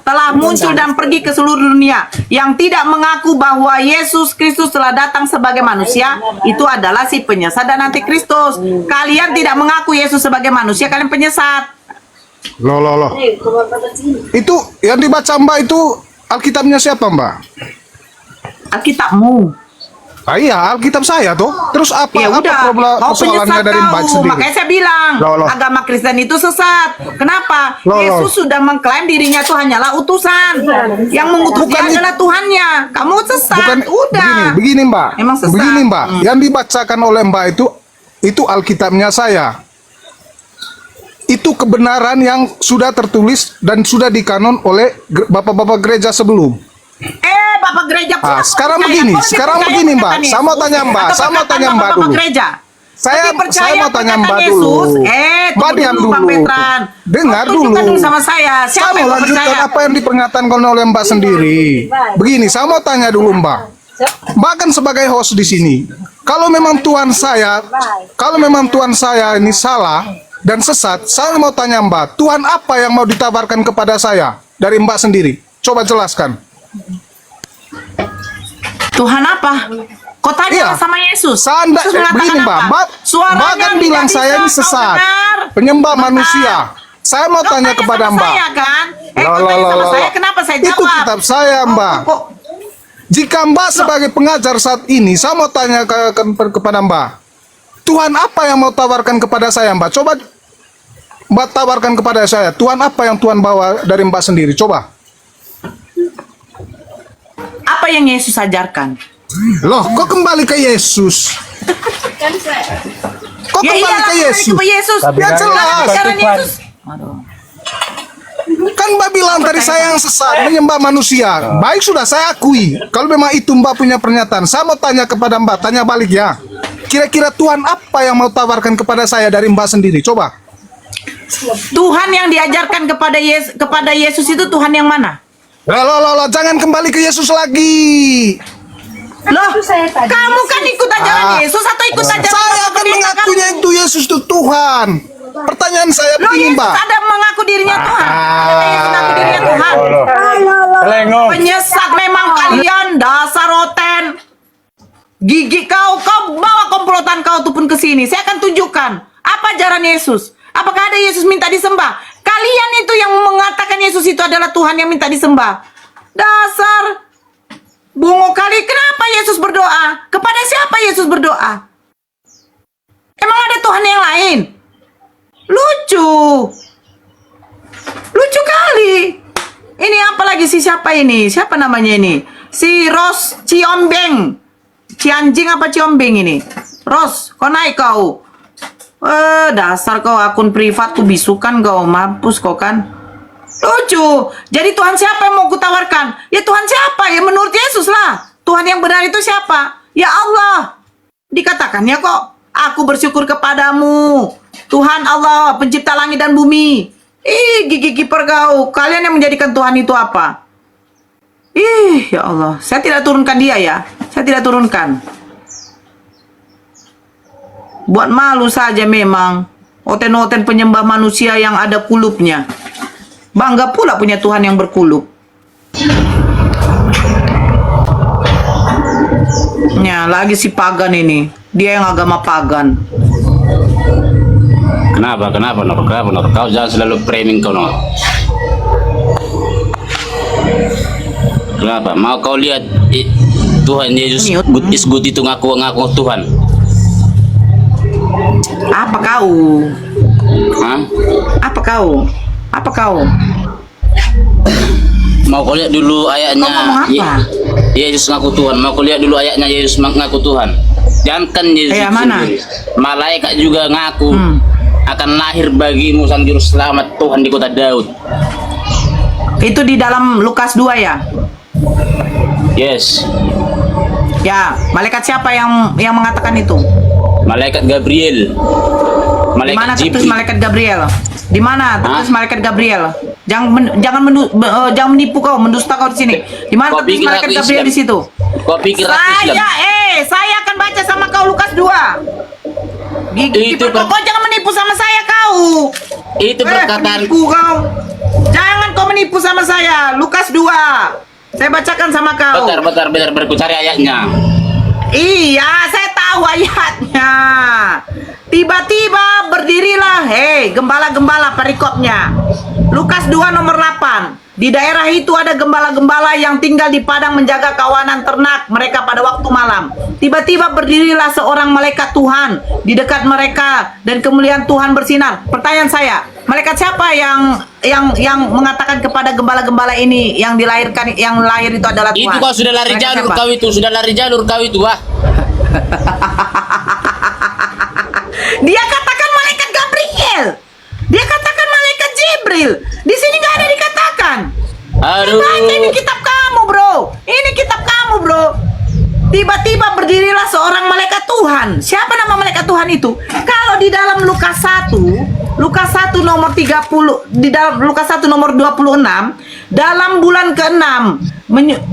telah muncul dan pergi ke seluruh dunia yang tidak mengaku bahwa Yesus Kristus telah datang sebagai manusia. Itu adalah si penyesat dan antikristus. Kalian tidak mengaku Yesus sebagai manusia, kalian penyesat. Loh. Itu yang dibaca Mbak itu Alkitabnya siapa, Mbak? Alkitabmu. Iya, Alkitab saya tuh. Terus apa? Ya Apa udah, kau persoalannya penyesat dari Mbak kau. sendiri? Makanya saya bilang, Loh. agama Kristen itu sesat. Kenapa? Loh. Yesus sudah mengklaim dirinya itu hanyalah utusan. Yang mengutus dia adalah Tuhannya. Kamu sesat. Udah. Begini, Mbak. Emang sesat. Begini, Mbak. Yang dibacakan oleh Mbak itu Alkitabnya saya. Itu kebenaran yang sudah tertulis dan sudah dikanon oleh bapak-bapak gereja sebelum. Bapak gereja. Sekarang begini, Mbak. Saya mau tanya Mbak. Saya mau tanya Mbak dulu. Saya mau tanya Mbak dulu. Mbak diam dulu. Bang Petran. Dengar dulu. Sama saya. Saya Siapa yang mau lanjutkan percaya? apa yang dipernyatakan oleh Mbak sendiri. Begini, saya mau tanya dulu Mbak. Mbak kan sebagai host di sini. Kalau memang Tuhan saya ini salah dan sesat, saya mau tanya Mbak, Tuhan apa yang mau ditawarkan kepada saya dari Mbak sendiri? Coba jelaskan. Tuhan apa? Kau tanya sama Yesus. Yesus mengatakan Begini Mbak, apa? Mbak kan bilang saya ini sesat, penyembah manusia. Saya mau tanya kepada Mbak. Saya kan? Kau tanya sama saya, kenapa saya jawab? Itu kitab saya, Mbak. Jika Mbak sebagai pengajar saat ini, saya mau tanya kepada Mbak. Tuhan apa yang mau tawarkan kepada saya, Mbak? Coba Mbak tawarkan kepada saya. Tuhan apa yang Tuhan bawa dari Mbak sendiri? Coba. Apa yang Yesus ajarkan? Loh, kok kembali ke Yesus? Kok kembali ke Yesus? Ya jelas. Kan Mbak bilang tadi saya yang sesat, menyembah manusia. Baik sudah, saya akui. Kalau memang itu Mbak punya pernyataan, saya mau tanya kepada Mbak, tanya balik ya. Kira-kira Tuhan apa yang mau tawarkan kepada saya dari Mbak sendiri? Coba. Tuhan yang diajarkan kepada Yesus itu Tuhan yang mana? Loh, jangan kembali ke Yesus lagi. Loh, kamu kan ikut ajaran Yesus atau ikut ajaran saya akan mengakunya itu Yesus itu Tuhan. Pertanyaan saya begini, Mbak. Yesus ada mengaku dirinya Tuhan. Yesus mengaku dirinya Tuhan. Penyesat memang kalian, dasar roten. Gigi kau bawa komplotan kau tuh pun ke sini. Saya akan tunjukkan apa ajaran Yesus. Apakah ada Yesus minta disembah? Kalian itu yang mengatakan Yesus itu adalah Tuhan yang minta disembah. Dasar bungo kali. Kenapa Yesus berdoa? Kepada siapa Yesus berdoa? Emang ada Tuhan yang lain? Lucu kali. Ini apa lagi sih, siapa ini? Siapa namanya ini? Si Ros Cionbeng. Cianjing apa Cionbeng ini? Ros, kau naik kau. Dasar kau akun privat ku bisukan kau, mampus kau kan. Lucu. Jadi Tuhan siapa yang mau kutawarkan? Ya Tuhan siapa? Ya menurut Yesus lah. Tuhan yang benar itu siapa? Ya Allah. Dikatakannya kok, aku bersyukur kepadamu Tuhan Allah, pencipta langit dan bumi. Gigi kiper kau. Kalian yang menjadikan Tuhan itu apa? Ya Allah. Saya tidak turunkan dia ya. Saya tidak turunkan. Buat malu saja memang. Oten-oten penyembah manusia yang ada kulupnya. Bangga pula punya Tuhan yang berkuluk. Ya, lagi si pagan ini. Dia yang agama pagan. Kenapa Nor? Kau jangan selalu framing kau Nor. Kenapa? Mau kau lihat Tuhan Yesus is good itu ngaku Tuhan. Apa kau? Hah? Apa kau? Mau kau lihat dulu ayatnya. Kau ngomong apa? Yesus ngaku Tuhan. Mau kau lihat dulu ayatnya Yesus ngaku Tuhan. Jangankan Yesus mana? sendiri. Malaikat juga ngaku akan lahir bagimu sang juru selamat Tuhan di kota Daud. Itu di dalam Lukas 2 ya? Yes. Ya, malaikat siapa yang mengatakan itu? Malaikat Gabriel. Di mana tertulis Jibril. malaikat Gabriel? Di mana tertulis malaikat Gabriel? Jangan menipu kau, mendusta kau di sini. Di mana Kau tertulis pikir malaikat aku Gabriel Islam? di situ? Kau pikir aku Islam? Saya akan baca sama kau Lukas 2. Itu Kau jangan menipu sama saya kau. Itu perkataan. Menipu kau. Jangan kau menipu sama saya. Lukas 2. Saya bacakan sama kau. Bentar, ku cari ayatnya. Iya, saya tahu ayatnya. Tiba-tiba berdirilah, gembala-gembala perikopnya. Lukas 2 nomor 8. Di daerah itu ada gembala-gembala yang tinggal di padang menjaga kawanan ternak mereka pada waktu malam. Tiba-tiba berdirilah seorang malaikat Tuhan di dekat mereka dan kemuliaan Tuhan bersinar. Pertanyaan saya, malaikat siapa yang mengatakan kepada gembala-gembala ini yang dilahirkan, yang lahir itu adalah Tuhan? Itu kau sudah lari Malaikat jalur siapa? kau itu, wah. Dia katakan malaikat Gabriel. Dia katakan malaikat Jibril. Di sini nggak ada dikatakan. Aduh. Baca ini kitab kamu, bro. Ini kitab kamu, bro. Tiba-tiba berdirilah seorang malaikat Tuhan. Siapa nama malaikat Tuhan itu? Kalau di dalam Lukas 1 nomor 30, di dalam Lukas 1 nomor 26, dalam bulan ke-6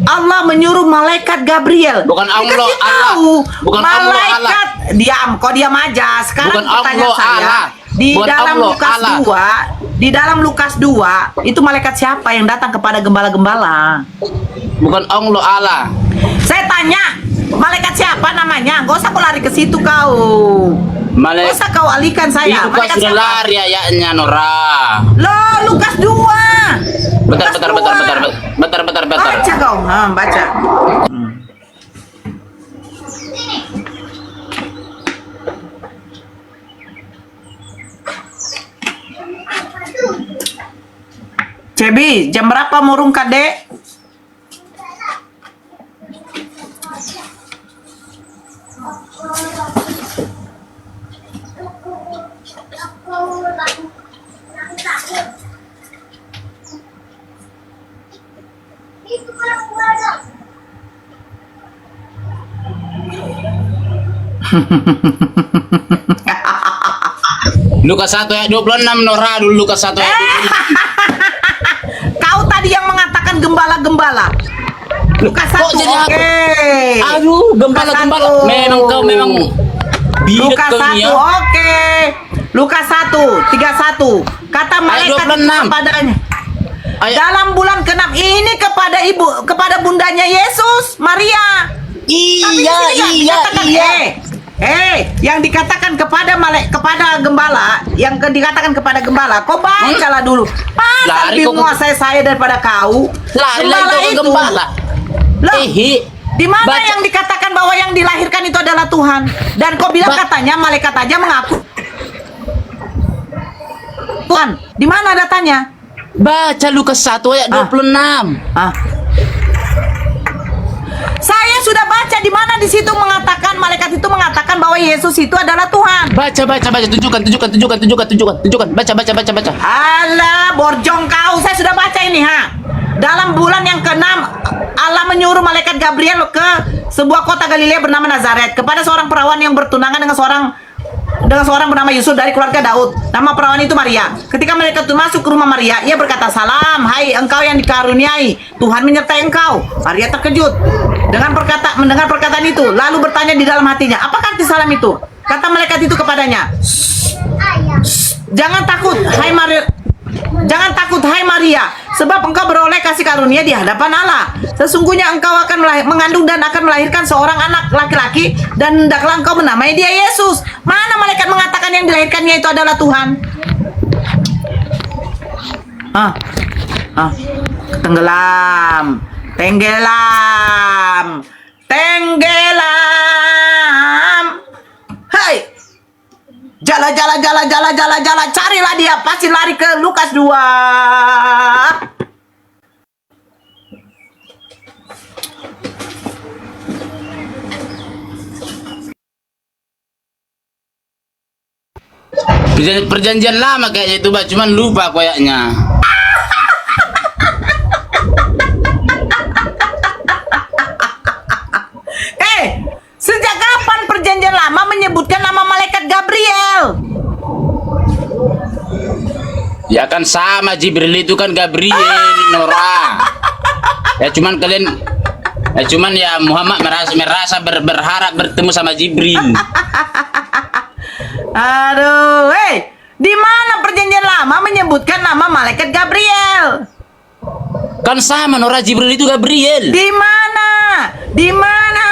Allah menyuruh malaikat Gabriel. Bukan Allah, Dikasih Allah. tahu, Bukan Allah, malaikat diam, kau diam aja. Sekarang Bukan pertanyaan Allah, saya, Allah. di Bukan dalam Allah, Lukas Allah. 2, di dalam Lukas 2 itu malaikat siapa yang datang kepada gembala-gembala? Bukan Allah. Saya tanya, malaikat siapa namanya? Gak usah kau lari ke situ kau. Gak usah kau alihkan saya. Itu kau Malaikat sudah siapa? lari ayatnya Nora. Loh, Lukas 2. Bentar. Baca kau, baca. Cebi, jam berapa murung kadek? Lukas 1 ayat 26 Nora dulu Lukas 1 ayat 26. Kau tadi yang mengatakan gembala-gembala. Lukas 1, Kok jadi aku? oke. Aduh, gembala-gembala. Lukas 1. Memang kau bidat Lukas kau 1, ini ya. oke. Lukas 1, 31. Kata malaikat 26. kepadanya. Ayat- Dalam bulan ke-6 ini kepada bundanya Yesus, Maria. Tapi di sini nggak dikatakan, yang dikatakan kepada gembala, yang dikatakan kepada gembala, kau bacalah dulu. Masa Lari lebih kau ke- menguasai saya daripada kau? Lari Gembala kau ke itu. gembala. Loh, di mana Baca- yang dikatakan bahwa yang dilahirkan itu adalah Tuhan? Dan kau bilang katanya malaikat aja mengaku Tuhan. Di mana datanya? Baca Lukas 1 ayat 26. Saya sudah baca di mana di situ mengatakan malaikat itu mengatakan bahwa Yesus itu adalah Tuhan. Baca. Tunjukkan. Baca. Alah, borjong kau. Saya sudah baca ini, Dalam bulan yang ke-6, Allah menyuruh malaikat Gabriel ke sebuah kota Galilea bernama Nazaret kepada seorang perawan yang bertunangan dengan seorang bernama Yusuf dari keluarga Daud. Nama perawan itu Maria. Ketika malaikat itu masuk ke rumah Maria, ia berkata, "Salam, hai engkau yang dikaruniai, Tuhan menyertai engkau." Maria terkejut mendengar perkataan itu, lalu bertanya di dalam hatinya, "Apakah arti salam itu?" Kata malaikat itu kepadanya, "Jangan takut, hai Maria." Jangan takut, hai Maria, sebab engkau beroleh kasih karunia di hadapan Allah. Sesungguhnya engkau akan mengandung dan akan melahirkan seorang anak laki-laki, dan hendaklah engkau menamai dia Yesus. Mana malaikat mengatakan yang dilahirkannya itu adalah Tuhan? Tenggelam. Hai, jala, carilah dia, pasti lari ke Lukas 2. Perjanjian lama kayaknya itu, Pak, cuman lupa kayaknya. Sejak kapan perjanjian lama menyebutkan nama malaikat Gabriel? Ya kan sama, Jibril itu kan Gabriel, Nora. Ya cuman Muhammad merasa berharap bertemu sama Jibril. Aduh, di mana perjanjian lama menyebutkan nama malaikat Gabriel? Kan sama, Nora, Jibril itu Gabriel. Di mana? Di mana?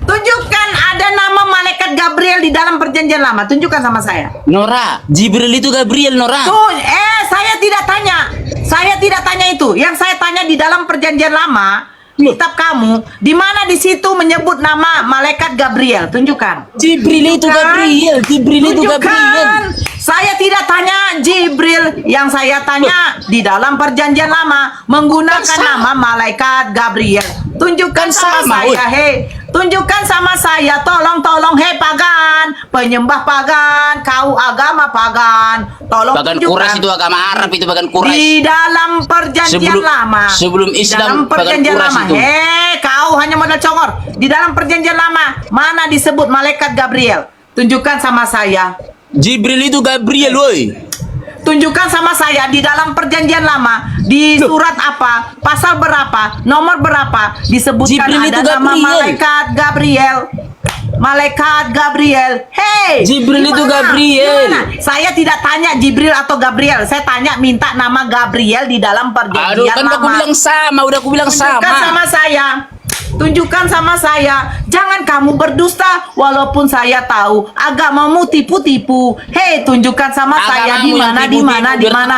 Tunjukkan ada nama malaikat Gabriel di dalam perjanjian lama. Tunjukkan sama saya. Nora, Jibril itu Gabriel, Nora. Saya tidak tanya itu. Yang saya tanya di dalam perjanjian lama, kitab kamu, di mana di situ menyebut nama malaikat Gabriel? Tunjukkan. Jibril itu Gabriel. Saya tidak tanya Jibril, yang saya tanya di dalam perjanjian lama menggunakan nama malaikat Gabriel. Tunjukkan sama saya, tunjukkan sama saya, tolong, hei pagan, penyembah pagan, kau agama pagan, tolong Bahkan tunjukkan. Quraisy itu agama Arab itu, bahkan Quraisy. Di dalam perjanjian lama. Sebelum Islam, dalam perjanjian bahkan lama. Quraisy itu. Kau hanya modal congor. Di dalam perjanjian lama, mana disebut malaikat Gabriel? Tunjukkan sama saya. Jibril itu Gabriel, woi. Tunjukkan sama saya di dalam perjanjian lama, di surat apa, pasal berapa, nomor berapa disebutkan Jibril ada itu nama Gabriel. malaikat Gabriel. Malaikat Gabriel. Hei, Jibril itu Gabriel. Gimana? Saya tidak tanya Jibril atau Gabriel. Saya tanya minta nama Gabriel di dalam perjanjian Aduh, kan lama. udah aku bilang sama. Tunjukkan sama saya. Tunjukkan sama saya. Jangan kamu berdusta walaupun saya tahu agamamu tipu-tipu. Hei, tunjukkan sama saya di mana.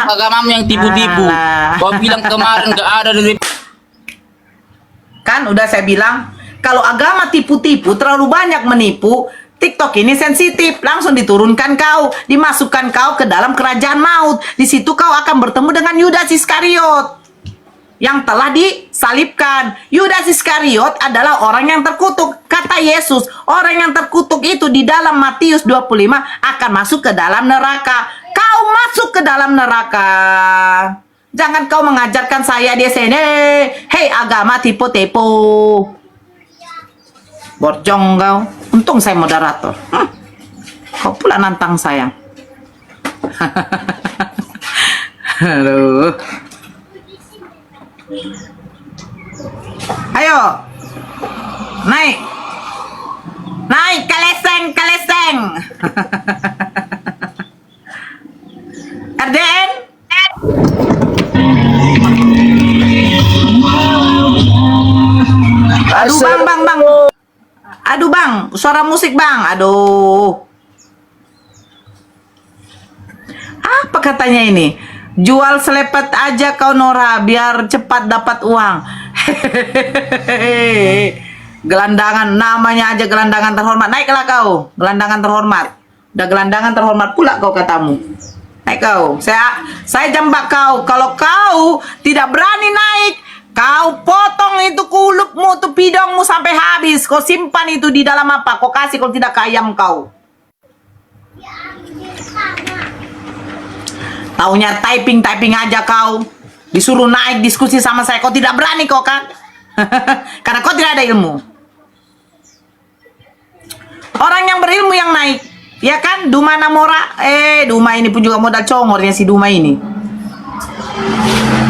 Agamamu yang tipu-tipu. Alah. Kau bilang kemarin gak ada dari. Kan udah saya bilang, kalau agama tipu-tipu terlalu banyak menipu, TikTok ini sensitif, langsung diturunkan kau, dimasukkan kau ke dalam kerajaan maut. Di situ kau akan bertemu dengan Yudas Iskariot yang telah disalibkan. Yudas Iskariot adalah orang yang terkutuk. Kata Yesus, orang yang terkutuk itu di dalam Matius 25 akan masuk ke dalam neraka. Kau masuk ke dalam neraka. Jangan kau mengajarkan saya di sini, hei agama tipu-tipu. Borjong kau. Untung saya moderator. Kau pula nantang saya. Aduh. Ayo. Naik. Kaleseng. RDN. Aduh bang. Aduh bang, suara musik bang. Aduh. Apa katanya ini? Jual selepet aja kau Nora, biar cepat dapat uang. Gelandangan, namanya aja gelandangan terhormat. Naiklah kau, gelandangan terhormat. Udah gelandangan terhormat pula kau katamu. Naik kau. Saya jambak kau. Kalau kau tidak berani naik, kau potong itu kulupmu, tuh pidongmu sampai habis. Kau simpan itu di dalam apa? Kau kasih kalau tidak ke ayam kau. Taunya typing aja kau. Disuruh naik diskusi sama saya. Kau tidak berani kau kan? Karena kau tidak ada ilmu. Orang yang berilmu yang naik. Ya kan? Duma Namora. Duma ini pun juga modal congornya si Duma ini.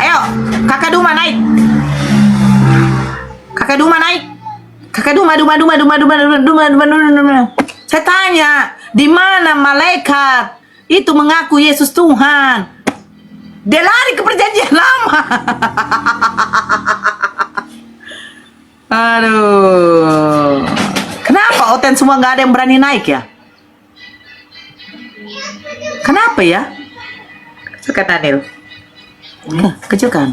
Ayo, kakak Duma naik. Kakak Duma naik. Kakak Duma. Saya tanya, Di mana malaikat itu mengaku Yesus Tuhan? Dia lari ke perjanjian lama. Aduh. Kenapa Oten semua nggak ada yang berani naik ya? Kenapa ya? Suka Daniel. Kecil kan?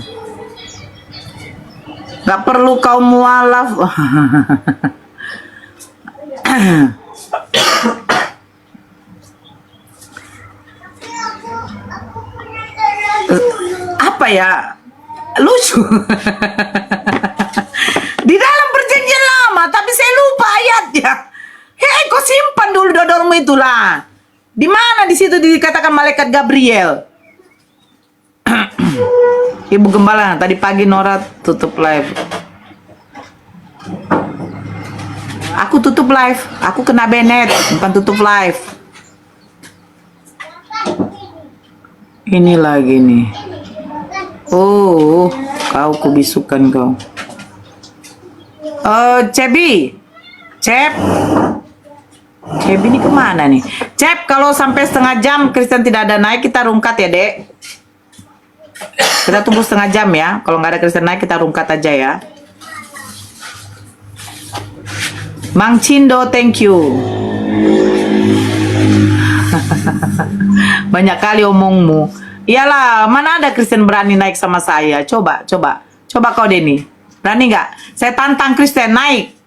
Gak perlu kau mualaf. Apa ya? Lucu. Di dalam perjanjian lama, tapi saya lupa ayatnya. Hei, kau simpan dulu dodolmu itulah. Di mana di situ dikatakan malaikat Gabriel? Ibu Gembala, tadi pagi Nora tutup live. Aku tutup live, aku kena banet, bukan tutup live. Ini lagi nih. Oh, kau kubisukan kau. Cebi, Cep ini kemana nih? Cep, kalau sampai setengah jam Kristen tidak ada naik, kita rungkat ya, Dek. Kita tunggu setengah jam ya. Kalau nggak ada Kristen naik, kita rungkat aja ya. Mang Cindo, thank you. Banyak kali omongmu. Iyalah, mana ada Kristen berani naik sama saya? Coba kau Denny. Berani nggak? Saya tantang Kristen naik.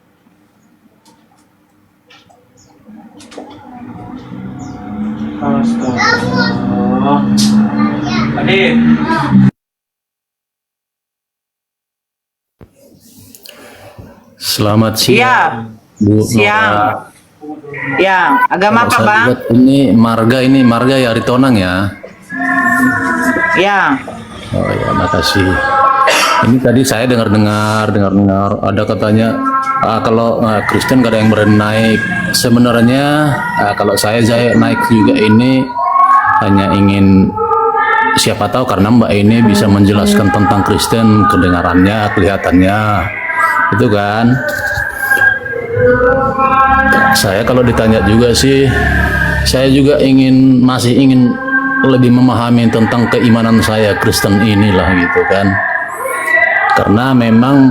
Selamat siang. Iya. Bu Siang. Nora. Ya, agama Kalau apa, saya Bang? lihat ini marga ya Aritonang ya. Ya. Oh ya, makasih. Ini tadi saya dengar ada katanya kalau Kristen gak ada yang berani naik. Sebenarnya kalau saya naik juga ini hanya ingin siapa tahu karena Mbak ini bisa menjelaskan tentang Kristen, kedengarannya, kelihatannya, itu kan. Saya kalau ditanya juga sih, saya juga masih ingin lebih memahami tentang keimanan saya Kristen inilah gitu kan. Karena memang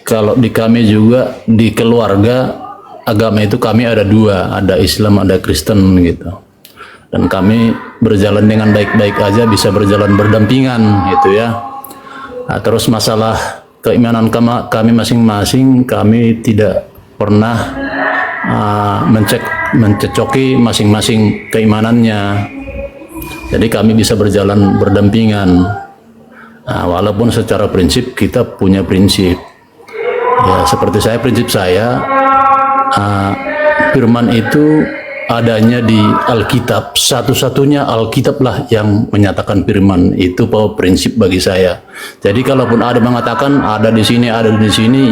kalau di kami juga di keluarga agama itu kami ada dua, ada Islam, ada Kristen gitu. Dan kami berjalan dengan baik-baik aja, bisa berjalan berdampingan gitu ya. Nah, terus masalah keimanan kami masing-masing, kami tidak pernah mencocoki masing-masing keimanannya. Jadi kami bisa berjalan berdampingan. Nah, walaupun secara prinsip kita punya prinsip. Ya, seperti prinsip saya, firman itu adanya di Alkitab. Satu-satunya Alkitab lah yang menyatakan firman itu bahwa prinsip bagi saya. Jadi kalaupun ada mengatakan ada di sini,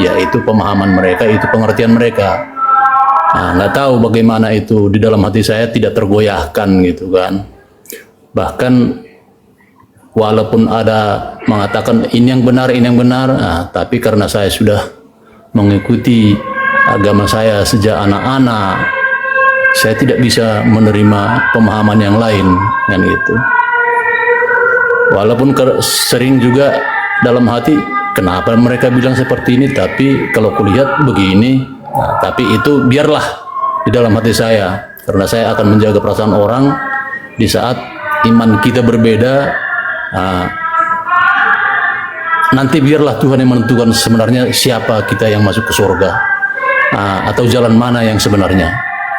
ya itu pemahaman mereka, itu pengertian mereka. Nah, nggak tahu bagaimana itu di dalam hati saya tidak tergoyahkan gitu kan. Bahkan walaupun ada mengatakan ini yang benar, tapi karena saya sudah mengikuti agama saya sejak anak-anak, saya tidak bisa menerima pemahaman yang lain kan itu. Walaupun sering juga dalam hati, kenapa mereka bilang seperti ini, tapi kalau kulihat begini, tapi itu biarlah di dalam hati saya, karena saya akan menjaga perasaan orang di saat iman kita berbeda. Nanti biarlah Tuhan yang menentukan sebenarnya siapa kita yang masuk ke surga, atau jalan mana yang sebenarnya.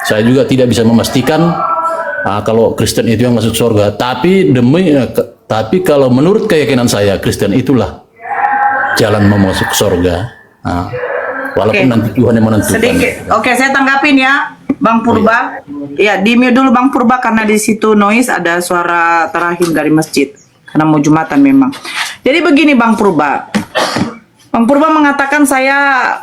Saya juga tidak bisa memastikan kalau Kristen itu yang masuk surga, tapi kalau menurut keyakinan saya, Kristen itulah jalan mau masuk ke surga. Walaupun nanti Tuhan yang menentukan. Sedikit. Oke, saya tanggapin ya, Bang Purba. Ya, di-mute dulu Bang Purba karena di situ noise ada suara terahim dari masjid. Karena mau Jumatan memang. Jadi begini Bang Purba. Bang Purba mengatakan saya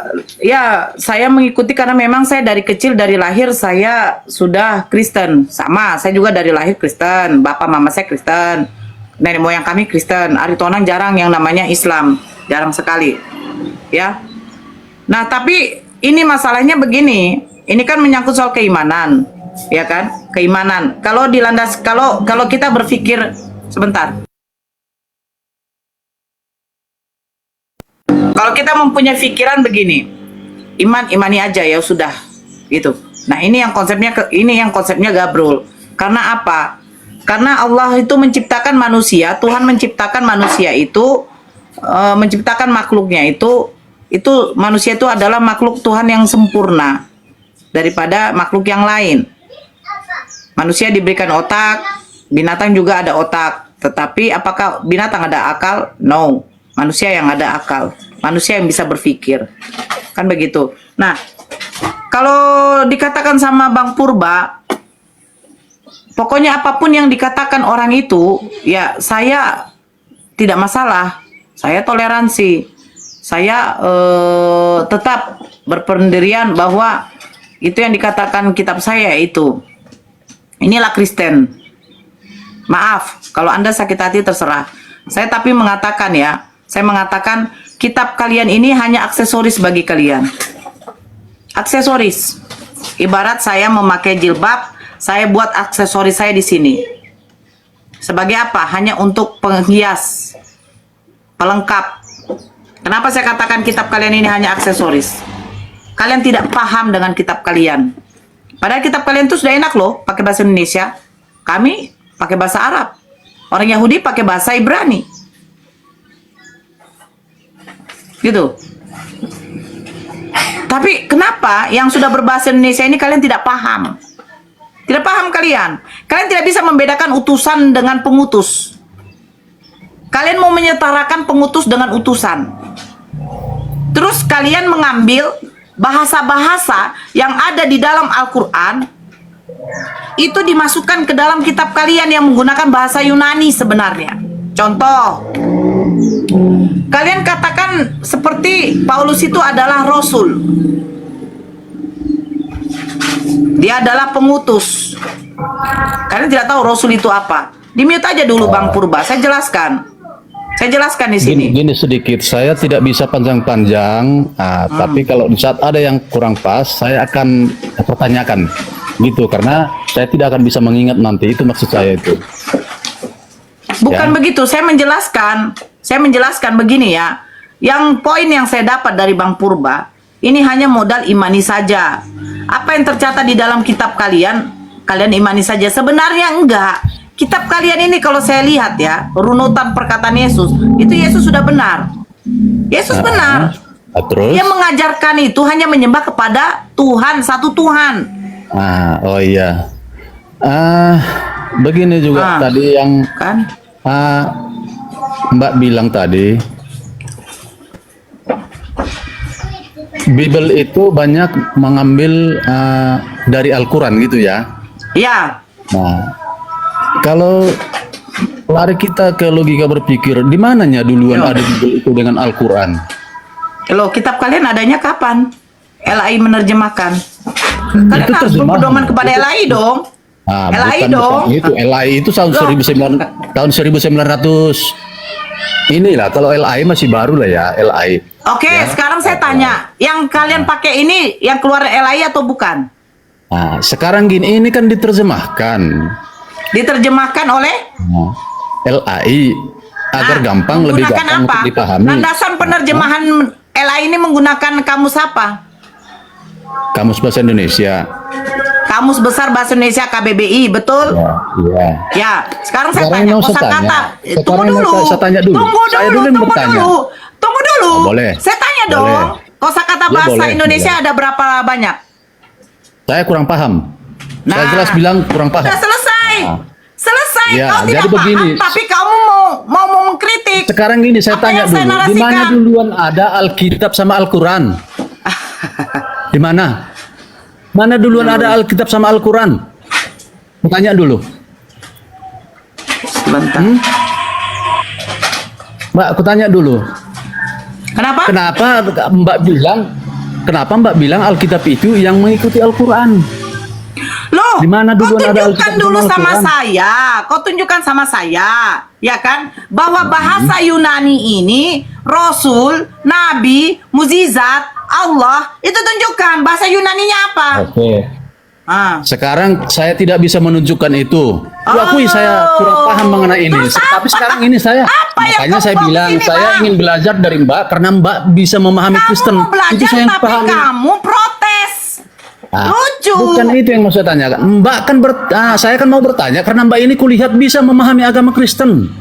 mengikuti karena memang saya dari kecil, dari lahir saya sudah Kristen. Sama, saya juga dari lahir Kristen. Bapak mama saya Kristen. Nenek moyang kami Kristen. Aritonang jarang yang namanya Islam. Jarang sekali. Ya. Nah, tapi ini masalahnya begini. Ini kan menyangkut soal keimanan. ya kan? Keimanan. Kalau kalau kita berpikir sebentar. Kalau kita mempunyai pikiran begini, imani aja ya sudah, gitu. Nah ini yang konsepnya gabrol. Karena apa? Karena Allah itu menciptakan manusia, Tuhan menciptakan manusia itu, menciptakan makhluknya itu manusia itu adalah makhluk Tuhan yang sempurna daripada makhluk yang lain. Manusia diberikan otak, binatang juga ada otak. Tetapi apakah binatang ada akal? No. Manusia yang ada akal. Manusia yang bisa berpikir. Kan begitu. Nah, kalau dikatakan sama Bang Purba, pokoknya apapun yang dikatakan orang itu, ya saya tidak masalah. Saya toleransi. Saya tetap berpendirian bahwa itu yang dikatakan kitab saya itu. Inilah Kristen. Maaf, kalau Anda sakit hati terserah. Saya tapi mengatakan ya, saya mengatakan kitab kalian ini hanya aksesoris bagi kalian. Aksesoris. Ibarat saya memakai jilbab, saya buat aksesoris saya di sini. Sebagai apa? Hanya untuk penghias, pelengkap. Kenapa saya katakan kitab kalian ini hanya aksesoris? Kalian tidak paham dengan kitab kalian. Padahal kitab kalian itu sudah enak loh, pakai bahasa Indonesia. Kami pakai bahasa Arab. Orang Yahudi pakai bahasa Ibrani. Gitu. Tapi kenapa yang sudah berbahasa Indonesia ini kalian tidak paham? Tidak paham kalian. Kalian tidak bisa membedakan utusan dengan pengutus. Kalian mau menyetarakan pengutus dengan utusan. Terus kalian mengambil bahasa-bahasa yang ada di dalam Al-Quran, itu dimasukkan ke dalam kitab kalian yang menggunakan bahasa Yunani sebenarnya. Contoh, kalian katakan seperti Paulus itu adalah Rasul. Dia adalah pengutus. Kalian tidak tahu Rasul itu apa. Di-mute aja dulu Bang Purba, saya jelaskan. Saya jelaskan di sini. Gini sedikit, saya tidak bisa panjang-panjang, tapi kalau di saat ada yang kurang pas, saya akan pertanyakan, gitu, karena saya tidak akan bisa mengingat nanti, itu maksud saya itu. Bukan begitu, saya menjelaskan begini ya. Yang poin yang saya dapat dari Bang Purba, ini hanya modal imani saja. Apa yang tercatat di dalam kitab kalian, kalian imani saja. Sebenarnya enggak. Kitab kalian ini kalau saya lihat ya, runutan perkataan Yesus, itu Yesus sudah benar. Yesus benar. Terus? Dia mengajarkan itu hanya menyembah kepada Tuhan, satu Tuhan. Oh iya. Begini juga tadi yang kan? Mbak bilang tadi, Bible itu banyak mengambil dari Al-Quran gitu ya? Iya. Nah, kalau lari kita ke logika berpikir, di mananya duluan ada Bible itu dengan Al-Quran? Loh, kitab kalian adanya kapan? LAI menerjemahkan. Kalian harus berpedoman kepada LAI dong. LAI dong. Itu LAI itu tahun 1900. Inilah kalau LAI masih baru lah ya, LAI. Oke, ya. Sekarang saya tanya, yang kalian pakai ini yang keluar LAI atau bukan? Nah, sekarang gini, ini kan diterjemahkan. Diterjemahkan oleh LAI agar gampang, lebih gampang untuk dipahami. Landasan penerjemahan LAI ini menggunakan kamus apa? Kamus Bahasa Indonesia. Kamus Besar Bahasa Indonesia KBBI, betul? Iya. Ya, sekarang saya tanya kosakata. Tunggu dulu. Saya tanya dulu. Tunggu dulu. Boleh. Saya tanya dong. Kosakata bahasa Indonesia ada berapa banyak? Saya kurang paham. Saya jelas bilang kurang paham. Sudah selesai. Selesai. Ya, kau jadi tidak begini. paham, tapi kamu mau mengkritik. Sekarang gini, saya tanya dulu. Di mana duluan ada Alkitab sama Al-Quran? Di mana? Mana duluan ada Alkitab sama Al-Quran? Tanya dulu. Sebentar. Mbak, aku tanya dulu. Kenapa? Kenapa Mbak bilang Alkitab itu yang mengikuti Al-Quran? Loh, di mana kau duluan ada tunjukkan dulu sama saya. Kau tunjukkan sama saya, ya kan? Bahwa bahasa Yunani ini Rasul, Nabi, mukjizat, Allah, itu tunjukkan bahasa Yunaninya apa? Oke. Sekarang saya tidak bisa menunjukkan itu. Akui saya kurang paham mengenai ini. Tapi sekarang ini saya, makanya saya bilang saya ingin belajar dari Mbak karena Mbak bisa memahami Kristen. Kamu mau belajar Itu saya yang tapi paham. kamu protes. Lucu. Bukan itu yang mau saya tanyakan. Mbak kan saya kan mau bertanya karena Mbak ini kulihat bisa memahami agama Kristen.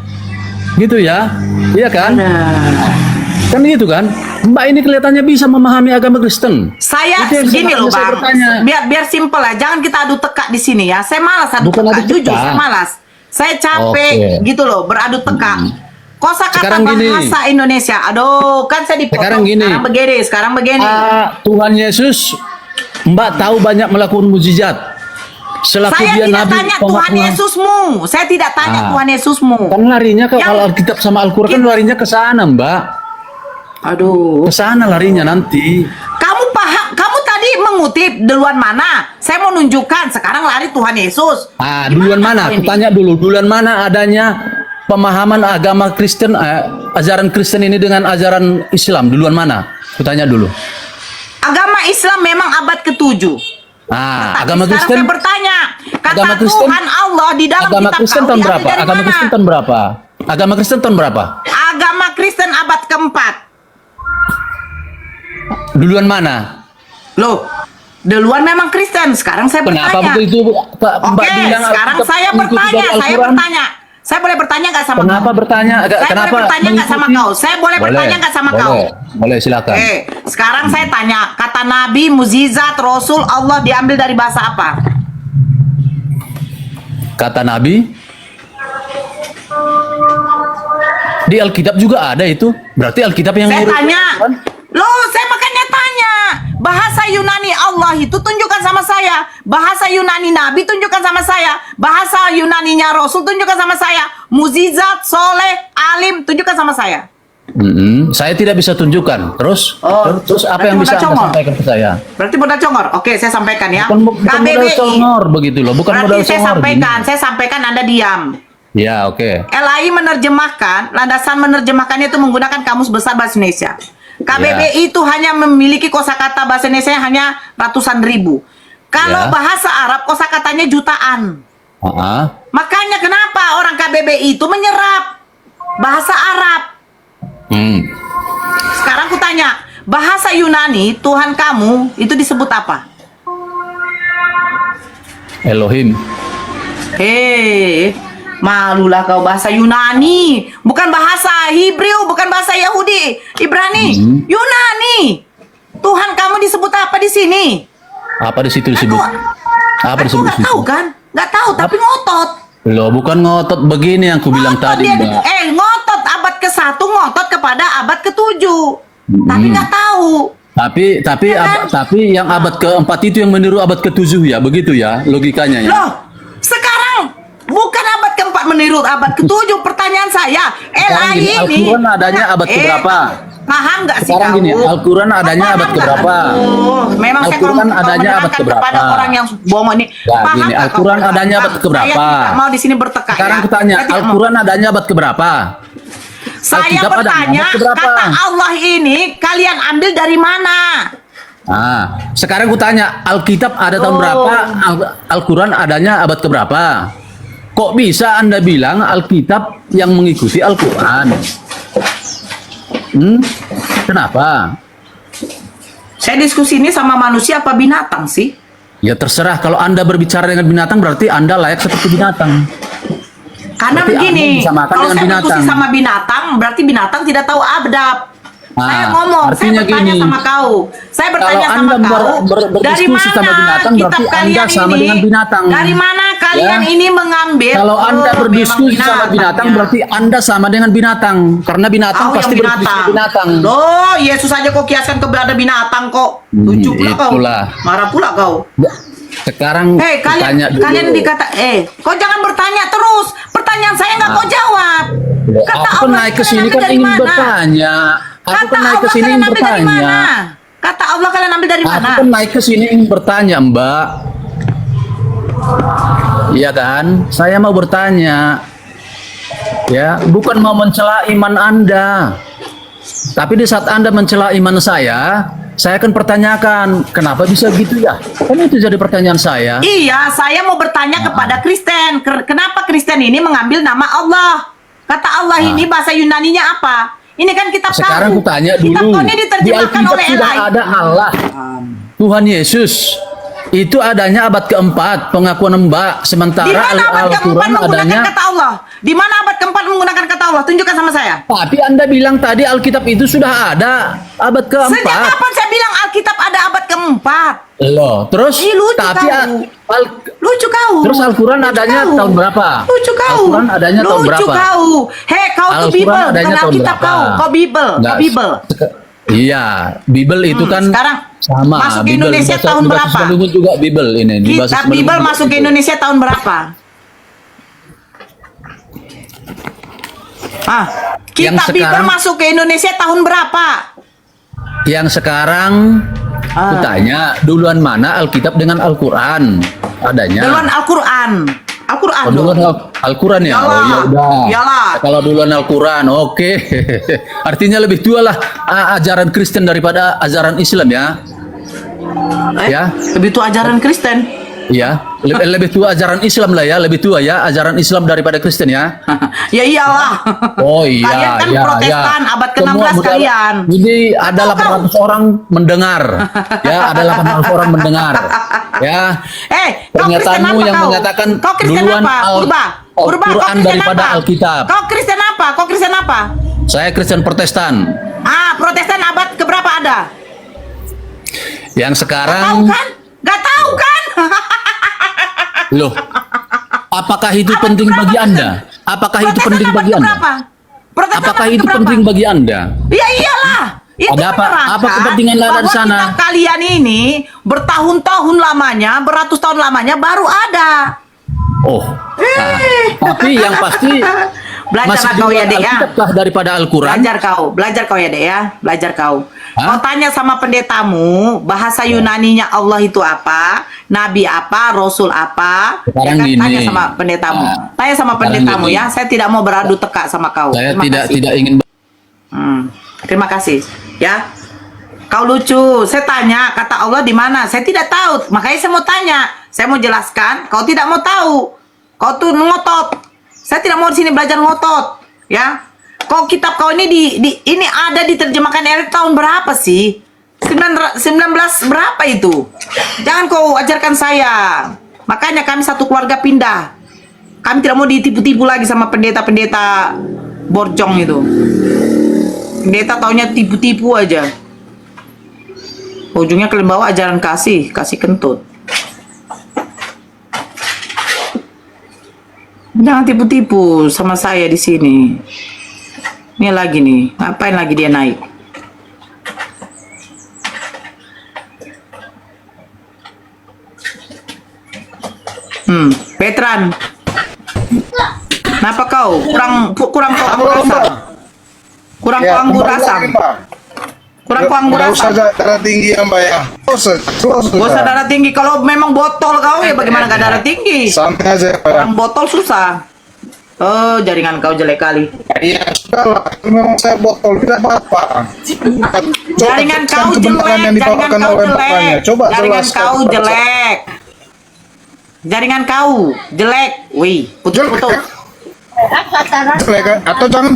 Gitu ya. Iya kan? Kan gitu kan? Mbak ini kelihatannya bisa memahami agama Kristen. Saya Itu yang gini loh saya Bang, bertanya. biar simpel lah, jangan kita adu tekak di sini ya. Saya malas adu Bukan tekak, adu jujur tekak. saya malas. Saya capek Oke. gitu loh beradu tekak. Kosakata Sekarang gini. bahasa Indonesia. Aduh, kan saya dipotong. Sekarang gini. Sekarang begini. Tuhan Yesus, Mbak tahu banyak melakukan mukjizat. Selaku Saya dia tidak Nabi tanya Tuhan penghakiman. Yesusmu. Saya tidak tanya Tuhan Yesusmu. Kan larinya Yang- kalau Alkitab sama Al-Quran kan larinya ke sana, Mbak. Aduh. Ke sana larinya nanti. Kamu paham? Kamu tadi mengutip duluan mana? Saya mau nunjukkan. Sekarang lari Tuhan Yesus. Duluan mana? kau ini? Kutanya dulu, duluan mana adanya pemahaman agama Kristen, ajaran Kristen ini dengan ajaran Islam? Duluan mana? Kutanya dulu. Agama Islam memang abad ke-7. Tapi Agama sekarang Kristen. saya bertanya, kata Agama Kristen- Tuhan Allah di dalam Agama kitab Kristen kau tahun diambil berapa? dari Agama mana? Kristen tahun berapa? Agama Kristen tahun berapa? Agama Kristen abad ke-4. Duluan mana? Loh, duluan memang Kristen. Sekarang saya Kenapa bertanya. begitu Mbak Oke, bilang sekarang Alkitab saya mengikuti bertanya. dari Saya Al-Quran? bertanya. Saya boleh bertanya nggak sama Kenapa kau? bertanya? Saya Kenapa boleh bertanya nggak sama mengikuti? kau? Saya boleh bertanya nggak sama kau? Boleh, silakan. Sekarang saya tanya, kata Nabi, mukjizat, Rasul, Allah diambil dari bahasa apa? Kata Nabi di Alkitab juga ada itu. Berarti Alkitab yang Saya ngurus tanya, Al-Quran? loh, saya makanya tanya. Bahasa Yunani Allah itu tunjukkan sama saya. Bahasa Yunani Nabi tunjukkan sama saya. Bahasa Yunaninya Rasul tunjukkan sama saya. Mukjizat, soleh, alim tunjukkan sama saya. Saya tidak bisa tunjukkan. Terus apa yang berarti bisa modal Anda congor. sampaikan ke saya? Berarti modal congor. Oke, saya sampaikan ya. Bukan modal congor begitu loh. Bukan Berarti modal saya congor. sampaikan, saya sampaikan Anda diam. Ya, oke. LAI menerjemahkan, landasan menerjemahkannya itu menggunakan kamus besar bahasa Indonesia. KBBI itu hanya memiliki kosakata bahasa Indonesia hanya ratusan ribu. Kalau bahasa Arab kosakatanya jutaan. Makanya kenapa orang KBBI itu menyerap bahasa Arab? Sekarang aku tanya, bahasa Yunani Tuhan kamu itu disebut apa? Elohim. Malulah kau, bahasa Yunani, bukan bahasa Hebrew, bukan bahasa Yahudi, Ibrani, Yunani. Tuhan kamu disebut apa di sini? Apa di situ disebut? Apa disebut? Nggak tahu kan? Nggak tahu, tapi ngotot. Loh, bukan ngotot begini yang aku bilang tadi, Dia, Mbak. ngotot abad ke-1 ngotot kepada abad ke-7. Tapi nggak tahu. Tapi yang abad ke-4 itu yang meniru abad ke-7 ya, begitu ya logikanya ya. Loh, sekarang bukan abad ke-4 meniru abad ke-7. Pertanyaan saya, Sekarang gini, ini Al-Quran adanya abad keberapa? Paham nggak sih Sekarang kau? gini, Al-Quran adanya Paham abad nggak? keberapa? Memang saya Al-Quran adanya abad menerangkan keberapa? kepada orang yang bohong ini. Ya, Paham gini, nggak Al-Quran kau? adanya abad Saya keberapa? tidak mau di sini bertekak. Sekarang ya. kutanya, Saya tidak mau. Al-Quran adanya abad keberapa? Saya Alkitab adanya bertanya, abad keberapa? kata Allah ini kalian ambil dari mana? Sekarang kutanya, Alkitab ada tahun berapa? Al-Quran adanya abad keberapa? Kok bisa Anda bilang Alkitab yang mengikuti Al-Quran? Kenapa? Saya diskusi ini sama manusia apa binatang sih? Ya terserah, kalau Anda berbicara dengan binatang berarti Anda layak seperti binatang. Karena Berarti begini, Anda disamakan kalau dengan saya diskusi binatang. sama binatang, berarti binatang tidak tahu adab. Saya ngomong, saya artinya bertanya gini, sama kau. Saya bertanya kalau sama Anda kau, dari berdiskusi mana sama binatang, kitab berarti Anda kalian sama ini, dengan binatang. dari mana kalian Ya. ini mengambil? Kalau Anda memang berdiskusi sama binatang, ya. berarti Anda sama dengan binatang. Karena binatang Kau pasti yang berdiskusi dengan binatang. Loh, Yesus aja kau kiaskan kepada binatang kok. Lucu pula kau. itulah. Marah pula kau. Sekarang tanya dulu. kalian dikata, kau jangan bertanya terus. Pertanyaan saya nggak kau jawab. Kata Aku kan naik ke sini kan dari ingin mana? bertanya. Aku Kata kan naik ke Allah sini kalian ingin ambil dari bertanya. mana? Kata Allah kalian ambil dari Aku mana? kan naik ke sini ingin bertanya, Mbak. Iya kan? Saya mau bertanya. Ya, bukan mau mencela iman Anda. Tapi di saat Anda mencela iman saya saya akan pertanyakan, kenapa bisa gitu ya? Kan itu jadi pertanyaan saya. Iya, saya mau bertanya kepada Kristen. Kenapa Kristen ini mengambil nama Allah? Kata Allah ini bahasa Yunaninya apa? Ini kan kitab Sekarang kau. aku tanya Kitab dulu, kau ini di diterjemahkan Alkitab oleh sudah Eli. ada Allah, Tuhan Yesus. Itu adanya abad keempat pengakuan Mbak, Di sementara mana abad keempat Al-Quran menggunakan adanya. kata Allah? Di mana abad keempat menggunakan kata Allah? Tunjukkan sama saya. Tapi Anda bilang tadi Alkitab itu sudah ada abad Sejak keempat. kapan saya bilang Alkitab ada abad keempat? Loh, terus Ih, lucu tapi kau. Lucu kau. terus Al-Quran Lucu adanya kau. tahun berapa? Lucu kau. Al-Quran adanya tahun Lucu berapa? kau. Hei, kau tuh Al-Quran Bible, adanya bukan tahun Alkitab berapa? kau. Kau Bible, Nggak, kau Bible. Iya, Bible itu kan sekarang sama. masuk ke Bible, Indonesia di tahun basis berapa? Melungun juga Bible ini. Di basis Kitab Melungun Bible juga masuk ke Bible. Indonesia tahun berapa? Yang Kitab Bible sekarang- masuk ke Indonesia tahun berapa? Yang sekarang aku tanya, duluan mana Alkitab dengan Al-Quran adanya? Duluan Al-Quran. Al-Quran. Oh, duluan dong. Al-Quran ya? Iyalah. Oh, ya udah. Iyalah. Kalau duluan Al-Quran, oke. Artinya lebih tua lah ajaran Kristen daripada ajaran Islam ya? Ya. Lebih tua ajaran Kristen. Ya, lebih tua ajaran Islam lah ya, lebih tua ya ajaran Islam daripada Kristen ya. Ya iyalah. Oh iya, Kalian kan iya, Protestan, iya. abad ke-16 Semua kalian. Ini ada 800 orang mendengar. Ya, ada 800 orang mendengar. Ya. Kau Kristen Pernyataanmu apa yang kau? menyatakan Kau Kristen duluan apa? Purba. Purba, kau Al-Quran Kristen daripada apa? Alkitab. Kau Kristen apa? Kau Kristen apa? Saya Kristen Protestan. Protestan abad keberapa ada? Yang Tahu sekarang kan? Gak tahu kan? loh. Apakah itu penting bagi Anda? Apakah itu Protestan penting abad bagi Anda? keberapa? Protestan Apakah abad itu keberapa? penting bagi Anda? Ya iyalah. Itu Ada apa- menerangkan apa kepentingan Anda di bahwa sana? kitab kalian ini bertahun-tahun lamanya, beratus tahun lamanya baru ada. Oh. Nah, tapi yang pasti Belajarlah kau ya, Dek ya. Alkitab lah daripada Al-Quran. Belajar kau ya, Dek ya. Belajar kau. Kau tanya sama pendetamu, bahasa Yunaninya Allah itu apa? Nabi apa? Rasul apa? Sekarang gini. Tanya sama pendetamu. Tanya sama Sekarang pendetamu gini. ya. Saya tidak mau beradu teka sama kau. Saya Terima kasih. tidak ingin Terima kasih. Ya. Kau lucu. Saya tanya, kata Allah di mana? Saya tidak tahu. Makanya saya mau tanya. Saya mau jelaskan. Kau tidak mau tahu. Kau tuh ngotot. Saya tidak mau di sini belajar ngotot. Ya. Kok kitab kau ini ini ada diterjemahkan dari tahun berapa sih? 19 berapa itu? Jangan kau ajarkan saya. Makanya kami satu keluarga pindah. Kami tidak mau ditipu-tipu lagi sama pendeta-pendeta borjong itu. Pendeta taunya tipu-tipu aja. Ujungnya kalian bawa ajaran kasih kentut. Jangan tipu-tipu sama saya di sini. Ini lagi nih, ngapain lagi dia naik? Petran. Kenapa kau? Kurang kau anggur asam. Kurang kau anggur asam. Kurang kau anggur Nggak usah asam. darah tinggi ya Mbak ya. Gak usah darah tinggi. Kalau memang botol kau ya bagaimana gak darah tinggi? Santai aja Pak. Orang botol susah. Oh, jaringan kau jelek kali. Iya sudah lah. Memang saya botol tidak apa-apa. Jaringan kau Kebenaran yang jelek, jaringan dibawakan kau oleh bapaknya. jelek. Coba Jaringan jelaskan kau kepada saya. jelek. Jaringan kau jelek. Wih, putus-putus. Jelek kan? Atau jangan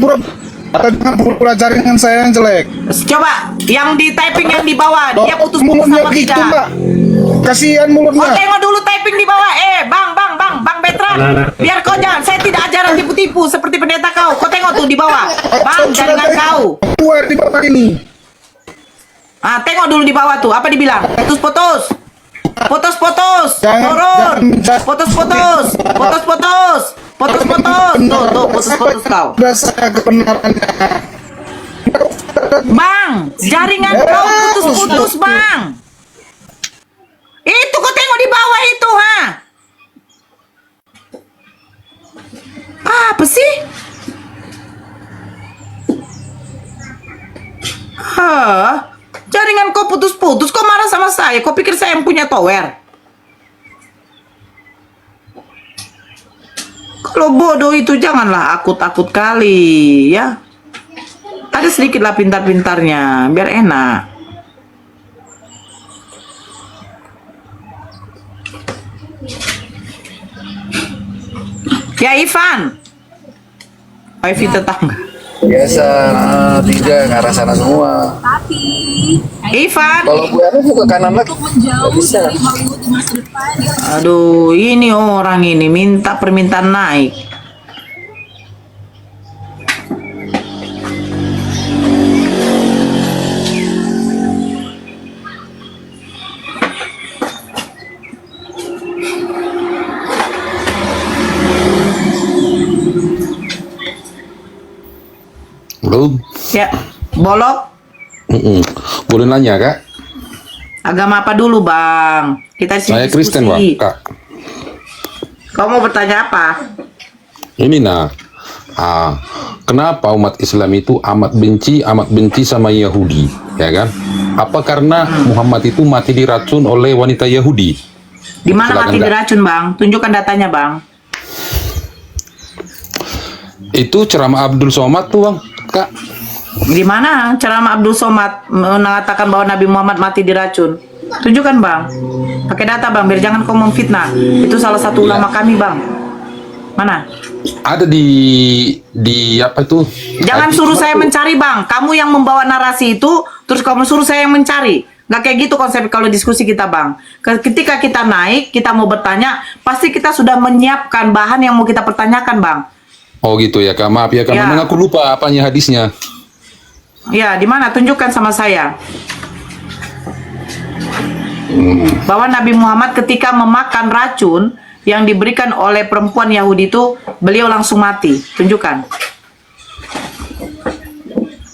pura-pura jaringan saya yang jelek. Coba yang di typing yang di bawah, dia putus-putus Mulutnya apa gitu tidak? Mbak. Kasihan Kau mulutnya. tengok dulu typing di bawah. Bang Betran. Biar kau jangan. Saya tidak ajaran tipu-tipu seperti pendeta kau. Kau tengok tuh di bawah. Bang, jaringan kau. Keluar di bawah ini. Tengok dulu di bawah tuh. Apa dibilang? Putus-putus. Putus-putus. Turun. Putus-putus. Putus-putus. Putus-putus. Tuh, putus-putus kau. Sudah saya kebenarannya. Bang, jaringan kau putus-putus, Bang. Itu kau tengok di bawah itu, ha? Apa sih? Jaringan kau putus-putus, kau marah sama saya. Kau pikir saya yang punya tower? Kalau bodoh itu janganlah akut-akut kali, ya. Ada sedikitlah pintar-pintarnya, biar enak. Ya Ivan, wifi tetangga. Biasa, tiga ke arah sana semua. Ivan. Kalau gue ada juga kanan lagi. Nggak bisa. Aduh, ini orang ini minta permintaan naik. Halo. Ya, Bolok. Boleh nanya, Kak? Agama apa dulu, Bang? Kita sini Saya Kristen, Pak, Kak. Kau mau bertanya apa? Ini kenapa umat Islam itu amat benci sama Yahudi, ya kan? Apa karena Muhammad itu mati diracun oleh wanita Yahudi? Di mana Silakan, mati Kak. diracun, Bang? Tunjukkan datanya, Bang. Itu ceramah Abdul Somad tuh, Bang, Kak. Di mana ceramah Abdul Somad mengatakan bahwa Nabi Muhammad mati diracun? Tunjukkan, Bang. Pakai data, Bang, biar jangan kau memfitnah. Itu salah satu ulama kami, Bang. Mana? Ada di apa itu? Jangan suruh saya mencari, Bang. Kamu yang membawa narasi itu, terus kamu suruh saya yang mencari. Nggak kayak gitu konsep kalau diskusi kita, Bang. Ketika kita naik, kita mau bertanya, pasti kita sudah menyiapkan bahan yang mau kita pertanyakan, Bang. Oh gitu ya, Kak. Maaf ya, Kak. Ya. Memang aku lupa apanya hadisnya. Ya, di mana? Tunjukkan sama saya. Bahwa Nabi Muhammad ketika memakan racun yang diberikan oleh perempuan Yahudi itu, beliau langsung mati. Tunjukkan.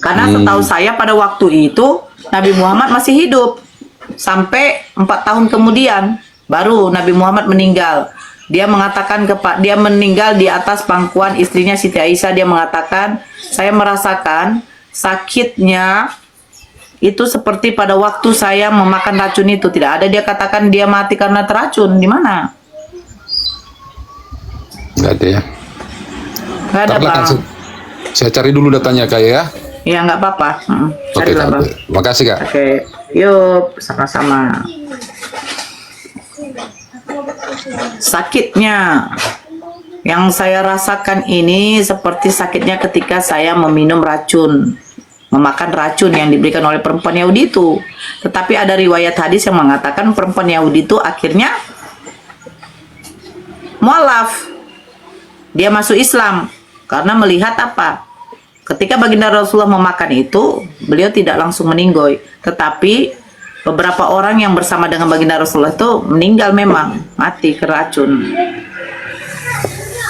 Karena setahu saya pada waktu itu Nabi Muhammad masih hidup. Sampai 4 tahun kemudian baru Nabi Muhammad meninggal. Dia mengatakan dia meninggal di atas pangkuan istrinya Siti Aisyah. Dia mengatakan, saya merasakan sakitnya itu seperti pada waktu saya memakan racun itu. Tidak ada dia katakan dia mati karena teracun. Di mana? Nggak ada ya. Nggak ada, Ntar, Bang. Kak, saya cari dulu datanya, Kak, ya. Ya, nggak apa-apa. Oke, Carilah, Kak. Bang. Makasih, Kak. Oke, yuk sama-sama. Sakitnya yang saya rasakan ini seperti sakitnya ketika saya meminum racun, memakan racun yang diberikan oleh perempuan Yahudi itu. Tetapi ada riwayat hadis yang mengatakan perempuan Yahudi itu akhirnya mualaf. Dia masuk Islam karena melihat apa? Ketika baginda Rasulullah memakan itu, beliau tidak langsung meninggoy, tetapi beberapa orang yang bersama dengan baginda Rasulullah itu meninggal, memang mati keracun.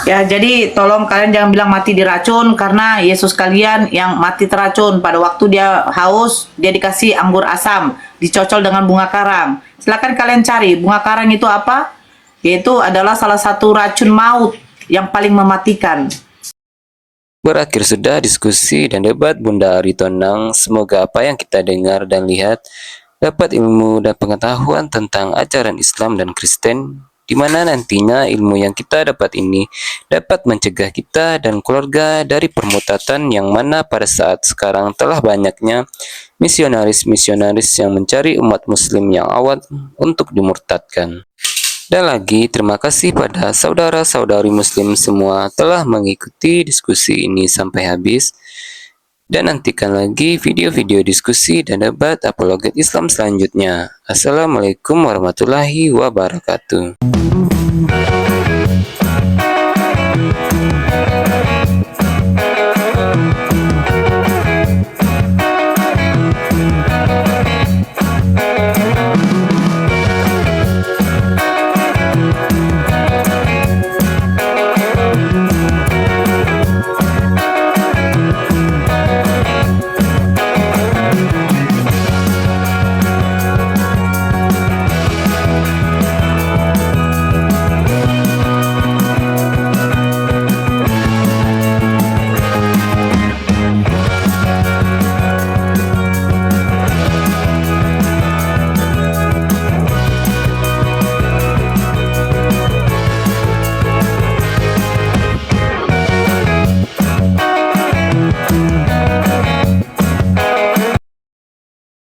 Ya, jadi tolong kalian jangan bilang mati diracun, karena Yesus kalian yang mati teracun pada waktu dia haus, dia dikasih anggur asam, dicocol dengan bunga karang. Silakan kalian cari bunga karang itu apa? Yaitu adalah salah satu racun maut yang paling mematikan. Berakhir sudah diskusi dan debat Bunda Ari Tonang. Semoga apa yang kita dengar dan lihat dapat ilmu dan pengetahuan tentang ajaran Islam dan Kristen, di mana nantinya ilmu yang kita dapat ini dapat mencegah kita dan keluarga dari permutatan yang mana pada saat sekarang telah banyaknya misionaris-misionaris yang mencari umat muslim yang awal untuk dimurtadkan. Dan lagi, terima kasih pada saudara-saudari muslim semua telah mengikuti diskusi ini sampai habis. Dan nantikan lagi video-video diskusi dan debat apologet Islam selanjutnya. Assalamualaikum warahmatullahi wabarakatuh.